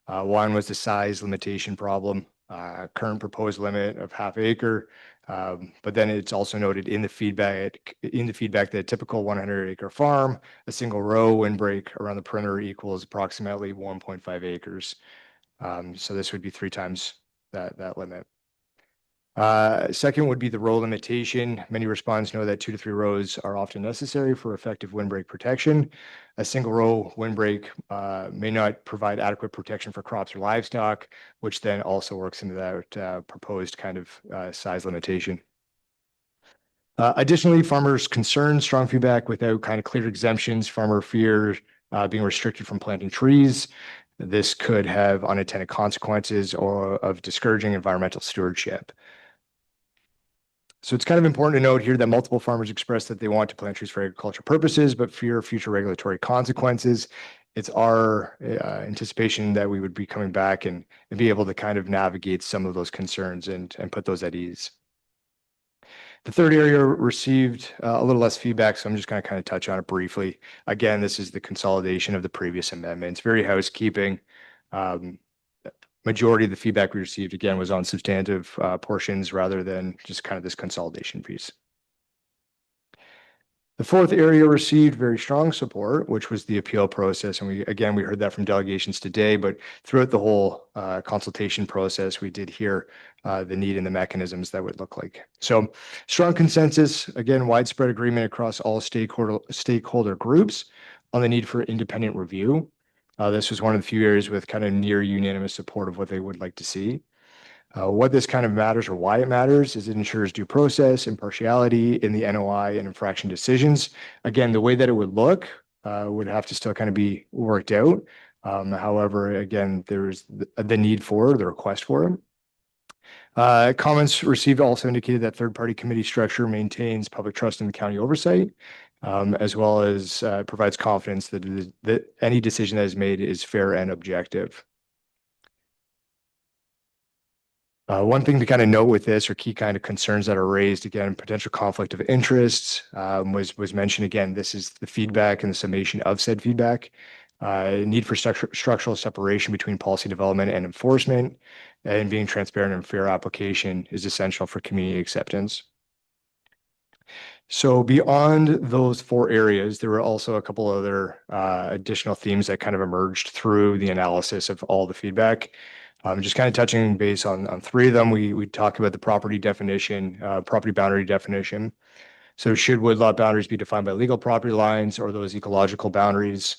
One was the size limitation problem, current proposed limit of half acre. But then it's also noted in the feedback that a typical 100-acre farm, a single row windbreak around the perimeter equals approximately 1.5 acres. So this would be 3 times that limit. Second would be the row limitation. Many respondents know that 2 to 3 rows are often necessary for effective windbreak protection. A single row windbreak may not provide adequate protection for crops or livestock, which then also works into that proposed kind of size limitation. Additionally, farmers' concerns, strong feedback without kind of clear exemptions, farmer fear being restricted from planting trees. This could have unintended consequences or of discouraging environmental stewardship. So it's kind of important to note here that multiple farmers expressed that they want to plant trees for agricultural purposes, but fear future regulatory consequences. It's our anticipation that we would be coming back and be able to kind of navigate some of those concerns and put those at ease. The third area received a little less feedback, so I'm just going to kind of touch on it briefly. Again, this is the consolidation of the previous amendments, very housekeeping. Majority of the feedback we received, again, was on substantive portions rather than just kind of this consolidation piece. The fourth area received very strong support, which was the appeal process. And we heard that from delegations today, but throughout the whole consultation process, we did hear the need and the mechanisms that would look like. So strong consensus, again, widespread agreement across all stakeholder groups on the need for independent review. This was one of the few areas with kind of near unanimous support of what they would like to see. What this kind of matters or why it matters is it ensures due process, impartiality in the NOI and infraction decisions. Again, the way that it would look would have to still kind of be worked out. However, again, there's the need for, the request for it. Comments received also indicated that third-party committee structure maintains public trust in the county oversight, as well as provides confidence that any decision that is made is fair and objective. One thing to kind of note with this or key kind of concerns that are raised, again, potential conflict of interests was mentioned. Again, this is the feedback and the summation of said feedback. Need for structural separation between policy development and enforcement, and being transparent and fair application is essential for community acceptance. So beyond those four areas, there were also a couple other additional themes that kind of emerged through the analysis of all the feedback. Just kind of touching base on three of them. We talked about the property definition, property boundary definition. So should woodlot boundaries be defined by legal property lines or those ecological boundaries?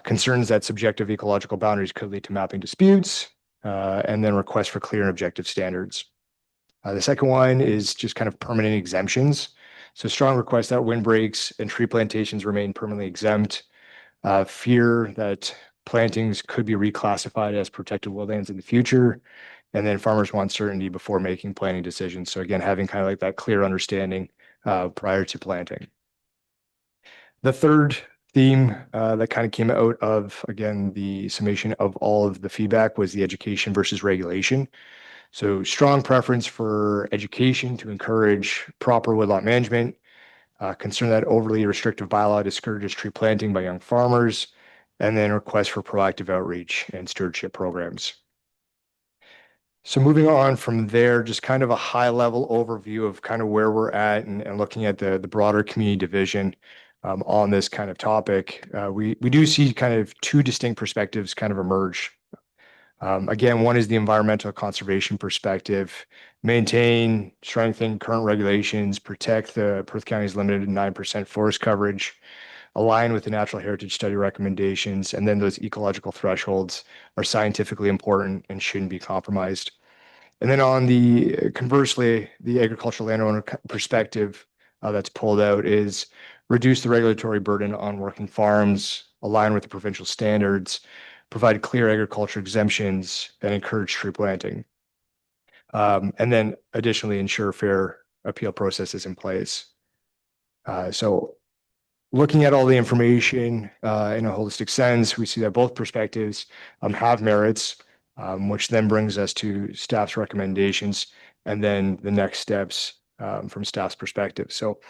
Concerns that subjective ecological boundaries could lead to mapping disputes, and then requests for clear and objective standards. The second one is just kind of permanent exemptions. So strong request that windbreaks and tree plantations remain permanently exempt. Fear that plantings could be reclassified as protected woodlands in the future. And then farmers want certainty before making planting decisions. So again, having kind of like that clear understanding prior to planting. The third theme that kind of came out of, again, the summation of all of the feedback was the education versus regulation. So strong preference for education to encourage proper woodlot management, concern that overly restrictive bylaw discourages tree planting by young farmers, and then requests for proactive outreach and stewardship programs. So moving on from there, just kind of a high level overview of kind of where we're at and looking at the broader community division on this kind of topic. We do see kind of two distinct perspectives kind of emerge. Again, one is the environmental conservation perspective, maintain, strengthen current regulations, protect the Perth County's limited 9% forest coverage, align with the natural heritage study recommendations, and then those ecological thresholds are scientifically important and shouldn't be compromised. And then on the conversely, the agricultural landowner perspective that's pulled out is reduce the regulatory burden on working farms, align with the provincial standards, provide clear agriculture exemptions, and encourage tree planting. And then additionally ensure fair appeal processes in place. So looking at all the information in a holistic sense, we see that both perspectives have merits, which then brings us to staff's recommendations and then the next steps from staff's perspective. So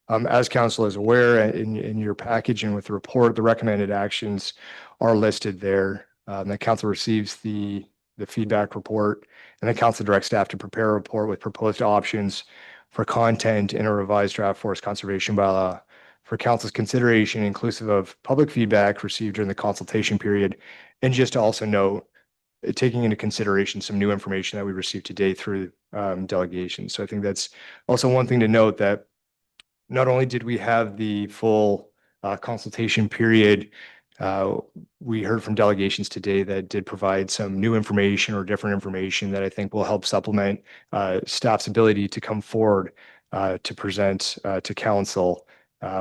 as council is aware, in your package and with the report, the recommended actions are listed there. The council receives the feedback report, and the council directs staff to prepare a report with proposed options for content in a revised draft forest conservation bylaw for council's consideration, inclusive of public feedback received during the consultation period. And just to also note, taking into consideration some new information that we received today through delegation. So I think that's also one thing to note, that not only did we have the full consultation period, we heard from delegations today that did provide some new information or different information that I think will help supplement staff's ability to come forward to present to council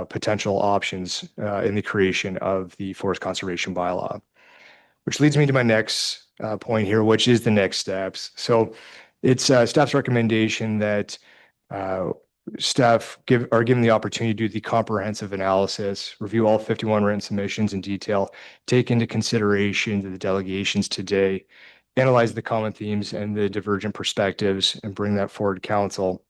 potential options in the creation of the forest conservation bylaw. Which leads me to my next point here, which is the next steps. So it's staff's recommendation that staff are given the opportunity to do the comprehensive analysis, review all 51 written submissions in detail, take into consideration the delegations today, analyze the common themes and the divergent perspectives, and bring that forward to council.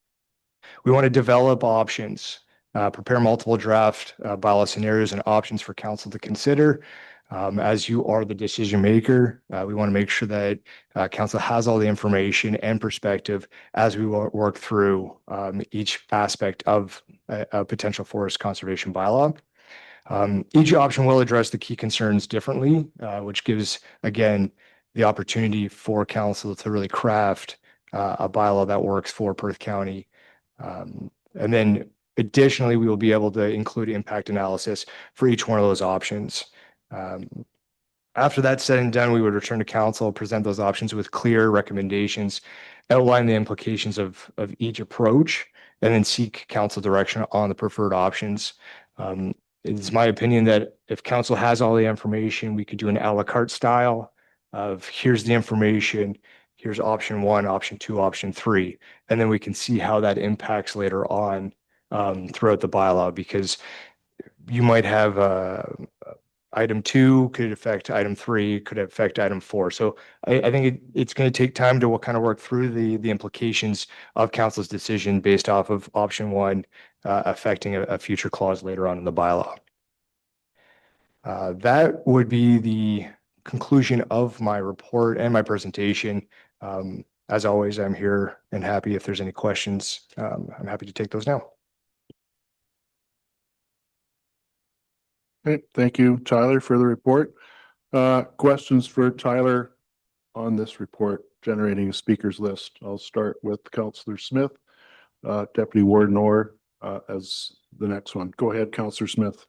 We want to develop options, prepare multiple draft bylaw scenarios and options for council to consider. As you are the decision maker, we want to make sure that council has all the information and perspective as we work through each aspect of a potential forest conservation bylaw. Each option will address the key concerns differently, which gives, again, the opportunity for council to really craft a bylaw that works for Perth County. And then additionally, we will be able to include impact analysis for each one of those options. After that's said and done, we would return to council, present those options with clear recommendations, outline the implications of each approach, and then seek council direction on the preferred options. It's my opinion that if council has all the information, we could do an a la carte style of here's the information, here's option 1, option 2, option 3, and then we can see how that impacts later on throughout the bylaw, because you might have item 2 could affect item 3, could affect item 4. So I think it's going to take time to kind of work through the implications of council's decision based off of option 1 affecting a future clause later on in the bylaw. That would be the conclusion of my report and my presentation. As always, I'm here and happy if there's any questions. I'm happy to take those now. Okay, thank you, Tyler, for the report. Questions for Tyler on this report, generating a speakers list. I'll start with Councillor Smith, Deputy Warden Orr, as the next one. Go ahead, Councillor Smith.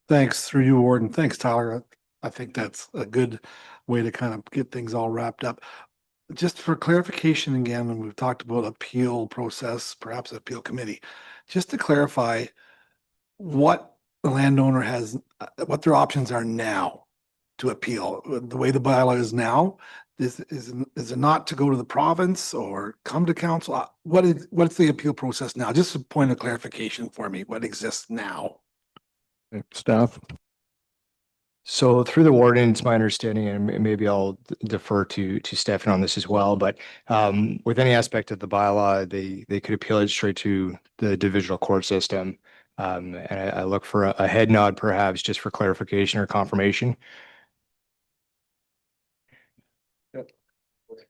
Thanks, through you, Warden. Thanks, Tyler. I think that's a good way to kind of get things all wrapped up. Just for clarification again, when we've talked about appeal process, perhaps appeal committee, just to clarify what the landowner has, what their options are now to appeal. The way the bylaw is now, is it not to go to the province or come to council? What's the appeal process now? Just a point of clarification for me, what exists now? Okay, staff. So through the warden, it's my understanding, and maybe I'll defer to Stefan on this as well, but with any aspect of the bylaw, they could appeal it straight to the divisional court system. And I look for a head nod perhaps just for clarification or confirmation.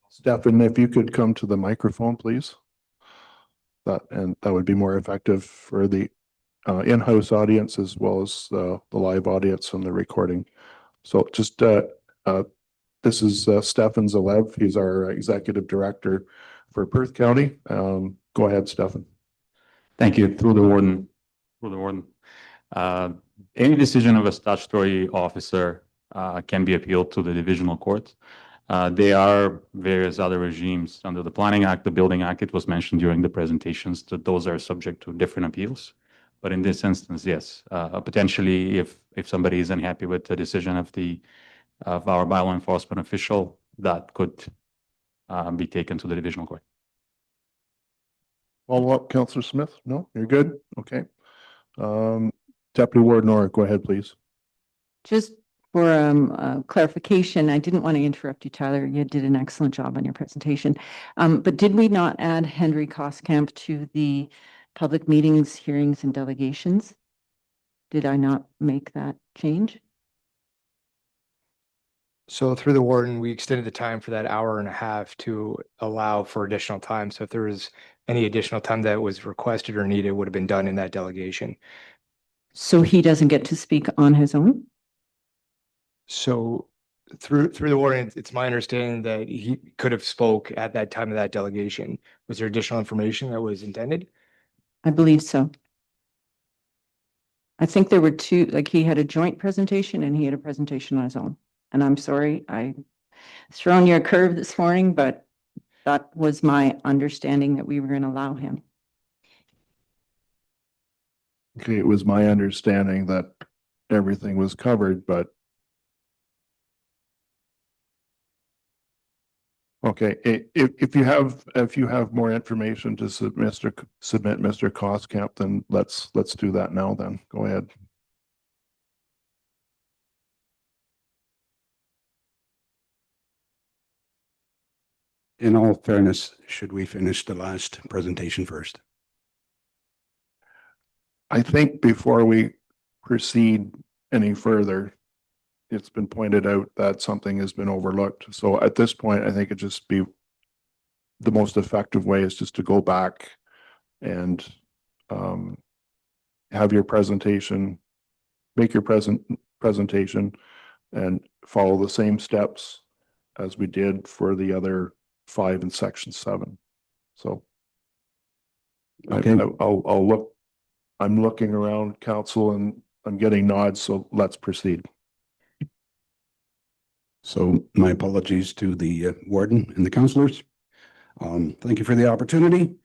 Stefan, if you could come to the microphone, please. That would be more effective for the in-house audience as well as the live audience and the recording. So just this is Stefan Zalev. He's our executive director for Perth County. Go ahead, Stefan. Thank you. Through the warden. Any decision of a statutory officer can be appealed to the divisional court. There are various other regimes under the Planning Act, the Building Act. It was mentioned during the presentations that those are subject to different appeals. But in this instance, yes, potentially if somebody is unhappy with the decision of our bylaw enforcement official, that could be taken to the divisional court. Follow up, Councillor Smith? No, you're good? Okay. Deputy Warden Orr, go ahead, please. Just for clarification, I didn't want to interrupt you, Tyler. You did an excellent job on your presentation. But did we not add Henry Koskamp to the public meetings, hearings, and delegations? Did I not make that change? So through the warden, we extended the time for that hour and a half to allow for additional time. So if there was any additional time that was requested or needed, it would have been done in that delegation. So he doesn't get to speak on his own? So through the warden, it's my understanding that he could have spoke at that time of that delegation. Was there additional information that was intended? I believe so. I think there were two, like he had a joint presentation and he had a presentation on his own. And I'm sorry, I thrown you a curve this morning, but that was my understanding that we were going to allow him. Okay, it was my understanding that everything was covered, but okay, if you have more information to submit Mr. Coscamp, then let's do that now then. Go ahead. In all fairness, should we finish the last presentation first? I think before we proceed any further, it's been pointed out that something has been overlooked. So at this point, I think it just be the most effective way is just to go back and have your presentation, make your presentation and follow the same steps as we did for the other 5 in section 7. So Okay. I'll look, I'm looking around council and I'm getting nods, so let's proceed. So my apologies to the warden and the councillors. Thank you for the opportunity.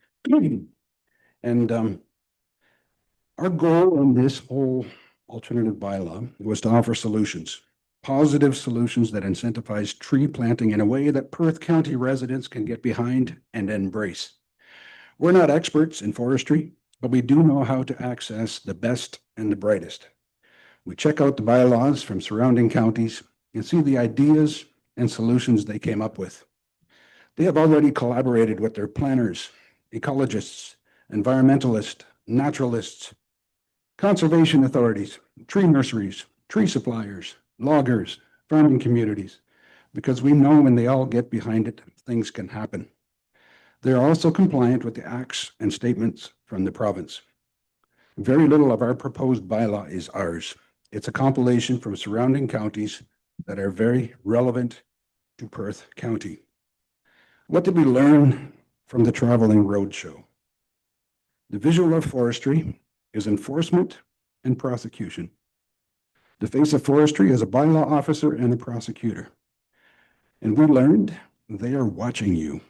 And our goal in this whole alternative bylaw was to offer solutions, positive solutions that incentivize tree planting in a way that Perth County residents can get behind and embrace. We're not experts in forestry, but we do know how to access the best and the brightest. We check out the bylaws from surrounding counties and see the ideas and solutions they came up with. They have already collaborated with their planners, ecologists, environmentalists, naturalists, conservation authorities, tree nurseries, tree suppliers, loggers, farming communities, because we know when they all get behind it, things can happen. They're also compliant with the acts and statements from the province. Very little of our proposed bylaw is ours. It's a compilation from surrounding counties that are very relevant to Perth County. What did we learn from the traveling roadshow? The visual of forestry is enforcement and prosecution. The face of forestry is a bylaw officer and a prosecutor. And we learned they are watching you.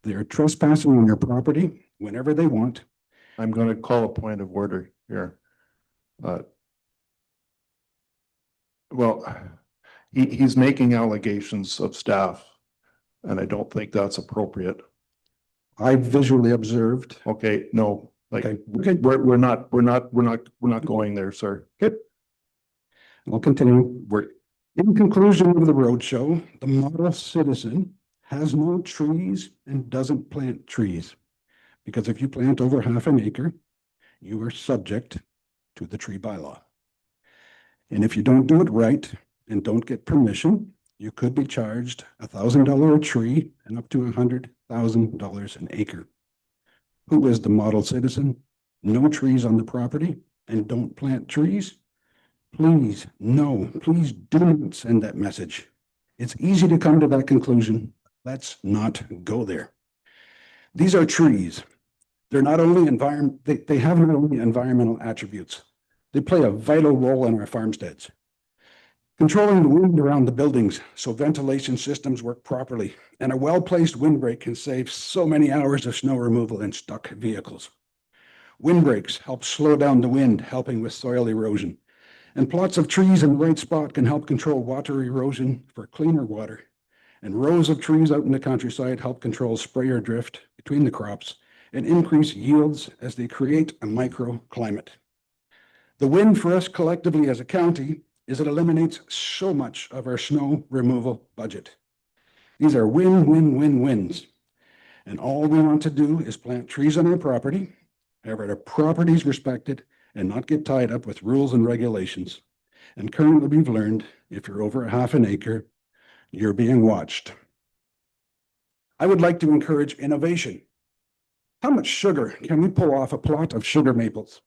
They are trespassing on your property whenever they want. I'm going to call a point of order here. Well, he's making allegations of staff, and I don't think that's appropriate. I visually observed. Okay, no, like Okay. we're not going there, sir. Good. I'll continue. In conclusion of the roadshow, the model citizen has no trees and doesn't plant trees. Because if you plant over half an acre, you are subject to the tree bylaw. And if you don't do it right and don't get permission, you could be charged $1,000 a tree and up to $100,000 an acre. Who is the model citizen? No trees on the property and don't plant trees? Please, no, please do not send that message. It's easy to come to that conclusion. Let's not go there. These are trees. They're not only they have not only environmental attributes, they play a vital role in our farmsteads. Controlling the wind around the buildings so ventilation systems work properly, and a well-placed windbreak can save so many hours of snow removal in stuck vehicles. Windbreaks help slow down the wind, helping with soil erosion. And plots of trees in the right spot can help control water erosion for cleaner water. And rows of trees out in the countryside help control sprayer drift between the crops and increase yields as they create a microclimate. The win for us collectively as a county is it eliminates so much of our snow removal budget. These are wins. And all we want to do is plant trees on our property, have our properties respected, and not get tied up with rules and regulations. And currently we've learned if you're over half an acre, you're being watched. I would like to encourage innovation. How much sugar can we pull off a plot of sugar maples?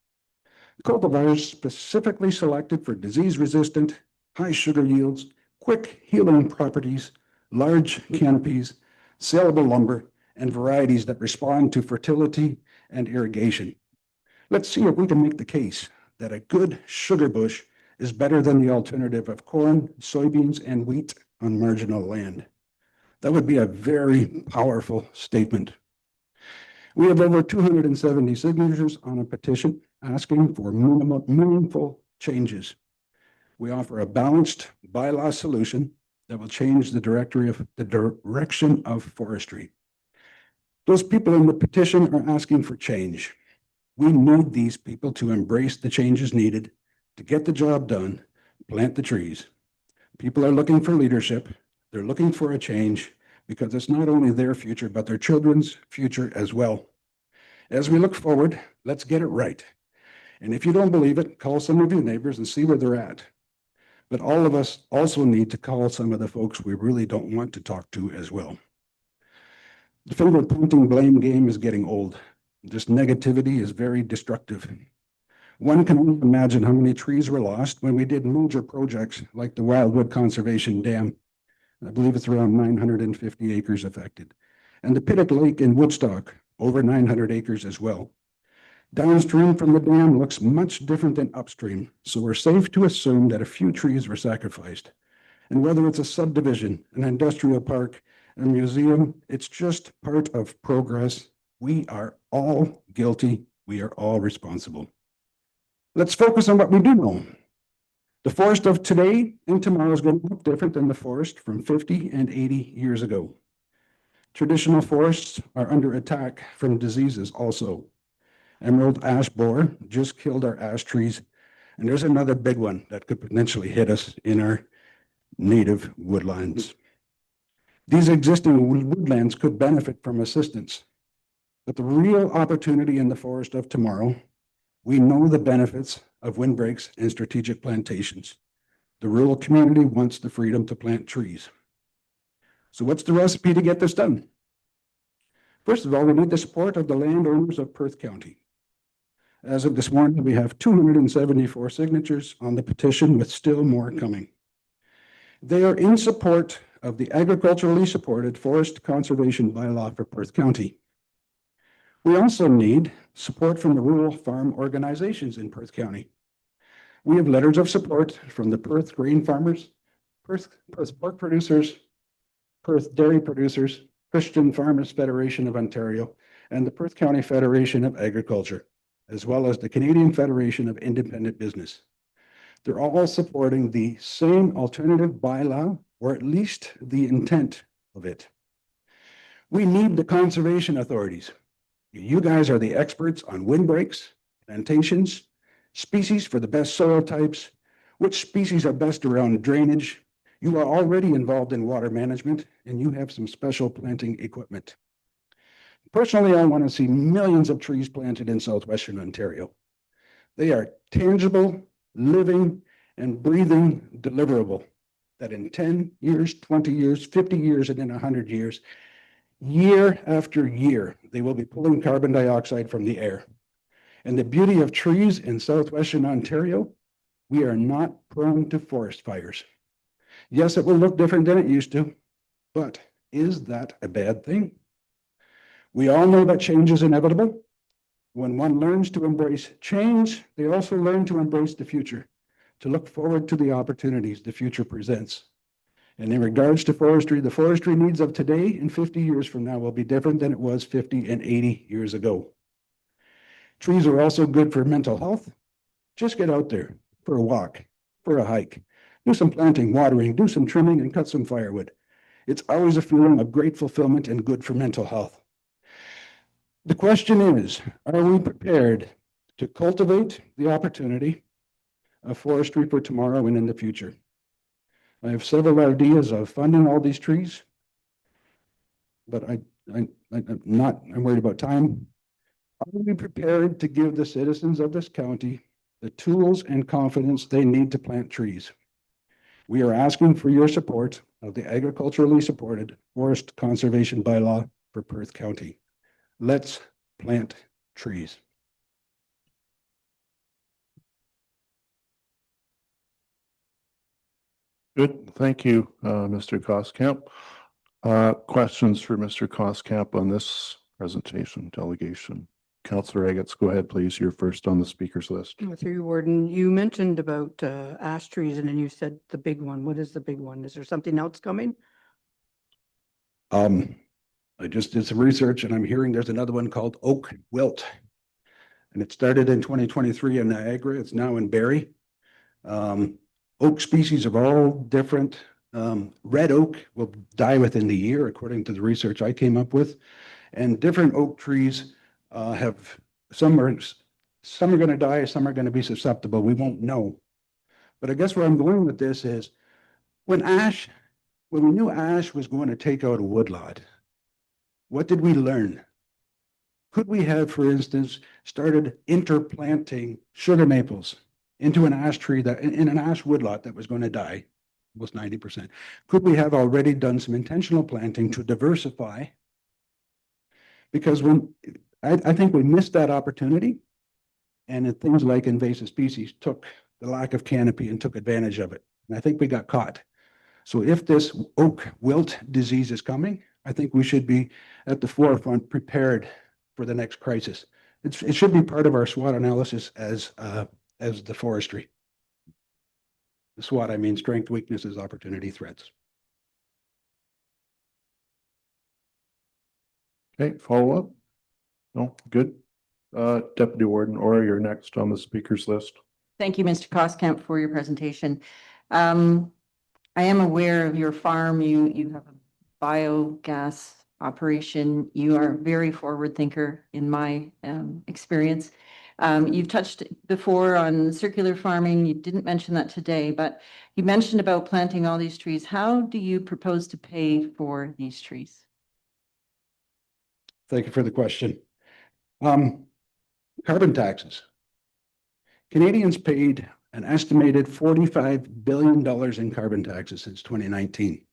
Cultivars specifically selected for disease-resistant, high sugar yields, quick healing properties, large canopies, saleable lumber, and varieties that respond to fertility and irrigation. Let's see if we can make the case that a good sugar bush is better than the alternative of corn, soybeans, and wheat on marginal land. That would be a very powerful statement. We have over 270 signatures on a petition asking for meaningful changes. We offer a balanced bylaw solution that will change the direction of forestry. Those people in the petition are asking for change. We need these people to embrace the changes needed to get the job done, plant the trees. People are looking for leadership. They're looking for a change because it's not only their future, but their children's future as well. As we look forward, let's get it right. And if you don't believe it, call some of your neighbors and see where they're at. But all of us also need to call some of the folks we really don't want to talk to as well. The finger pointing blame game is getting old. This negativity is very destructive. One can only imagine how many trees were lost when we did major projects like the Wildwood Conservation Dam. I believe it's around 950 acres affected. And the Pittock Lake in Woodstock, over 900 acres as well. Downstream from the dam looks much different than upstream, so we're safe to assume that a few trees were sacrificed. And whether it's a subdivision, an industrial park, a museum, it's just part of progress. We are all guilty. We are all responsible. Let's focus on what we do know. The forest of today and tomorrow is going to look different than the forest from 50 and 80 years ago. Traditional forests are under attack from diseases also. Emerald ash borer just killed our ash trees, and there's another big one that could potentially hit us in our native woodlands. These existing woodlands could benefit from assistance, but the real opportunity in the forest of tomorrow, we know the benefits of windbreaks and strategic plantations. The rural community wants the freedom to plant trees. So what's the recipe to get this done? First of all, we need the support of the landowners of Perth County. As of this morning, we have 274 signatures on the petition, with still more coming. They are in support of the agriculturally supported forest conservation bylaw for Perth County. We also need support from the rural farm organizations in Perth County. We have letters of support from the Perth grain farmers, Perth pork producers, Perth dairy producers, Christian Farmers Federation of Ontario, and the Perth County Federation of Agriculture, as well as the Canadian Federation of Independent Business. They're all supporting the same alternative bylaw, or at least the intent of it. We need the conservation authorities. You guys are the experts on windbreaks, plantations, species for the best soil types, which species are best around drainage. You are already involved in water management, and you have some special planting equipment. Personally, I want to see millions of trees planted in southwestern Ontario. They are tangible, living, and breathing deliverable that in 10 years, 20 years, 50 years, and in 100 years, year after year, they will be pulling carbon dioxide from the air. And the beauty of trees in southwestern Ontario, we are not prone to forest fires. Yes, it will look different than it used to, but is that a bad thing? We all know that change is inevitable. When one learns to embrace change, they also learn to embrace the future, to look forward to the opportunities the future presents. And in regards to forestry, the forestry needs of today and 50 years from now will be different than it was 50 and 80 years ago. Trees are also good for mental health. Just get out there for a walk, for a hike, do some planting, watering, do some trimming, and cut some firewood. It's always a feeling of great fulfillment and good for mental health. The question is, are we prepared to cultivate the opportunity of forestry for tomorrow and in the future? I have several ideas of funding all these trees, but I'm worried about time. Are we prepared to give the citizens of this county the tools and confidence they need to plant trees? We are asking for your support of the agriculturally supported forest conservation bylaw for Perth County. Let's plant trees. Good, thank you, Mr. Koskamp. Questions for Mr. Koskamp on this presentation, delegation? Councillor Eggets, go ahead, please. You're first on the speakers list. Through you, Warden, you mentioned about ash trees, and then you said the big one. What is the big one? Is there something else coming? I just did some research, and I'm hearing there's another one called oak wilt. And it started in 2023 in Niagara. It's now in Barrie. Oak species of all different. Red oak will die within the year, according to the research I came up with. And different oak trees have, some are going to die, some are going to be susceptible. We won't know. But I guess where I'm going with this is when we knew ash was going to take out a woodlot, what did we learn? Could we have, for instance, started interplanting sugar maples into an ash tree that in an ash woodlot that was going to die, almost 90%? Could we have already done some intentional planting to diversify? Because I think we missed that opportunity, and things like invasive species took the lack of canopy and took advantage of it. And I think we got caught. So if this oak wilt disease is coming, I think we should be at the forefront, prepared for the next crisis. It should be part of our SWOT analysis as the forestry. The SWOT, I mean strength, weaknesses, opportunity, threats. Okay, follow up? No, good. Deputy Warden Orr, you're next on the speakers list. Thank you, Mr. Koskamp, for your presentation. I am aware of your farm. You have a biogas operation. You are a very forward thinker in my experience. You've touched before on circular farming. You didn't mention that today, but you mentioned about planting all these trees. How do you propose to pay for these trees? Thank you for the question. Carbon taxes. Canadians paid an estimated $45 billion in carbon taxes since 2019.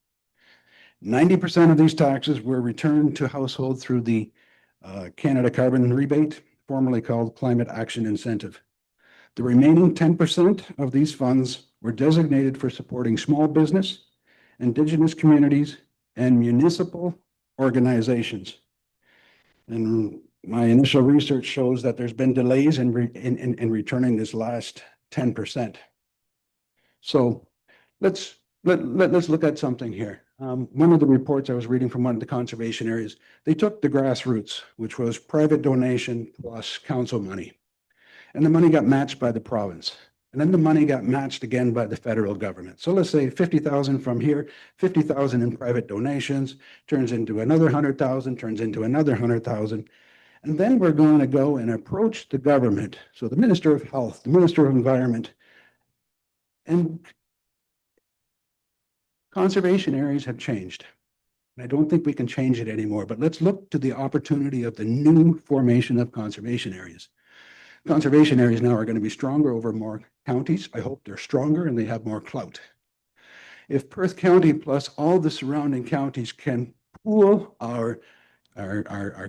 90% of these taxes were returned to households through the Canada Carbon Rebate, formerly called Climate Action Incentive. The remaining 10% of these funds were designated for supporting small business, Indigenous communities, and municipal organizations. And my initial research shows that there's been delays in returning this last 10%. So let's look at something here. One of the reports I was reading from one of the conservation areas, they took the grassroots, which was private donation plus council money, and the money got matched by the province. And then the money got matched again by the federal government. So let's say 50,000 from here, 50,000 in private donations, turns into another 100,000, turns into another 100,000. And then we're going to go and approach the government. So the Minister of Health, the Minister of Environment, and conservation areas have changed. And I don't think we can change it anymore, but let's look to the opportunity of the new formation of conservation areas. Conservation areas now are going to be stronger over more counties. I hope they're stronger and they have more clout. If Perth County plus all the surrounding counties can pool our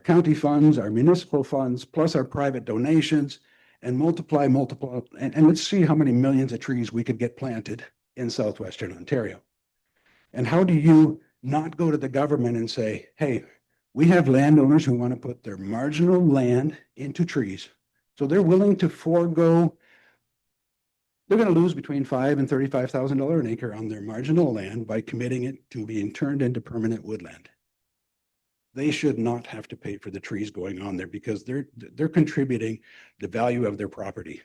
county funds, our municipal funds, plus our private donations, and multiply, and let's see how many millions of trees we could get planted in southwestern Ontario. And how do you not go to the government and say, hey, we have landowners who want to put their marginal land into trees. So they're willing to forego, they're going to lose between $5,000 and $35,000 an acre on their marginal land by committing it to being turned into permanent woodland. They should not have to pay for the trees going on there because they're contributing the value of their property.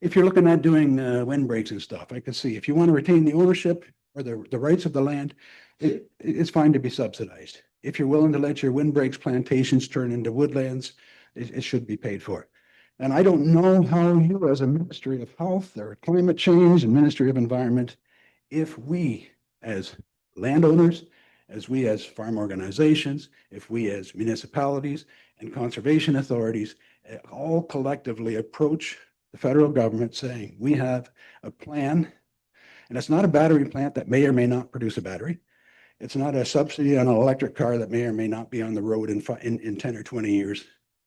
If you're looking at doing windbreaks and stuff, I could see if you want to retain the ownership or the rights of the land, it's fine to be subsidized. If you're willing to let your windbreaks plantations turn into woodlands, it should be paid for. And I don't know how you as a Ministry of Health or Climate Change and Ministry of Environment, if we as landowners, as we as farm organizations, if we as municipalities and conservation authorities all collectively approach the federal government saying, we have a plan, and it's not a battery plant that may or may not produce a battery. It's not a subsidy on an electric car that may or may not be on the road in 10 or 20 years.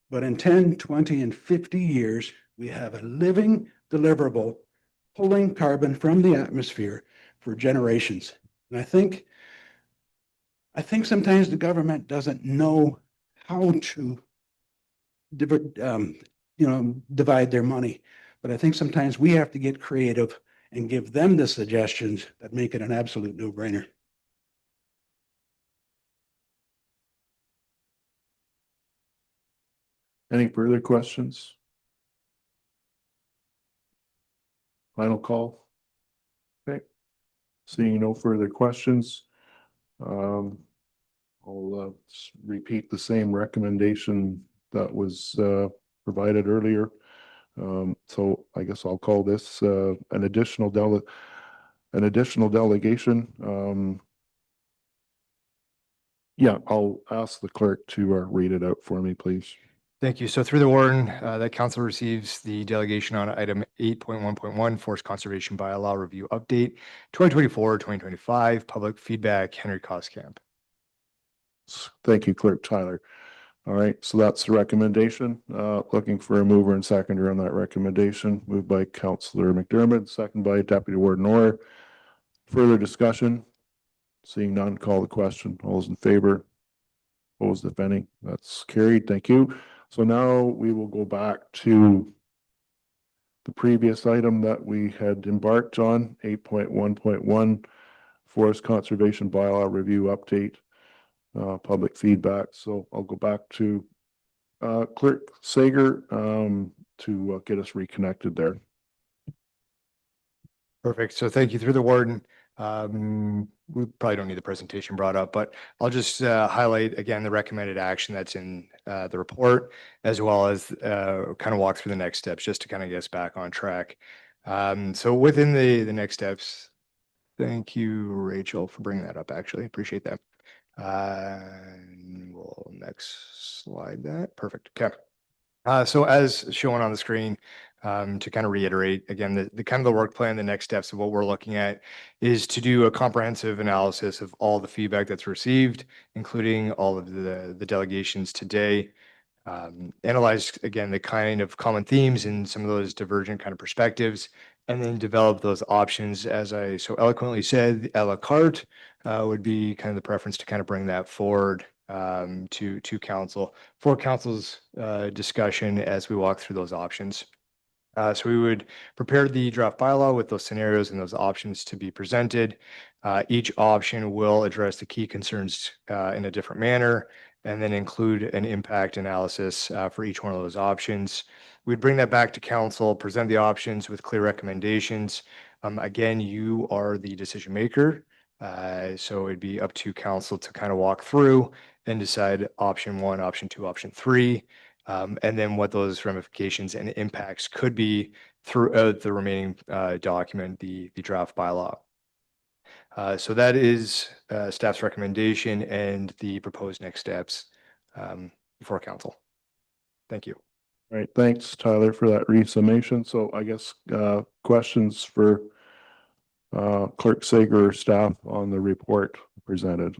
But in 10, 20, and 50 years, we have a living deliverable pulling carbon from the atmosphere for generations. And I think sometimes the government doesn't know how to divide their money. But I think sometimes we have to get creative and give them the suggestions that make it an absolute no-brainer. Any further questions? Final call? Okay. Seeing no further questions, I'll repeat the same recommendation that was provided earlier. So I guess I'll call this an additional delegation. Yeah, I'll ask the clerk to read it out for me, please. Thank you. So through the warden, that council receives the delegation on item 8.1.1 Forest Conservation Bylaw Review Update 2024-2025 Public Feedback, Henry Coscamp. Thank you, Clerk Tyler. All right, so that's the recommendation. Looking for a mover and seconder on that recommendation. Moved by Councillor McDermott, second by Deputy Warden Orr. Further discussion? Seeing none, call the question. All those in favor? Opposed, if any? That's carried. Thank you. So now we will go back to the previous item that we had embarked on, 8.1.1 Forest Conservation Bylaw Review Update, public feedback. So I'll go back to Clerk Sager to get us reconnected there. Perfect. So thank you through the warden. We probably don't need the presentation brought up, but I'll just highlight again the recommended action that's in the report, as well as kind of walk through the next steps just to kind of get us back on track. So within the next steps, thank you, Rachel, for bringing that up. Actually, appreciate that. We'll next slide that. Perfect. Okay. So as shown on the screen, to kind of reiterate again, the kind of the work plan, the next steps of what we're looking at is to do a comprehensive analysis of all the feedback that's received, including all of the delegations today. Analyze again the kind of common themes and some of those divergent kind of perspectives, and then develop those options. As I so eloquently said, a la carte would be kind of the preference to kind of bring that forward to council for council's discussion as we walk through those options. So we would prepare the draft bylaw with those scenarios and those options to be presented. Each option will address the key concerns in a different manner, and then include an impact analysis for each one of those options. We'd bring that back to council, present the options with clear recommendations. Again, you are the decision maker. So it'd be up to council to kind of walk through and decide option one, option two, option three, and then what those ramifications and impacts could be throughout the remaining document, the draft bylaw. So that is staff's recommendation and the proposed next steps for council. Thank you. All right, thanks, Tyler, for that resummation. So I guess questions for Clerk Sager or staff on the report presented.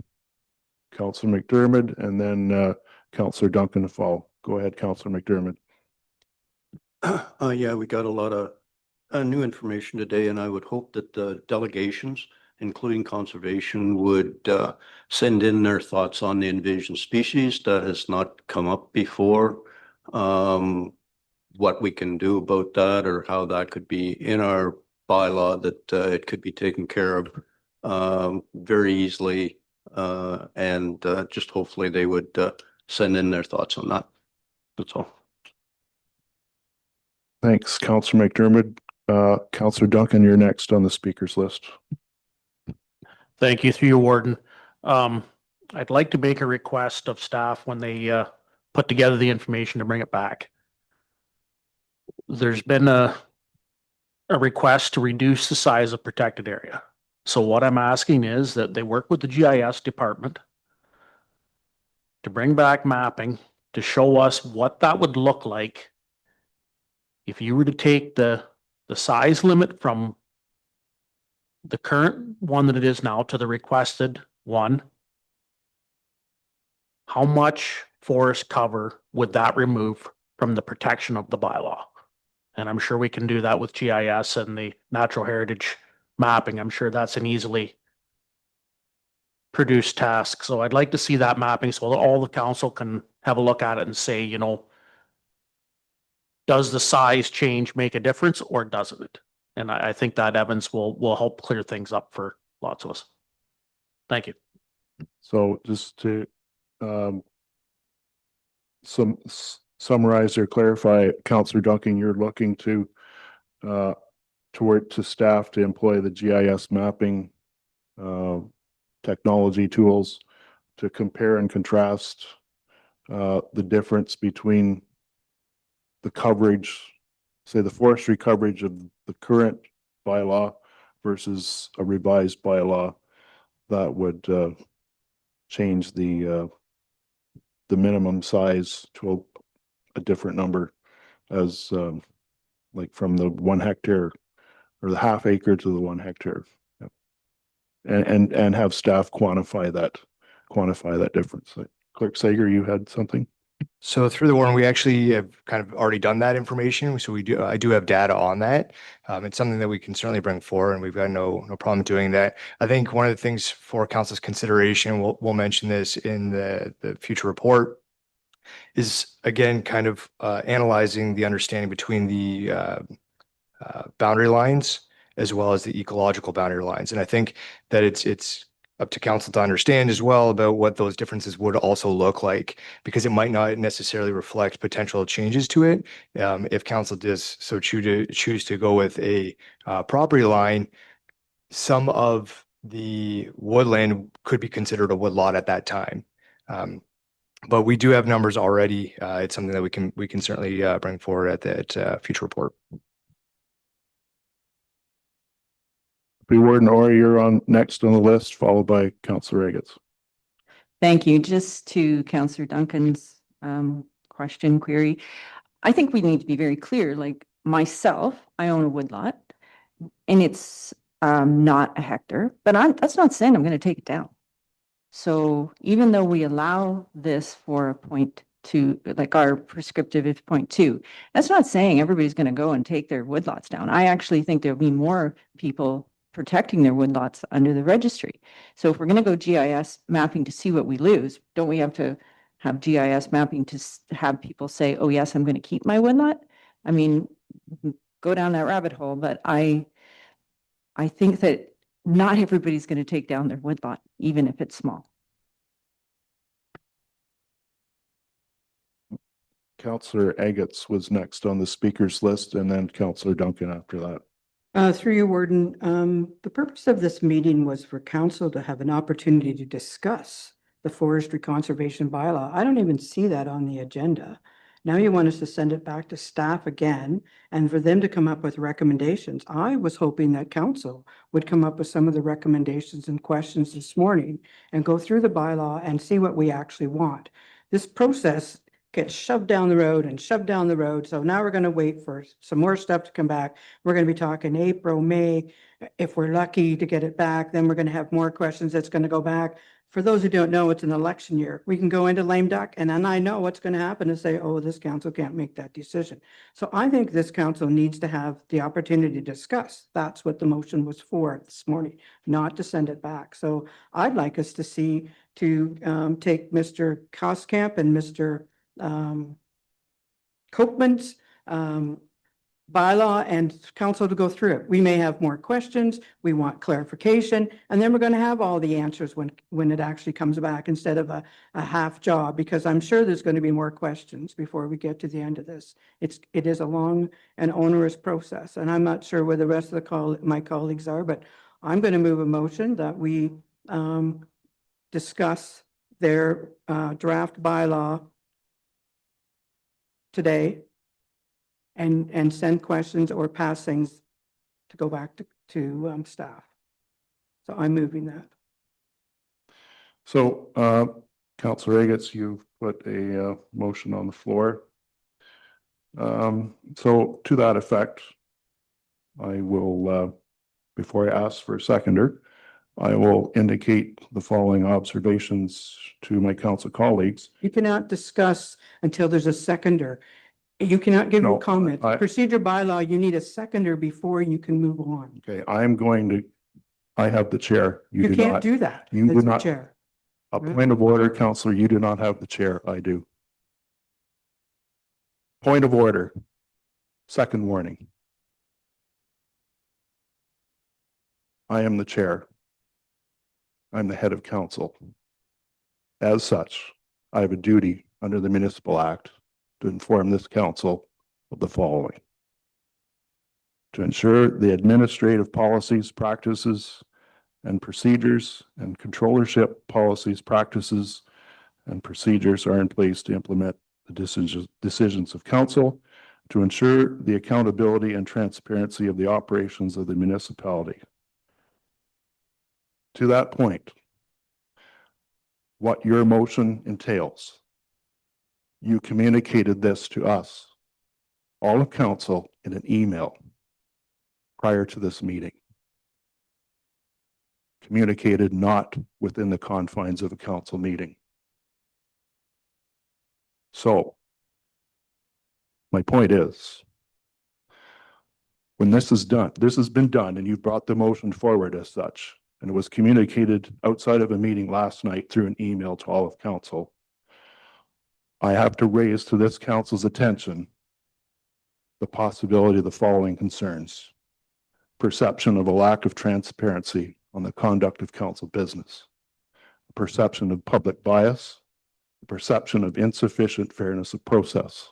Councillor McDermott and then Councillor Duncan to follow. Go ahead, Councillor McDermott. Yeah, we got a lot of new information today, and I would hope that the delegations, including conservation, would send in their thoughts on the invasive species that has not come up before. What we can do about that, or how that could be in our bylaw, that it could be taken care of very easily, and just hopefully they would send in their thoughts on that. That's all. Thanks, Councillor McDermott. Councillor Duncan, you're next on the speakers list. Thank you, through your warden. I'd like to make a request of staff when they put together the information to bring it back. There's been a request to reduce the size of protected area. So what I'm asking is that they work with the GIS department to bring back mapping to show us what that would look like if you were to take the size limit from the current one that it is now to the requested one. How much forest cover would that remove from the protection of the bylaw? And I'm sure we can do that with GIS and the natural heritage mapping. I'm sure that's an easily produced task. So I'd like to see that mapping so that all the council can have a look at it and say, you know, does the size change make a difference or doesn't it? And I think that evidence will help clear things up for lots of us. Thank you. So just to summarize or clarify, Councillor Duncan, you're looking to to staff to employ the GIS mapping technology tools to compare and contrast the difference between the coverage, say the forestry coverage of the current bylaw versus a revised bylaw that would change the minimum size to a different number as like from the 1 hectare or the half acre to the 1 hectare. Yep. And have staff quantify that difference. Clerk Sager, you had something? So through the warrant, we actually have kind of already done that information. So I do have data on that. It's something that we can certainly bring forward, and we've got no problem doing that. I think one of the things for council's consideration, we'll mention this in the future report, is again, kind of analyzing the understanding between the boundary lines as well as the ecological boundary lines. And I think that it's up to council to understand as well about what those differences would also look like, because it might not necessarily reflect potential changes to it. If council does so choose to go with a property line, some of the woodland could be considered a woodlot at that time. But we do have numbers already. It's something that we can certainly bring forward at that future report. Warden Orr, you're on next on the list, followed by Councillor Eggetts. Thank you. Just to Councillor Duncan's query, I think we need to be very clear, like myself, I own a woodlot and it's not a hectare, but that's not saying I'm going to take it down. So even though we allow this for a 0.2, like our prescriptive is 0.2, that's not saying everybody's going to go and take their woodlots down. I actually think there'll be more people protecting their woodlots under the registry. So if we're going to go GIS mapping to see what we lose, don't we have to have GIS mapping to have people say, oh yes, I'm going to keep my woodlot? I mean, go down that rabbit hole, but I think that not everybody's going to take down their woodlot, even if it's small. Councillor Eggetts was next on the speakers list, and then Councillor Duncan after that. Through you, Warden, the purpose of this meeting was for council to have an opportunity to discuss the forestry conservation bylaw. I don't even see that on the agenda. Now you want us to send it back to staff again and for them to come up with recommendations. I was hoping that council would come up with some of the recommendations and questions this morning and go through the bylaw and see what we actually want. This process gets shoved down the road and shoved down the road. So now we're going to wait for some more stuff to come back. We're going to be talking April, May. If we're lucky to get it back, then we're going to have more questions that's going to go back. For those who don't know, it's an election year. We can go into lame duck and then I know what's going to happen and say, oh, this council can't make that decision. So I think this council needs to have the opportunity to discuss. That's what the motion was for this morning, not to send it back. So I'd like us to see to take Mr. Koskamp and Mr. Copeland's bylaw and council to go through it. We may have more questions. We want clarification, and then we're going to have all the answers when it actually comes back instead of a half job, because I'm sure there's going to be more questions before we get to the end of this. It is a long and onerous process, and I'm not sure where the rest of my colleagues are, but I'm going to move a motion that we discuss their draft bylaw today and send questions or pass things to go back to staff. So I'm moving that. So Councillor Eggetts, you've put a motion on the floor. So to that effect, I will, before I ask for a seconder, I will indicate the following observations to my council colleagues. You cannot discuss until there's a seconder. You cannot give your comment. Procedure bylaw, you need a seconder before you can move on. Okay, I have the chair. You do can't not. do that. You do That's the not. chair. A point of order, Councillor, you do not have the chair. I do. Point of order. Second warning. I am the chair. I'm the head of council. As such, I have a duty under the Municipal Act to inform this council of the following. to ensure the administrative policies, practices, and procedures and controllership policies, practices, and procedures are in place to implement the decisions of council to ensure the accountability and transparency of the operations of the municipality. To that point, what your motion entails, you communicated this to us, all of council, in an email prior to this meeting. Communicated not within the confines of a council meeting. So, my point is, when this is done, this has been done, and you've brought the motion forward as such, and it was communicated outside of a meeting last night through an email to all of council, I have to raise to this council's attention the possibility of the following concerns. Perception of a lack of transparency on the conduct of council business, perception of public bias, perception of insufficient fairness of process.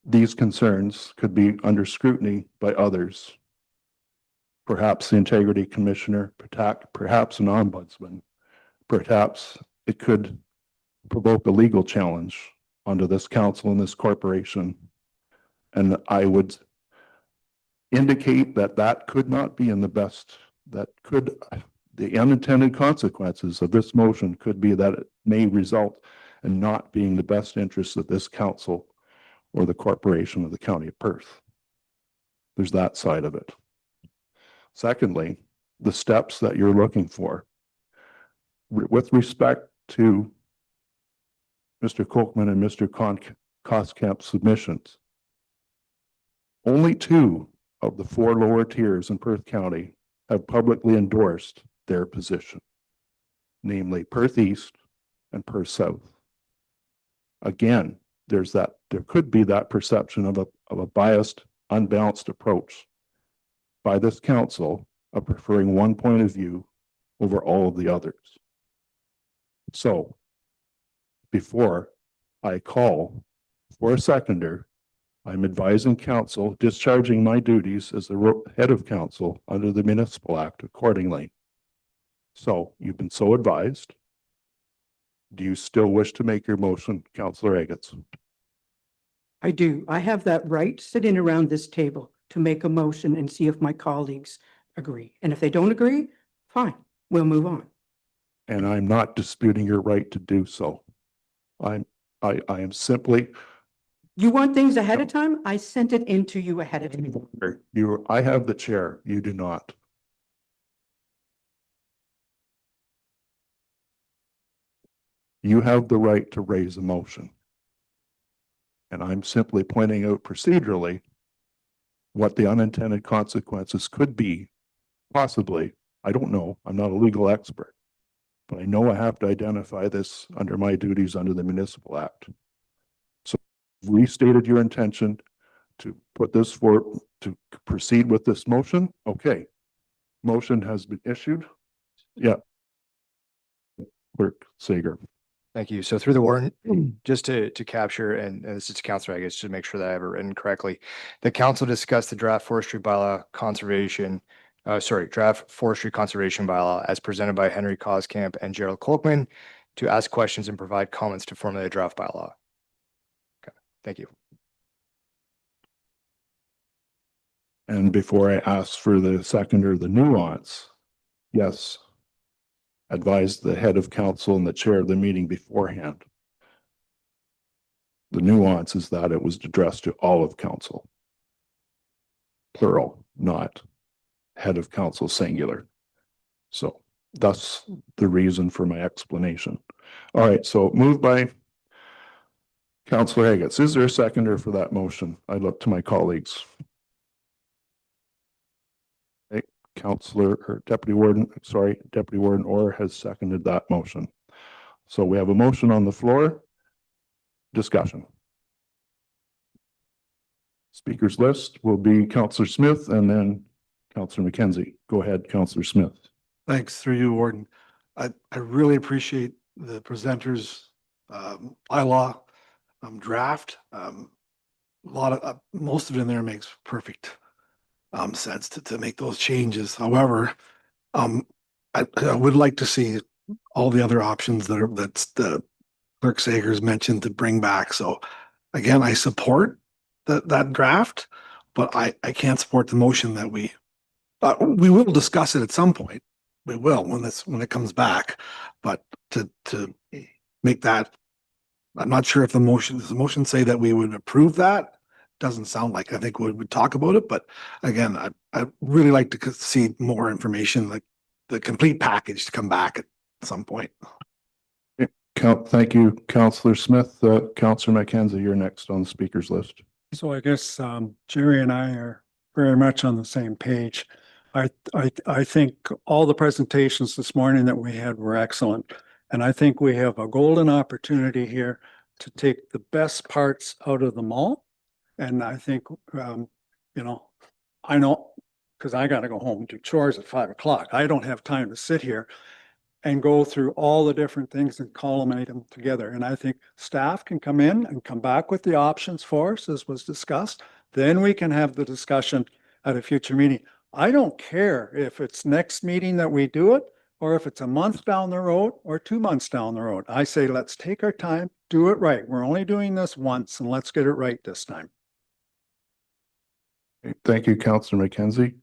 These concerns could be under scrutiny by others, perhaps the integrity commissioner, perhaps an ombudsman, perhaps it could provoke a legal challenge onto this council and this corporation. And I would indicate that that could not be in the best, that could, the unintended consequences of this motion could be that it may result in not being the best interest of this council or the corporation of the county of Perth. There's that side of it. Secondly, the steps that you're looking for. With respect to Mr. Kolkman and Mr. Koskamp's submissions, only 2 of the 4 lower tiers in Perth County have publicly endorsed their position, namely Perth East and Perth South. Again, there could be that perception of a biased, unbalanced approach by this council of preferring one point of view over all of the others. So, before I call for a seconder, I'm advising council, discharging my duties as the head of council under the Municipal Act accordingly. So, you've been so advised. Do you still wish to make your motion, Councillor Agates? I do. I have that right sitting around this table to make a motion and see if my colleagues agree. And if they don't agree, fine, we'll move on. And I'm not disputing your right to do so. I am simply. You want things ahead of time? I sent it into you ahead of time. I have the chair. You do not. You have the right to raise a motion. And I'm simply pointing out procedurally what the unintended consequences could be, possibly. I don't know. I'm not a legal expert. But I know I have to identify this under my duties under the Municipal Act. So restated your intention to put this forward, to proceed with this motion. Okay. Motion has been issued. Yeah. Clerk Sager. Thank you. So through the warrant, just to capture, and this is to Councillor Agates, to make sure that I have it written correctly. The council discussed the draft forestry bylaw draft forestry conservation bylaw as presented by Henry Koskamp and Gerald Kolkman to ask questions and provide comments to formulate a draft bylaw. Okay, thank you. And before I ask for the second or the nuance, yes, advise the head of council and the chair of the meeting beforehand. The nuance is that it was addressed to all of council, plural, not head of council singular. So that's the reason for my explanation. All right, so moved by Councillor Agates. Is there a seconder for that motion? I look to my colleagues. Okay, Councillor or Deputy Warden Orr has seconded that motion. So we have a motion on the floor. Discussion. Speakers list will be Councillor Smith and then Councillor McKenzie. Go ahead, Councillor Smith. Thanks, through you, Warden. I really appreciate the presenter's bylaw draft. lot of, most of it in there makes perfect sense to make those changes. However, I would like to see all the other options that's the Clerk Sager's mentioned to bring back. So again, I support that draft, but I can't support the motion that we will discuss it at some point. We will when it comes back, but to make that, I'm not sure if does the motion say that we would approve that? Doesn't sound like, I think we would talk about it, but again, I really like to see more information, like the complete package to come back at some point. Thank you, Counselor Smith. Counselor McKenzie, you're next on the speakers list. So I guess Jerry and I are very much on the same page. I think all the presentations this morning that we had were excellent. And I think we have a golden opportunity here to take the best parts out of them all. And I think, I know, because I got to go home and do chores at 5 o'clock. I don't have time to sit here and go through all the different things and collimate them together. And I think staff can come in and come back with the options for us, as was discussed. Then we can have the discussion at a future meeting. I don't care if it's next meeting that we do it, or if it's a month down the road or 2 months down the road. I say, let's take our time, do it right. We're only doing this once, and let's get it right this time. Thank you, Counselor McKenzie.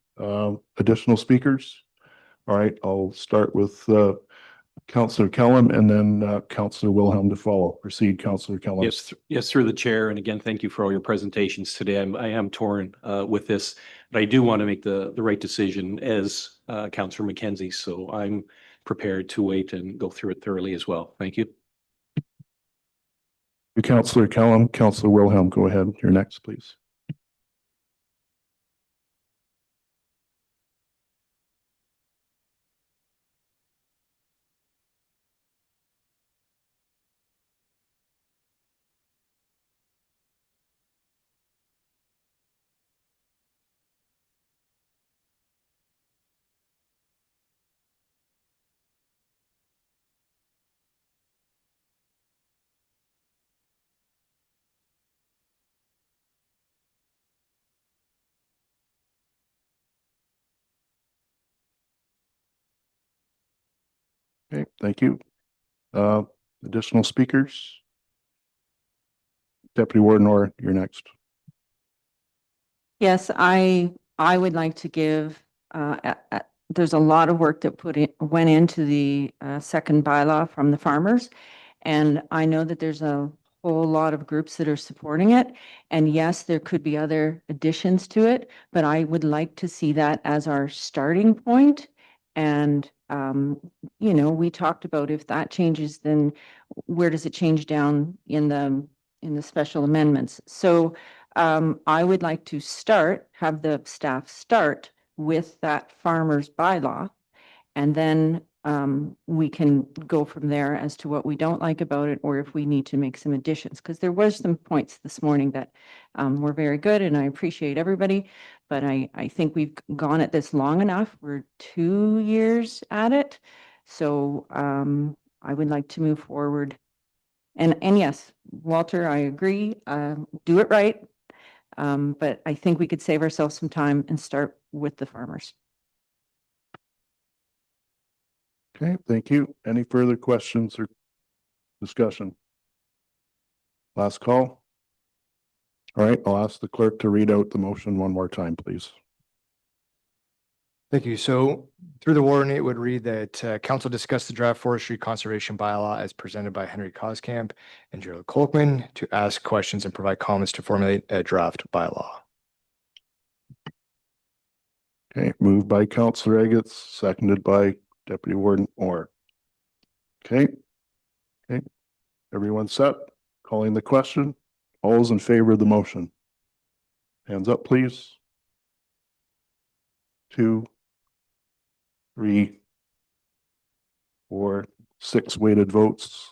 Additional speakers? All right, I'll start with Counselor Kellum and then Counselor Wilhelm to follow. Proceed, Counselor Kellum. Yes, through the chair. And again, thank you for all your presentations today. I am torn with this, but I do want to make the right decision as Counselor McKenzie. So I'm prepared to wait and go through it thoroughly as well. Thank you. Counselor Kellum, Counselor Wilhelm, go ahead. You're next, please. Okay, thank you. Additional speakers? Deputy Warden Orr, you're next. Yes, I would like to give, there's a lot of work that went into the second bylaw from the farmers. And I know that there's a whole lot of groups that are supporting it. And yes, there could be other additions to it, but I would like to see that as our starting point. And, we talked about if that changes, then where does it change down in the special amendments? So I would like to have the staff start with that farmer's bylaw. And then we can go from there as to what we don't like about it, or if we need to make some additions, because there were some points this morning that were very good, and I appreciate everybody. But I think we've gone at this long enough. We're 2 years at it. So I would like to move forward. And yes, Walter, I agree. Do it right. But I think we could save ourselves some time and start with the farmers. Okay, thank you. Any further questions or discussion? Last call. All right, I'll ask the clerk to read out the motion one more time, please. Thank you. So through the warden, it would read that council discussed the draft forestry conservation bylaw as presented by Henry Koskamp and Gerald Colkman to ask questions and provide comments to formulate a draft bylaw. Okay, moved by Counselor Eggetts, seconded by Deputy Warden Orr. Okay. Everyone set? Calling the question. All those in favor of the motion? Hands up, please. 2, 3, 4, 6 weighted votes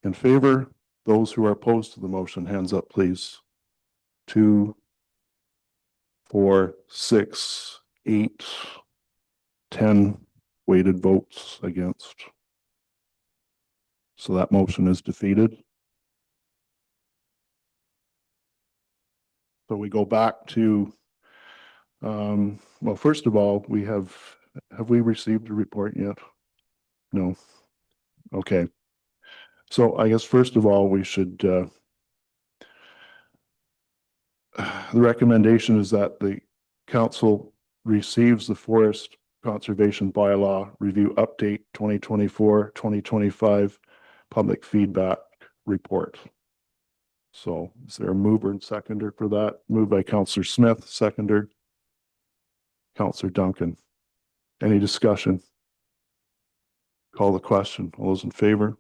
in favor. Those who are opposed to the motion, hands up, please. 2, 4, 6, 8, 10 weighted votes against. So that motion is defeated. So we go back to, well, first of all, have we received a report yet? No. Okay. So I guess first of all, we should, the recommendation is that the council receives the Forest Conservation Bylaw Review Update 2024-2025 Public Feedback Report. So is there a mover and seconder for that? Moved by Councillor Smith, seconder Councillor Duncan. Any discussion? Call the question. All those in favor?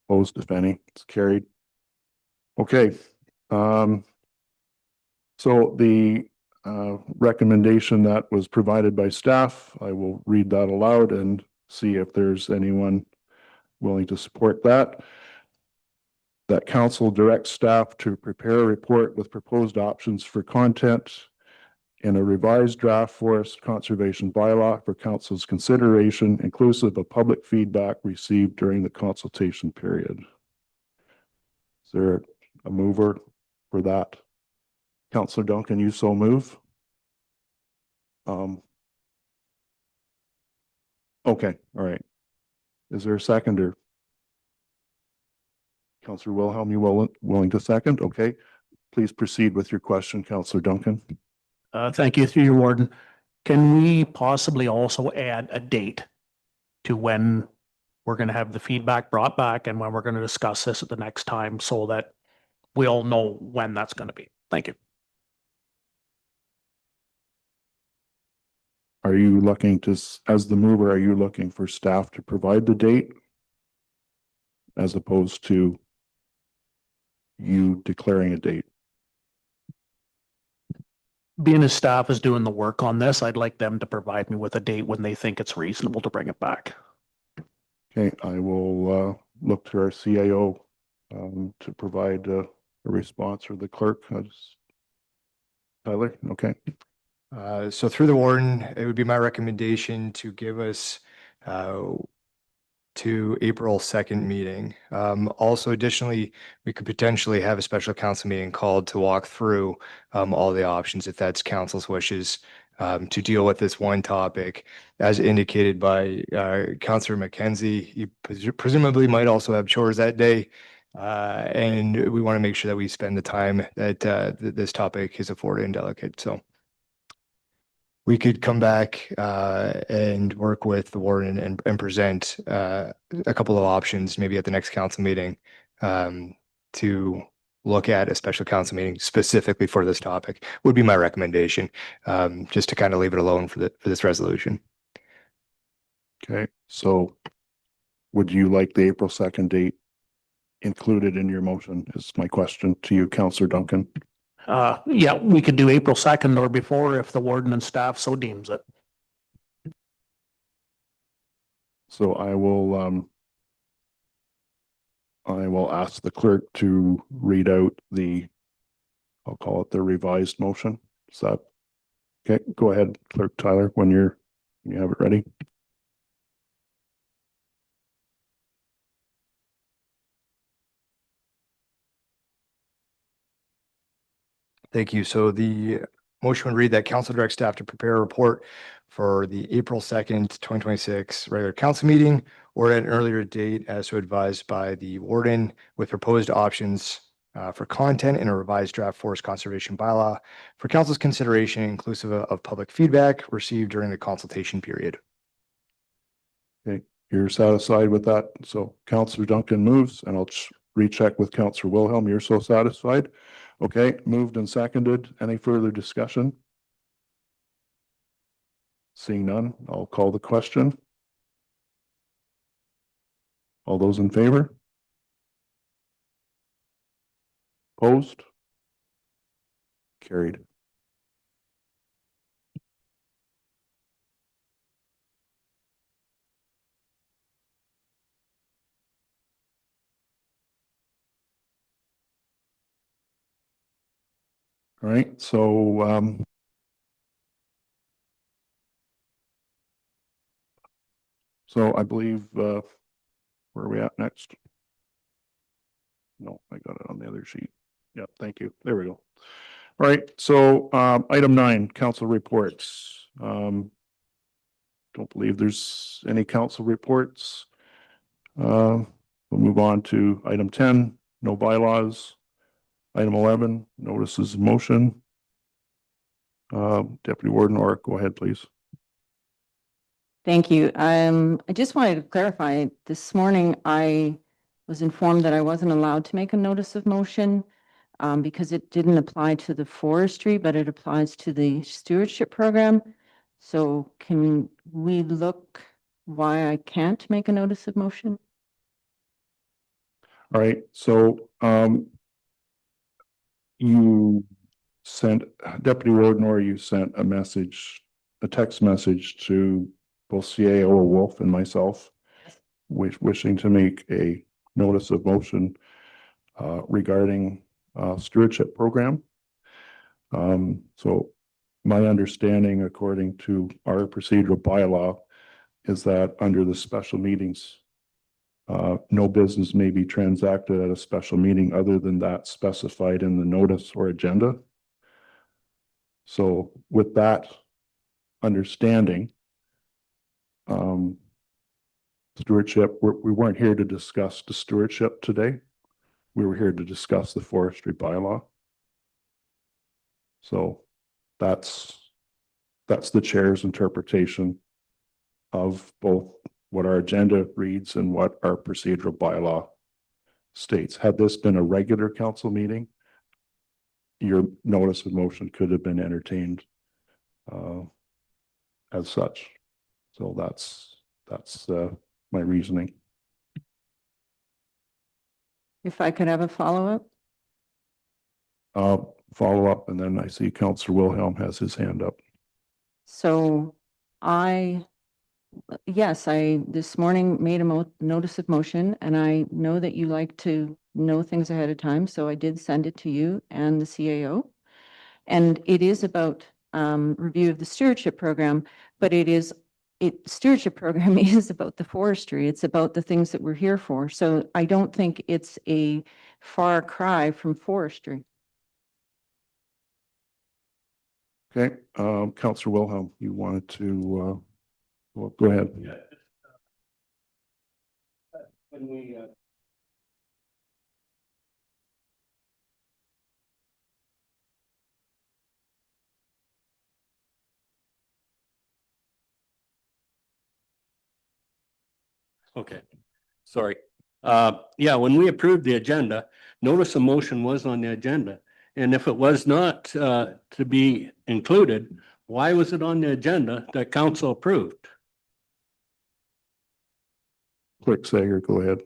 Opposed, if any? It's carried. Okay. So the recommendation that was provided by staff, I will read that aloud and see if there's anyone willing to support that. That council directs staff to prepare a report with proposed options for content in a revised draft forest conservation bylaw for council's consideration, inclusive of public feedback received during the consultation period. Is there a mover for that? Councillor Duncan, you so move. Okay, all right. Is there a seconder? Councillor Wilhelm, you willing to second? Okay. Please proceed with your question, Councillor Duncan. Thank you, through your warden. Can we possibly also add a date to when we're going to have the feedback brought back and when we're going to discuss this at the next time so that we all know when that's going to be? Thank you. Are you looking to, as the mover, are you looking for staff to provide the date as opposed to you declaring a date? Being as staff is doing the work on this, I'd like them to provide me with a date when they think it's reasonable to bring it back. Okay, I will look to our CAO to provide a response, or the clerk. Tyler, okay. So through the warden, it would be my recommendation to give us to April 2nd meeting. Also additionally, we could potentially have a special council meeting called to walk through all the options if that's council's wishes to deal with this one topic. As indicated by Councillor Mackenzie, he presumably might also have chores that day. And we want to make sure that we spend the time that this topic is afforded and delicate. So we could come back and work with the warden and present a couple of options, maybe at the next council meeting, to look at a special council meeting specifically for this topic, would be my recommendation, just to kind of leave it alone for this resolution. Okay, so would you like the April 2nd date included in your motion, is my question to you, Councillor Duncan. Yeah, we could do April 2nd or before if the warden and staff so deems it. So I will ask the clerk to read out I'll call it the revised motion. Is that okay? Go ahead, Clerk Tyler, when you have it ready. Thank you. So the motion would read that council directs staff to prepare a report for the April 2nd, 2026 regular council meeting or at an earlier date as so advised by the warden with proposed options for content in a revised draft forest conservation bylaw for council's consideration inclusive of public feedback received during the consultation period. Okay, you're satisfied with that? So Councillor Duncan moves and I'll recheck with Councillor Wilhelm. You're so satisfied? Okay, moved and seconded. Any further discussion? Seeing none, I'll call the question. All those in favor? Opposed? Carried. All right, so I believe where are we at next? No, I got it on the other sheet. Yeah, thank you. There we go. All right, so item 9, council reports. Don't believe there's any council reports. We'll move on to item 10, no bylaws. Item 11, notices of motion. Deputy Warden Orr, go ahead, please. Thank you. I just wanted to clarify, this morning I was informed that I wasn't allowed to make a notice of motion because it didn't apply to the forestry, but it applies to the stewardship program. So can we look why I can't make a notice of motion? All right, so you sent, Deputy Warden Orr, you sent a message, a text message to both CAO Wolf and myself, wishing to make a notice of motion regarding stewardship program. So my understanding, according to our procedural bylaw, is that under the special meetings, no business may be transacted at a special meeting other than that specified in the notice or agenda. So with that understanding, stewardship, we weren't here to discuss the stewardship today. We were here to discuss the forestry bylaw. So that's the chair's interpretation of both what our agenda reads and what our procedural bylaw states. Had this been a regular council meeting, your notice of motion could have been entertained as such. So that's my reasoning. If I could have a follow-up? Follow up, and then I see Councillor Wilhelm has his hand up. So yes, I this morning made a notice of motion, and I know that you like to know things ahead of time, so I did send it to you and the CAO. And it is about review of the stewardship program, but stewardship program is about the forestry. It's about the things that we're here for. So I don't think it's a far cry from forestry. Okay, Councillor Wilhelm, you wanted to, well, go ahead. When we, Okay, sorry. Yeah, when we approved the agenda, notice of motion was on the agenda. And if it was not to be included, why was it on the agenda that council approved? Clerk Sager, go ahead.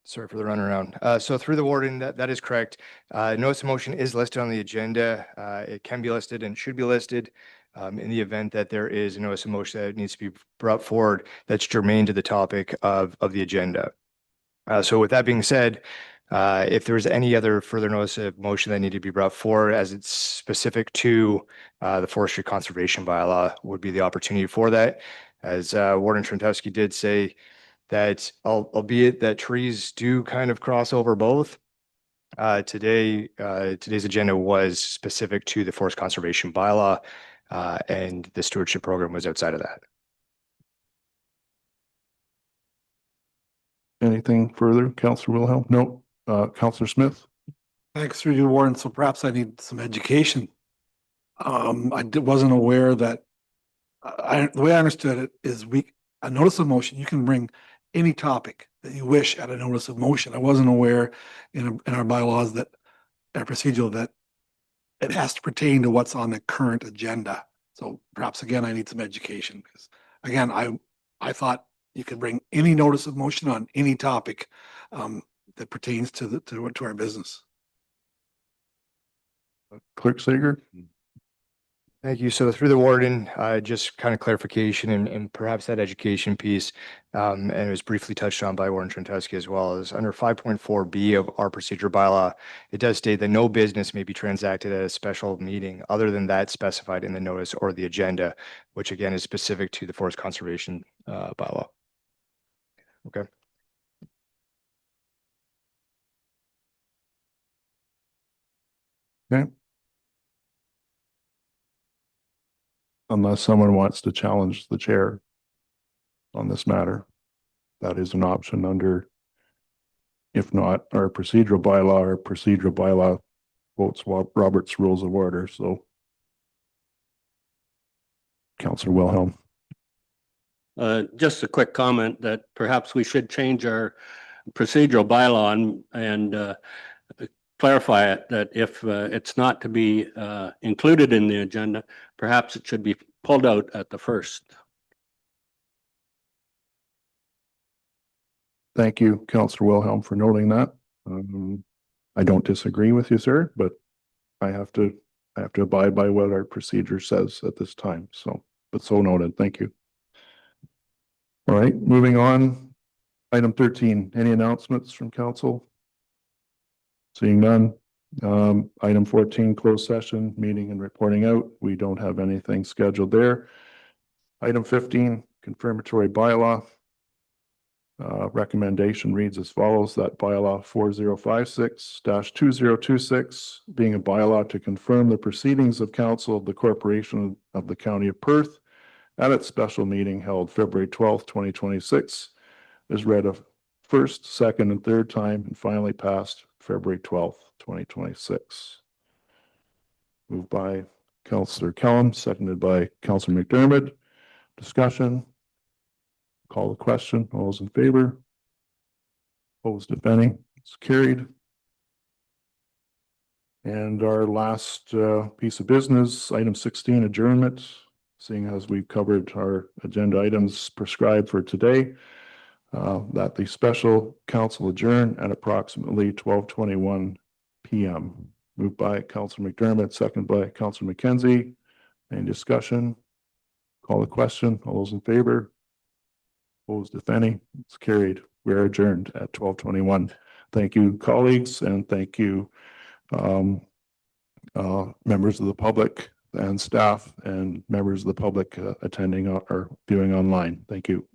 Sorry for the runaround. So through the warden, that is correct. Notice of motion is listed on the agenda. It can be listed and should be listed in the event that there is a notice of motion that needs to be brought forward that's germane to the topic of the agenda. So with that being said, if there's any other further notice of motion that need to be brought forward as it's specific to the forestry conservation bylaw, would be the opportunity for that. As Warden Trentowski did say, that albeit that trees do kind of cross over both, today's agenda was specific to the forest conservation bylaw, and the stewardship program was outside of that. Anything further, Councillor Wilhelm? No, Councillor Smith? Thanks through you, Warren. So perhaps I need some education. Wasn't aware that, the way I understood it is a notice of motion, you can bring any topic that you wish at a notice of motion. I wasn't aware in our bylaws that, our procedural, that it has to pertain to what's on the current agenda. So perhaps again, I need some education, because again, I thought you could bring any notice of motion on any topic that pertains to our business. Clerk Sager? Thank you. So through the warden, just kind of clarification and perhaps that education piece, and it was briefly touched on by Warden Trentowski as well, is under 5.4B of our procedure bylaw, it does state that no business may be transacted at a special meeting other than that specified in the notice or the agenda, which again is specific to the forest conservation bylaw. Okay. Okay. Unless someone wants to challenge the chair on this matter, that is an option under, if not our procedural bylaw quotes Robert's Rules of Order. So, Councillor Wilhelm. Just a quick comment that perhaps we should change our procedural bylaw and clarify it, that if it's not to be included in the agenda, perhaps it should be pulled out at the first. Thank you, Councillor Wilhelm, for noting that. I don't disagree with you, sir, but I have to abide by what our procedure says at this time. So, but so noted. Thank you. All right, moving on. Item 13, any announcements from council? Seeing none. Item 14, closed session, meeting and reporting out. We don't have anything scheduled there. Item 15, confirmatory bylaw. Recommendation reads as follows, that bylaw 4056-2026 being a bylaw to confirm the proceedings of council of the corporation of the county of Perth at its special meeting held February 12th, 2026 is read a first, second, and third time and finally passed February 12th, 2026. Moved by Councillor Kellum, seconded by Councillor McDermott. Discussion. Call the question. All those in favor? Opposed, if any? It's carried. And our last piece of business, item 16, adjournment. Seeing as we've covered our agenda items prescribed for today, that the special council adjourn at approximately 12:21 p.m. Moved by Councillor McDermott, seconded by Councillor McKenzie. Any discussion? Call the question. All those in favor? Opposed, if any? It's carried. We're adjourned at 12:21. Thank you, colleagues, and thank you, members of the public and staff and members of the public attending or viewing online. Thank you.